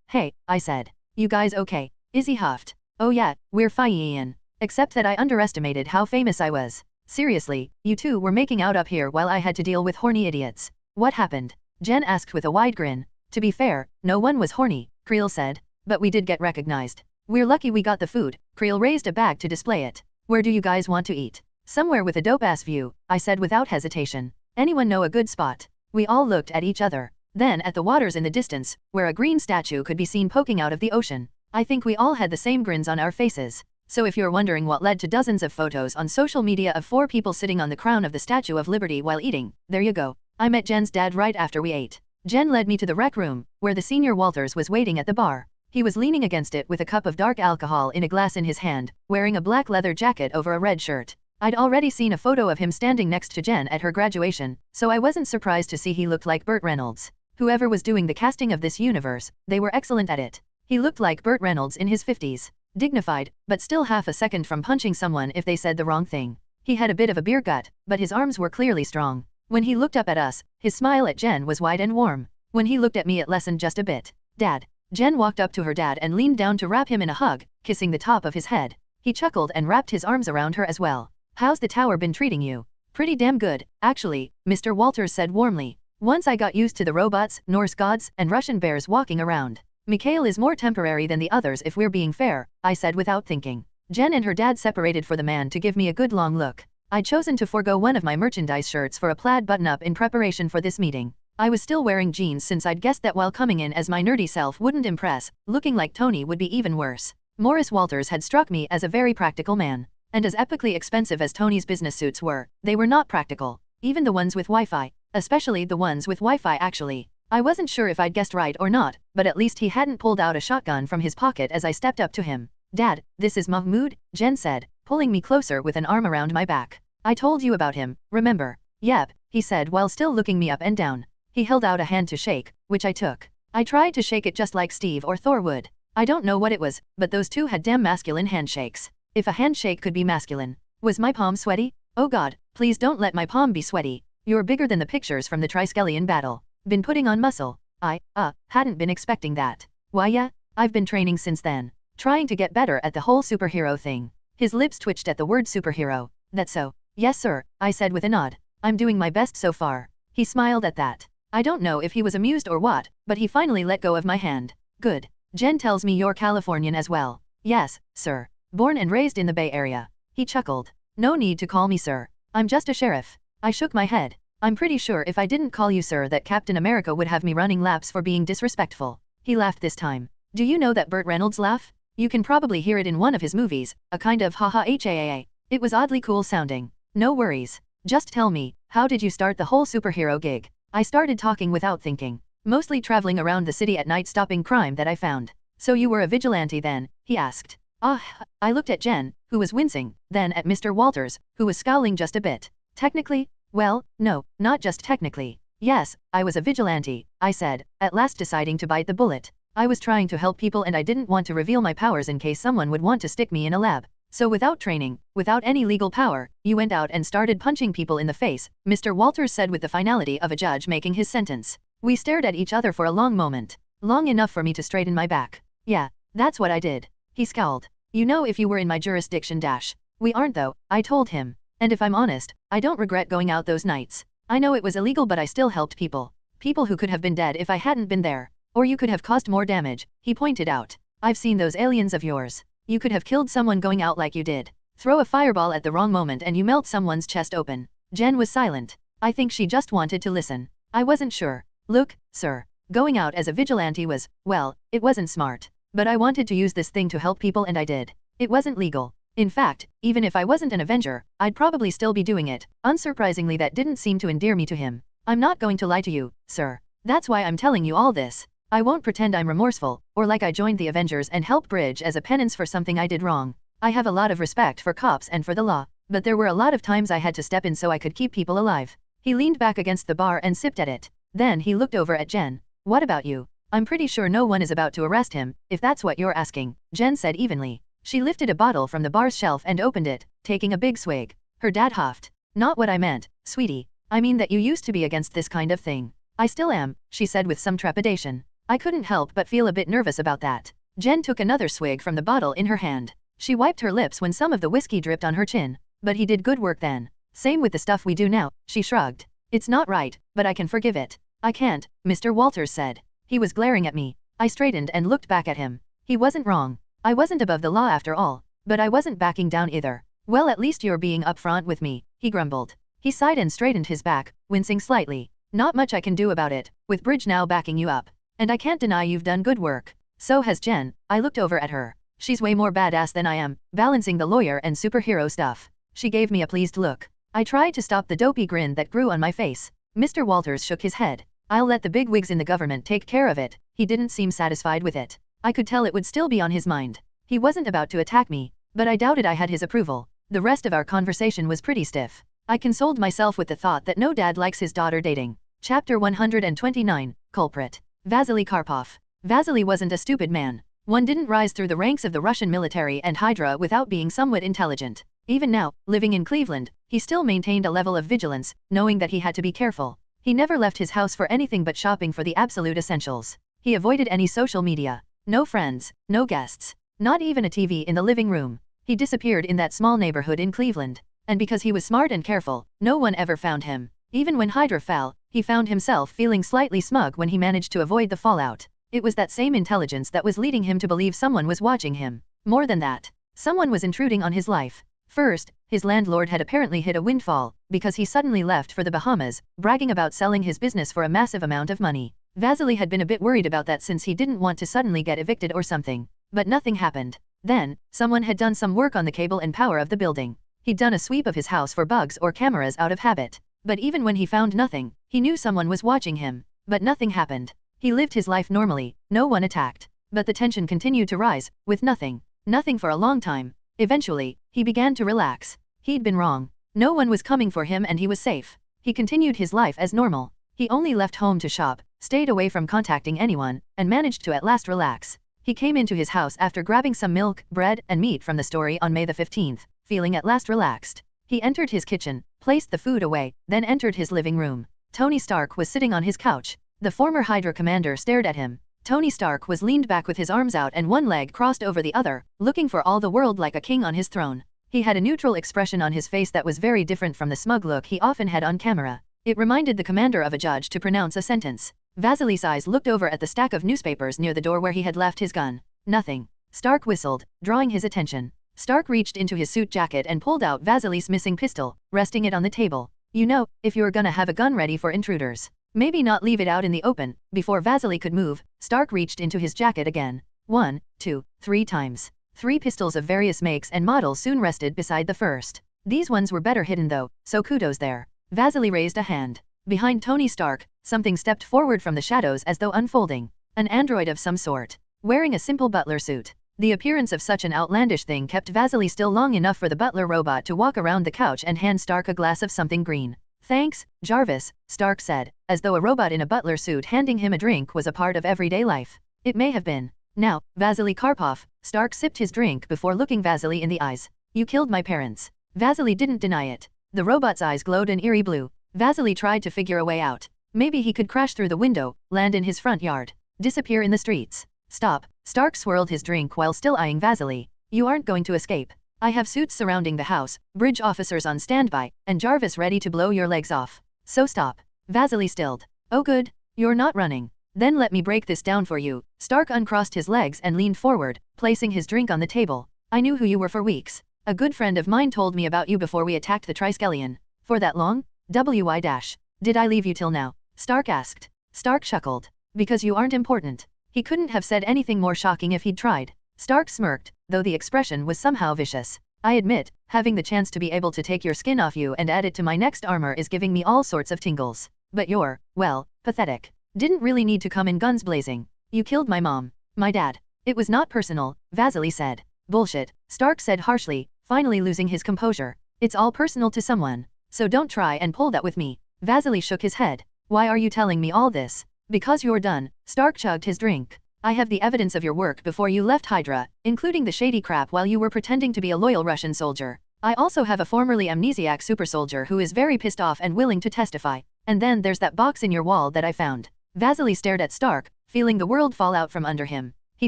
Speaker 1: Hey, I said. You guys okay? Izzy huffed. Oh yeah, we're fine. Except that I underestimated how famous I was. Seriously, you two were making out up here while I had to deal with horny idiots. What happened? Jen asked with a wide grin. To be fair, no one was horny, Creel said. But we did get recognized. We're lucky we got the food. Creel raised a bag to display it. Where do you guys want to eat? Somewhere with a dope-ass view, I said without hesitation. Anyone know a good spot? We all looked at each other. Then at the waters in the distance, where a green statue could be seen poking out of the ocean. I think we all had the same grins on our faces. So if you're wondering what led to dozens of photos on social media of 4 people sitting on the crown of the Statue of Liberty while eating, there you go. I met Jen's dad right after we ate. Jen led me to the rec room, where the senior Walters was waiting at the bar. He was leaning against it with a cup of dark alcohol in a glass in his hand, wearing a black leather jacket over a red shirt. I'd already seen a photo of him standing next to Jen at her graduation, so I wasn't surprised to see he looked like Burt Reynolds. Whoever was doing the casting of this universe, they were excellent at it. He looked like Burt Reynolds in his 50s. Dignified, but still half a second from punching someone if they said the wrong thing. He had a bit of a beer gut, but his arms were clearly strong. When he looked up at us, his smile at Jen was wide and warm. When he looked at me it lessened just a bit. Dad. Jen walked up to her dad and leaned down to wrap him in a hug, kissing the top of his head. He chuckled and wrapped his arms around her as well. How's the tower been treating you? Pretty damn good, actually, Mr. Walters said warmly. Once I got used to the robots, Norse gods, and Russian bears walking around. Mikhail is more temporary than the others if we're being fair, I said without thinking. Jen and her dad separated for the man to give me a good long look. I'd chosen to forego one of my merchandise shirts for a plaid button-up in preparation for this meeting. I was still wearing jeans since I'd guessed that while coming in as my nerdy self wouldn't impress, looking like Tony would be even worse. Morris Walters had struck me as a very practical man. And as epically expensive as Tony's business suits were, they were not practical. Even the ones with Wi-Fi. Especially the ones with Wi-Fi actually. I wasn't sure if I'd guessed right or not, but at least he hadn't pulled out a shotgun from his pocket as I stepped up to him. Dad, this is Mahmoud, Jen said, pulling me closer with an arm around my back. I told you about him, remember? Yep, he said while still looking me up and down. He held out a hand to shake, which I took. I tried to shake it just like Steve or Thor would. I don't know what it was, but those two had damn masculine handshakes. If a handshake could be masculine. Was my palm sweaty? Oh God, please don't let my palm be sweaty. You're bigger than the pictures from the Triskelion battle. Been putting on muscle. Hadn't been expecting that. Why yeah, I've been training since then. Trying to get better at the whole superhero thing. His lips twitched at the word superhero. That's so. Yes sir, I said with a nod. I'm doing my best so far. He smiled at that. I don't know if he was amused or what, but he finally let go of my hand. Good. Jen tells me you're Californian as well. Yes, sir. Born and raised in the Bay Area. He chuckled. No need to call me sir. I'm just a sheriff. I shook my head. I'm pretty sure if I didn't call you sir that Captain America would have me running laps for being disrespectful. He laughed this time. Do you know that Burt Reynolds laugh? You can probably hear it in one of his movies, a kind of haha HAAA. It was oddly cool sounding. No worries. Just tell me, how did you start the whole superhero gig? I started talking without thinking. Mostly traveling around the city at night stopping crime that I found. So you were a vigilante then? He asked. I looked at Jen, who was wincing, then at Mr. Walters, who was scowling just a bit. Technically? Well, no, not just technically. Yes, I was a vigilante, I said, at last deciding to bite the bullet. I was trying to help people and I didn't want to reveal my powers in case someone would want to stick me in a lab. So without training, without any legal power, you went out and started punching people in the face, Mr. Walters said with the finality of a judge making his sentence. We stared at each other for a long moment. Long enough for me to straighten my back. Yeah, that's what I did. He scowled. You know if you were in my jurisdiction dash. We aren't though, I told him. And if I'm honest, I don't regret going out those nights. I know it was illegal but I still helped people. People who could have been dead if I hadn't been there. Or you could have caused more damage, he pointed out. I've seen those aliens of yours. You could have killed someone going out like you did. Throw a fireball at the wrong moment and you melt someone's chest open. Jen was silent. I think she just wanted to listen. I wasn't sure. Look, sir. Going out as a vigilante was, well, it wasn't smart. But I wanted to use this thing to help people and I did. It wasn't legal. In fact, even if I wasn't an Avenger, I'd probably still be doing it. Unsurprisingly that didn't seem to endear me to him. I'm not going to lie to you, sir. That's why I'm telling you all this. I won't pretend I'm remorseful, or like I joined the Avengers and helped Bridge as a penance for something I did wrong. I have a lot of respect for cops and for the law, but there were a lot of times I had to step in so I could keep people alive. He leaned back against the bar and sipped at it. Then he looked over at Jen. What about you? I'm pretty sure no one is about to arrest him, if that's what you're asking, Jen said evenly. She lifted a bottle from the bar's shelf and opened it, taking a big swig. Her dad huffed. Not what I meant, sweetie. I mean that you used to be against this kind of thing. I still am, she said with some trepidation. I couldn't help but feel a bit nervous about that. Jen took another swig from the bottle in her hand. She wiped her lips when some of the whiskey dripped on her chin. But he did good work then. Same with the stuff we do now, she shrugged. It's not right, but I can forgive it. I can't, Mr. Walters said. He was glaring at me. I straightened and looked back at him. He wasn't wrong. I wasn't above the law after all, but I wasn't backing down either. Well, at least you're being upfront with me, he grumbled. He sighed and straightened his back, wincing slightly. Not much I can do about it, with Bridge now backing you up. And I can't deny you've done good work. So has Jen. I looked over at her. She's way more badass than I am, balancing the lawyer and superhero stuff. She gave me a pleased look. I tried to stop the dopey grin that grew on my face. Mr. Walters shook his head. I'll let the big wigs in the government take care of it. He didn't seem satisfied with it. I could tell it would still be on his mind. He wasn't about to attack me, but I doubted I had his approval. The rest of our conversation was pretty stiff. I consoled myself with the thought that no dad likes his daughter dating. Chapter 129, Culprit. Vasily Karpov. Vasily wasn't a stupid man. One didn't rise through the ranks of the Russian military and Hydra without being somewhat intelligent. Even now, living in Cleveland, he still maintained a level of vigilance, knowing that he had to be careful. He never left his house for anything but shopping for the absolute essentials. He avoided any social media. No friends, no guests, not even a TV in the living room. He disappeared in that small neighborhood in Cleveland. And because he was smart and careful, no one ever found him. Even when Hydra fell, he found himself feeling slightly smug when he managed to avoid the fallout. It was that same intelligence that was leading him to believe someone was watching him. More than that, someone was intruding on his life. First, his landlord had apparently hit a windfall, because he suddenly left for the Bahamas, bragging about selling his business for a massive amount of money. Vasily had been a bit worried about that since he didn't want to suddenly get evicted or something. But nothing happened. Then, someone had done some work on the cable and power of the building. He'd done a sweep of his house for bugs or cameras out of habit. But even when he found nothing, he knew someone was watching him. But nothing happened. He lived his life normally, no one attacked. But the tension continued to rise, with nothing. Nothing for a long time. Eventually, he began to relax. He'd been wrong. No one was coming for him and he was safe. He continued his life as normal. He only left home to shop, stayed away from contacting anyone, and managed to at last relax. He came into his house after grabbing some milk, bread, and meat from the store on May the 15th, feeling at last relaxed. He entered his kitchen, placed the food away, then entered his living room. Tony Stark was sitting on his couch. The former Hydra commander stared at him. Tony Stark was leaned back with his arms out and one leg crossed over the other, looking for all the world like a king on his throne. He had a neutral expression on his face that was very different from the smug look he often had on camera. It reminded the commander of a judge to pronounce a sentence. Vasily's eyes looked over at the stack of newspapers near the door where he had left his gun. Nothing. Stark whistled, drawing his attention. Stark reached into his suit jacket and pulled out Vasily's missing pistol, resting it on the table. You know, if you're gonna have a gun ready for intruders, maybe not leave it out in the open. Before Vasily could move, Stark reached into his jacket again. 1, 2, 3 times. 3 pistols of various makes and models soon rested beside the first. These ones were better hidden though, so kudos there. Vasily raised a hand. Behind Tony Stark, something stepped forward from the shadows as though unfolding. An android of some sort, wearing a simple butler suit. The appearance of such an outlandish thing kept Vasily still long enough for the butler robot to walk around the couch and hand Stark a glass of something green. Thanks, Jarvis, Stark said, as though a robot in a butler suit handing him a drink was a part of everyday life. It may have been. Now, Vasily Karpov, Stark sipped his drink before looking Vasily in the eyes. You killed my parents. Vasily didn't deny it. The robot's eyes glowed an eerie blue. Vasily tried to figure a way out. Maybe he could crash through the window, land in his front yard, disappear in the streets. Stop. Stark swirled his drink while still eyeing Vasily. You aren't going to escape. I have suits surrounding the house, bridge officers on standby, and Jarvis ready to blow your legs off. So stop. Vasily stilled. Oh good. You're not running. Then let me break this down for you. Stark uncrossed his legs and leaned forward, placing his drink on the table. I knew who you were for weeks. A good friend of mine told me about you before we attacked the Triskelion. For that long? Did I leave you till now? Stark asked. Stark chuckled. Because you aren't important. He couldn't have said anything more shocking if he'd tried. Stark smirked, though the expression was somehow vicious. I admit, having the chance to be able to take your skin off you and add it to my next armor is giving me all sorts of tingles. But you're, well, pathetic. Didn't really need to come in guns blazing. You killed my mom. My dad. It was not personal, Vasily said. Bullshit, Stark said harshly, finally losing his composure. It's all personal to someone. So don't try and pull that with me. Vasily shook his head. Why are you telling me all this? Because you're done. Stark chugged his drink. I have the evidence of your work before you left Hydra, including the shady crap while you were pretending to be a loyal Russian soldier. I also have a formerly amnesiac super soldier who is very pissed off and willing to testify. And then there's that box in your wall that I found. Vasily stared at Stark, feeling the world fall out from under him. He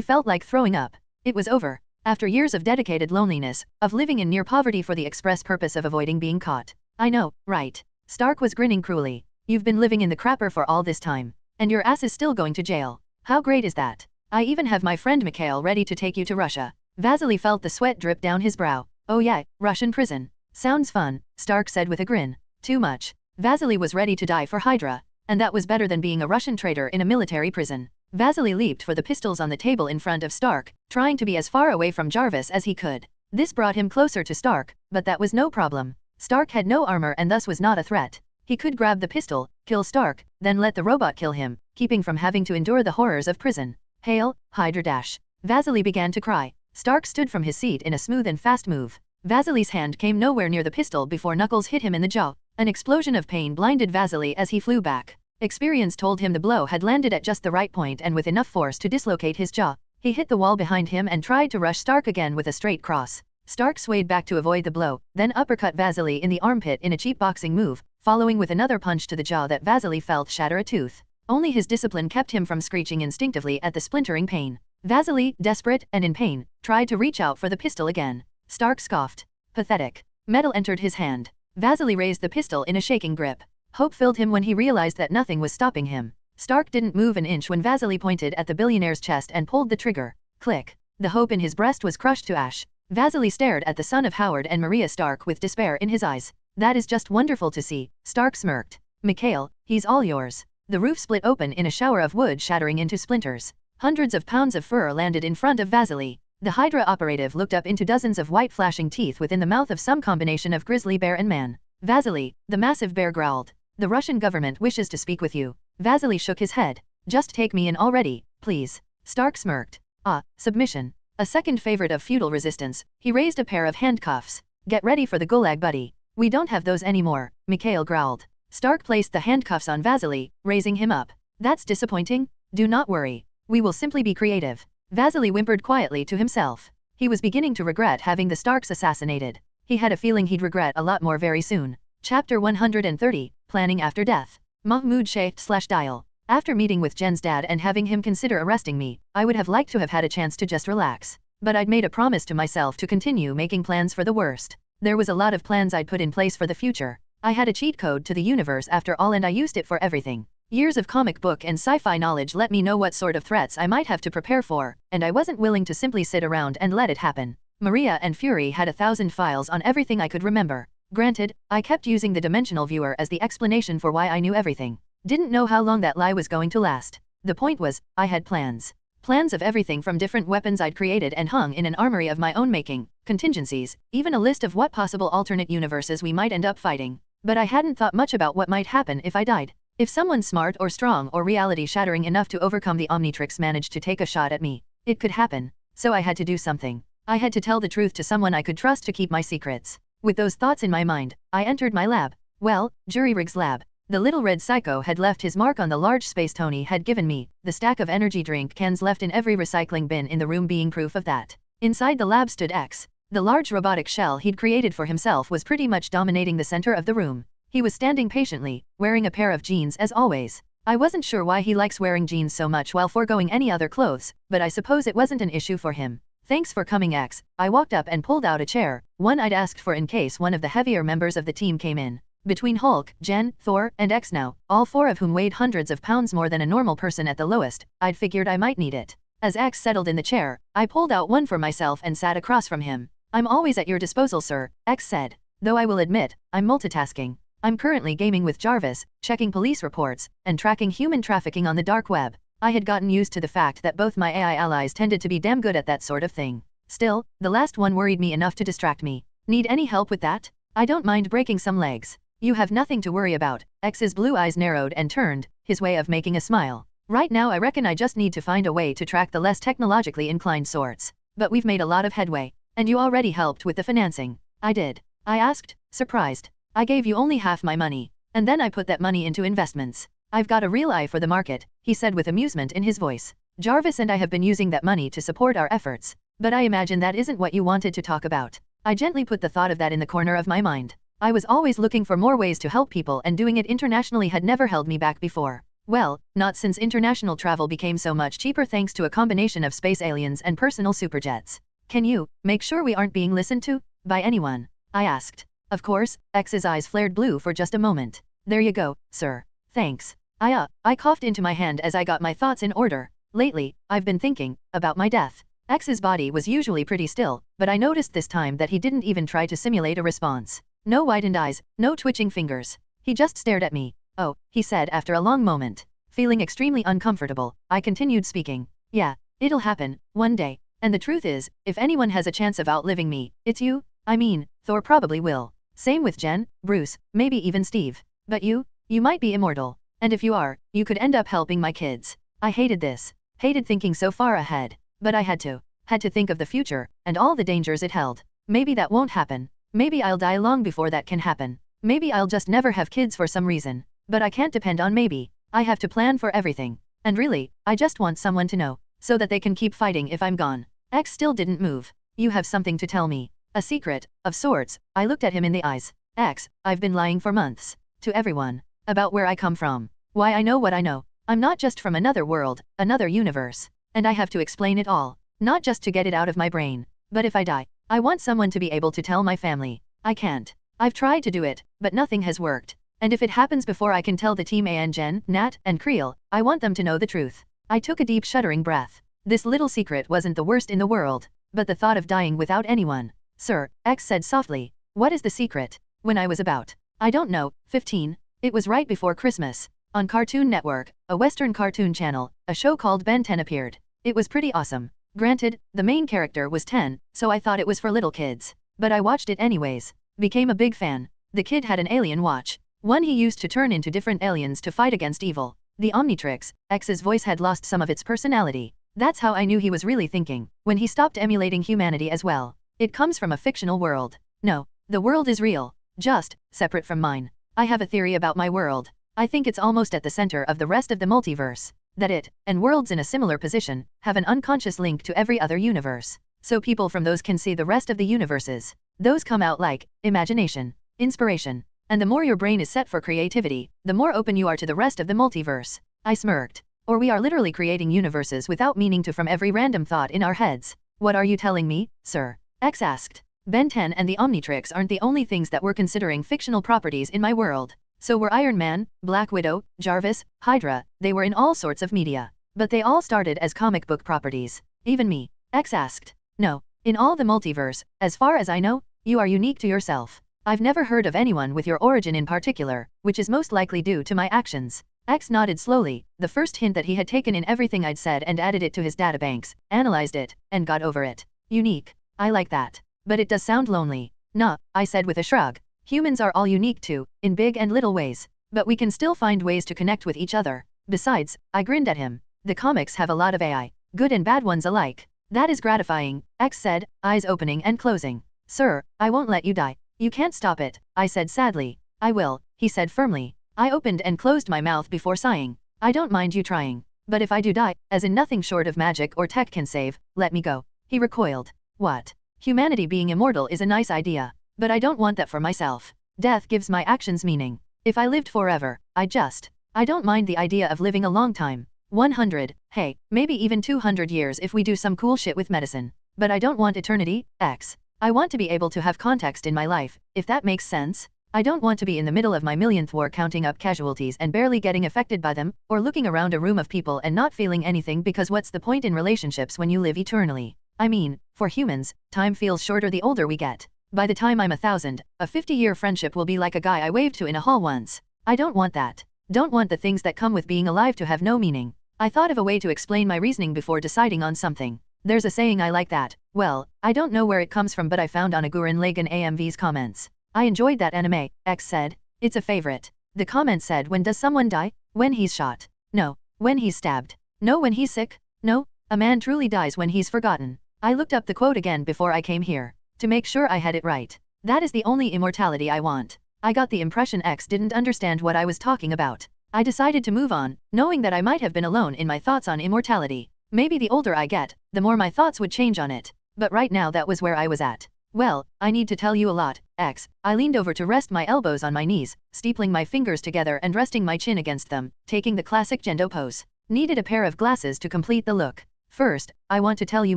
Speaker 1: felt like throwing up. It was over. After years of dedicated loneliness, of living in near poverty for the express purpose of avoiding being caught. I know, right? Stark was grinning cruelly. You've been living in the crapper for all this time. And your ass is still going to jail. How great is that? I even have my friend Mikhail ready to take you to Russia. Vasily felt the sweat drip down his brow. Oh yeah, Russian prison. Sounds fun, Stark said with a grin. Too much. Vasily was ready to die for Hydra. and that was better than being a Russian traitor in a military prison. Vasily leaped for the pistols on the table in front of Stark, trying to be as far away from Jarvis as he could. This brought him closer to Stark, but that was no problem. Stark had no armor and thus was not a threat. He could grab the pistol, kill Stark, then let the robot kill him, keeping from having to endure the horrors of prison. Hail, Hydra Dash. Vasily began to cry. Stark stood from his seat in a smooth and fast move. Vasily's hand came nowhere near the pistol before Knuckles hit him in the jaw. An explosion of pain blinded Vasily as he flew back. Experience told him the blow had landed at just the right point and with enough force to dislocate his jaw. He hit the wall behind him and tried to rush Stark again with a straight cross. Stark swayed back to avoid the blow, then uppercut Vasily in the armpit in a cheap boxing move, following with another punch to the jaw that Vasily felt shatter a tooth. Only his discipline kept him from screeching instinctively at the splintering pain. Vasily, desperate and in pain, tried to reach out for the pistol again. Stark scoffed. Pathetic. Metal entered his hand. Vasily raised the pistol in a shaking grip. Hope filled him when he realized that nothing was stopping him. Stark didn't move an inch when Vasily pointed at the billionaire's chest and pulled the trigger. Click. The hope in his breast was crushed to ash. Vasily stared at the son of Howard and Maria Stark with despair in his eyes. That is just wonderful to see, Stark smirked. Mikhail, he's all yours. The roof split open in a shower of wood shattering into splinters. Hundreds of pounds of fur landed in front of Vasily. The Hydra operative looked up into dozens of white flashing teeth within the mouth of some combination of grizzly bear and man. Vasily, the massive bear growled. The Russian government wishes to speak with you. Vasily shook his head. Just take me in already, please. Stark smirked. Ah, submission. A second favorite of feudal resistance, he raised a pair of handcuffs. Get ready for the gulag, buddy. We don't have those anymore, Mikhail growled. Stark placed the handcuffs on Vasily, raising him up. That's disappointing. Do not worry. We will simply be creative. Vasily whimpered quietly to himself. He was beginning to regret having the Starks assassinated. He had a feeling he'd regret a lot more very soon. Chapter 130, Planning After Death. Mahmoud Shaykh/Dial. After meeting with Jen's dad and having him consider arresting me, I would have liked to have had a chance to just relax. But I'd made a promise to myself to continue making plans for the worst. There was a lot of plans I'd put in place for the future. I had a cheat code to the universe after all, and I used it for everything. Years of comic book and sci-fi knowledge let me know what sort of threats I might have to prepare for, and I wasn't willing to simply sit around and let it happen. Maria and Fury had 1,000 files on everything I could remember. Granted, I kept using the dimensional viewer as the explanation for why I knew everything. Didn't know how long that lie was going to last. The point was, I had plans. Plans of everything from different weapons I'd created and hung in an armory of my own making, contingencies, even a list of what possible alternate universes we might end up fighting. But I hadn't thought much about what might happen if I died. If someone smart or strong or reality-shattering enough to overcome the Omnitrix managed to take a shot at me, it could happen. So I had to do something. I had to tell the truth to someone I could trust to keep my secrets. With those thoughts in my mind, I entered my lab. Well, Jury Riggs' lab. The little red psycho had left his mark on the large space Tony had given me, the stack of energy drink cans left in every recycling bin in the room being proof of that. Inside the lab stood X. The large robotic shell he'd created for himself was pretty much dominating the center of the room. He was standing patiently, wearing a pair of jeans as always. I wasn't sure why he likes wearing jeans so much while foregoing any other clothes, but I suppose it wasn't an issue for him. Thanks for coming, X. I walked up and pulled out a chair, one I'd asked for in case one of the heavier members of the team came in. Between Hulk, Jen, Thor, and X now, all four of whom weighed hundreds of pounds more than a normal person at the lowest, I'd figured I might need it. As X settled in the chair, I pulled out one for myself and sat across from him. I'm always at your disposal, sir, X said. Though I will admit, I'm multitasking. I'm currently gaming with Jarvis, checking police reports, and tracking human trafficking on the dark web. I had gotten used to the fact that both my AI allies tended to be damn good at that sort of thing. Still, the last one worried me enough to distract me. Need any help with that? I don't mind breaking some legs. You have nothing to worry about. X's blue eyes narrowed and turned, his way of making a smile. Right now I reckon I just need to find a way to track the less technologically inclined sorts. But we've made a lot of headway. And you already helped with the financing. I did. I asked, surprised. I gave you only half my money. And then I put that money into investments. I've got a real eye for the market, he said with amusement in his voice. Jarvis and I have been using that money to support our efforts. But I imagine that isn't what you wanted to talk about. I gently put the thought of that in the corner of my mind. I was always looking for more ways to help people, and doing it internationally had never held me back before. Well, not since international travel became so much cheaper thanks to a combination of space aliens and personal superjets. Can you make sure we aren't being listened to by anyone? I asked. Of course, X's eyes flared blue for just a moment. There you go, sir. Thanks. I coughed into my hand as I got my thoughts in order. Lately, I've been thinking about my death. X's body was usually pretty still, but I noticed this time that he didn't even try to simulate a response. No widened eyes, no twitching fingers. He just stared at me. Oh, he said after a long moment. Feeling extremely uncomfortable, I continued speaking. Yeah, it'll happen, one day. And the truth is, if anyone has a chance of outliving me, it's you. I mean, Thor probably will. Same with Jen, Bruce, maybe even Steve. But you might be immortal. And if you are, you could end up helping my kids. I hated this. Hated thinking so far ahead. But I had to. Had to think of the future, and all the dangers it held. Maybe that won't happen. Maybe I'll die long before that can happen. Maybe I'll just never have kids for some reason. But I can't depend on maybe. I have to plan for everything. And really, I just want someone to know, so that they can keep fighting if I'm gone. X still didn't move. You have something to tell me. A secret, of sorts. I looked at him in the eyes. X, I've been lying for months. To everyone. About where I come from. Why I know what I know. I'm not just from another world, another universe. And I have to explain it all. Not just to get it out of my brain. But if I die, I want someone to be able to tell my family. I can't. I've tried to do it, but nothing has worked. And if it happens before I can tell the team and Jen, Nat, and Creel, I want them to know the truth. I took a deep shuddering breath. This little secret wasn't the worst in the world, but the thought of dying without anyone. Sir, X said softly. What is the secret? When I was about, I don't know, 15, it was right before Christmas. On Cartoon Network, a Western cartoon channel, a show called Ben 10 appeared. It was pretty awesome. Granted, the main character was 10, so I thought it was for little kids. But I watched it anyways. Became a big fan. The kid had an alien watch. One he used to turn into different aliens to fight against evil. The Omnitrix, X's voice had lost some of its personality. That's how I knew he was really thinking, when he stopped emulating humanity as well. It comes from a fictional world. No, the world is real. Just, separate from mine. I have a theory about my world. I think it's almost at the center of the rest of the multiverse. That it, and worlds in a similar position, have an unconscious link to every other universe. So people from those can see the rest of the universes. Those come out like, imagination, inspiration. And the more your brain is set for creativity, the more open you are to the rest of the multiverse. I smirked. Or we are literally creating universes without meaning to from every random thought in our heads. What are you telling me, sir? X asked. Ben 10 and the Omnitrix aren't the only things that we're considering fictional properties in my world. So were Iron Man, Black Widow, Jarvis, Hydra, they were in all sorts of media. But they all started as comic book properties. Even me. X asked. No. In all the multiverse, as far as I know, you are unique to yourself. I've never heard of anyone with your origin in particular, which is most likely due to my actions. X nodded slowly, the first hint that he had taken in everything I'd said and added it to his databanks, analyzed it, and got over it. Unique. I like that. But it does sound lonely. Nah, I said with a shrug. Humans are all unique too, in big and little ways. But we can still find ways to connect with each other. Besides, I grinned at him. The comics have a lot of AI, good and bad ones alike. That is gratifying, X said, eyes opening and closing. Sir, I won't let you die. You can't stop it, I said sadly. I will, he said firmly. I opened and closed my mouth before sighing. I don't mind you trying. But if I do die, as in nothing short of magic or tech can save, let me go. He recoiled. What? Humanity being immortal is a nice idea. But I don't want that for myself. Death gives my actions meaning. If I lived forever, I don't mind the idea of living a long time. 100, hey, maybe even 200 years if we do some cool shit with medicine. But I don't want eternity, X. I want to be able to have context in my life, if that makes sense. I don't want to be in the middle of my millionth war counting up casualties and barely getting affected by them, or looking around a room of people and not feeling anything because what's the point in relationships when you live eternally? I mean, for humans, time feels shorter the older we get. By the time I'm 1,000, a 50-year friendship will be like a guy I waved to in a hall once. I don't want that. Don't want the things that come with being alive to have no meaning. I thought of a way to explain my reasoning before deciding on something. There's a saying I like that. Well, I don't know where it comes from but I found on a Gurren Lagann AMV's comments. I enjoyed that anime, X said. It's a favorite. The comment said when does someone die? When he's shot. No. When he's stabbed. No when he's sick. No. A man truly dies when he's forgotten. I looked up the quote again before I came here. To make sure I had it right. That is the only immortality I want. I got the impression X didn't understand what I was talking about. I decided to move on, knowing that I might have been alone in my thoughts on immortality. Maybe the older I get, the more my thoughts would change on it. But right now that was where I was at. Well, I need to tell you a lot, X. I leaned over to rest my elbows on my knees, steepling my fingers together and resting my chin against them, taking the classic Gendo pose. Needed a pair of glasses to complete the look. First, I want to tell you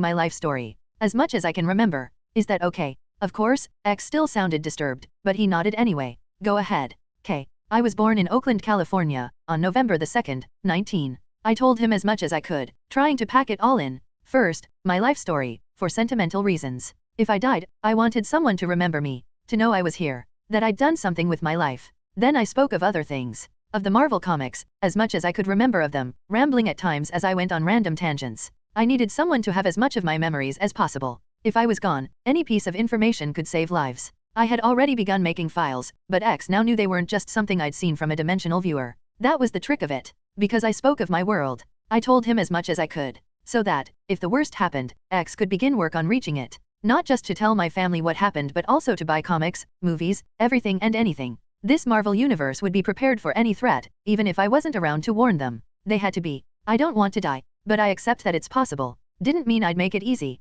Speaker 1: my life story. As much as I can remember. Is that okay? Of course, X still sounded disturbed, but he nodded anyway. Go ahead. K. I was born in Oakland, California, on November the 2nd, 19. I told him as much as I could, trying to pack it all in. First, my life story, for sentimental reasons. If I died, I wanted someone to remember me, to know I was here, that I'd done something with my life. Then I spoke of other things. of the Marvel comics, as much as I could remember of them, rambling at times as I went on random tangents. I needed someone to have as much of my memories as possible. If I was gone, any piece of information could save lives. I had already begun making files, but X now knew they weren't just something I'd seen from a dimensional viewer. That was the trick of it. Because I spoke of my world, I told him as much as I could. So that, if the worst happened, X could begin work on reaching it. Not just to tell my family what happened but also to buy comics, movies, everything and anything. This Marvel universe would be prepared for any threat, even if I wasn't around to warn them. They had to be. I don't want to die, but I accept that it's possible. Didn't mean I'd make it easy,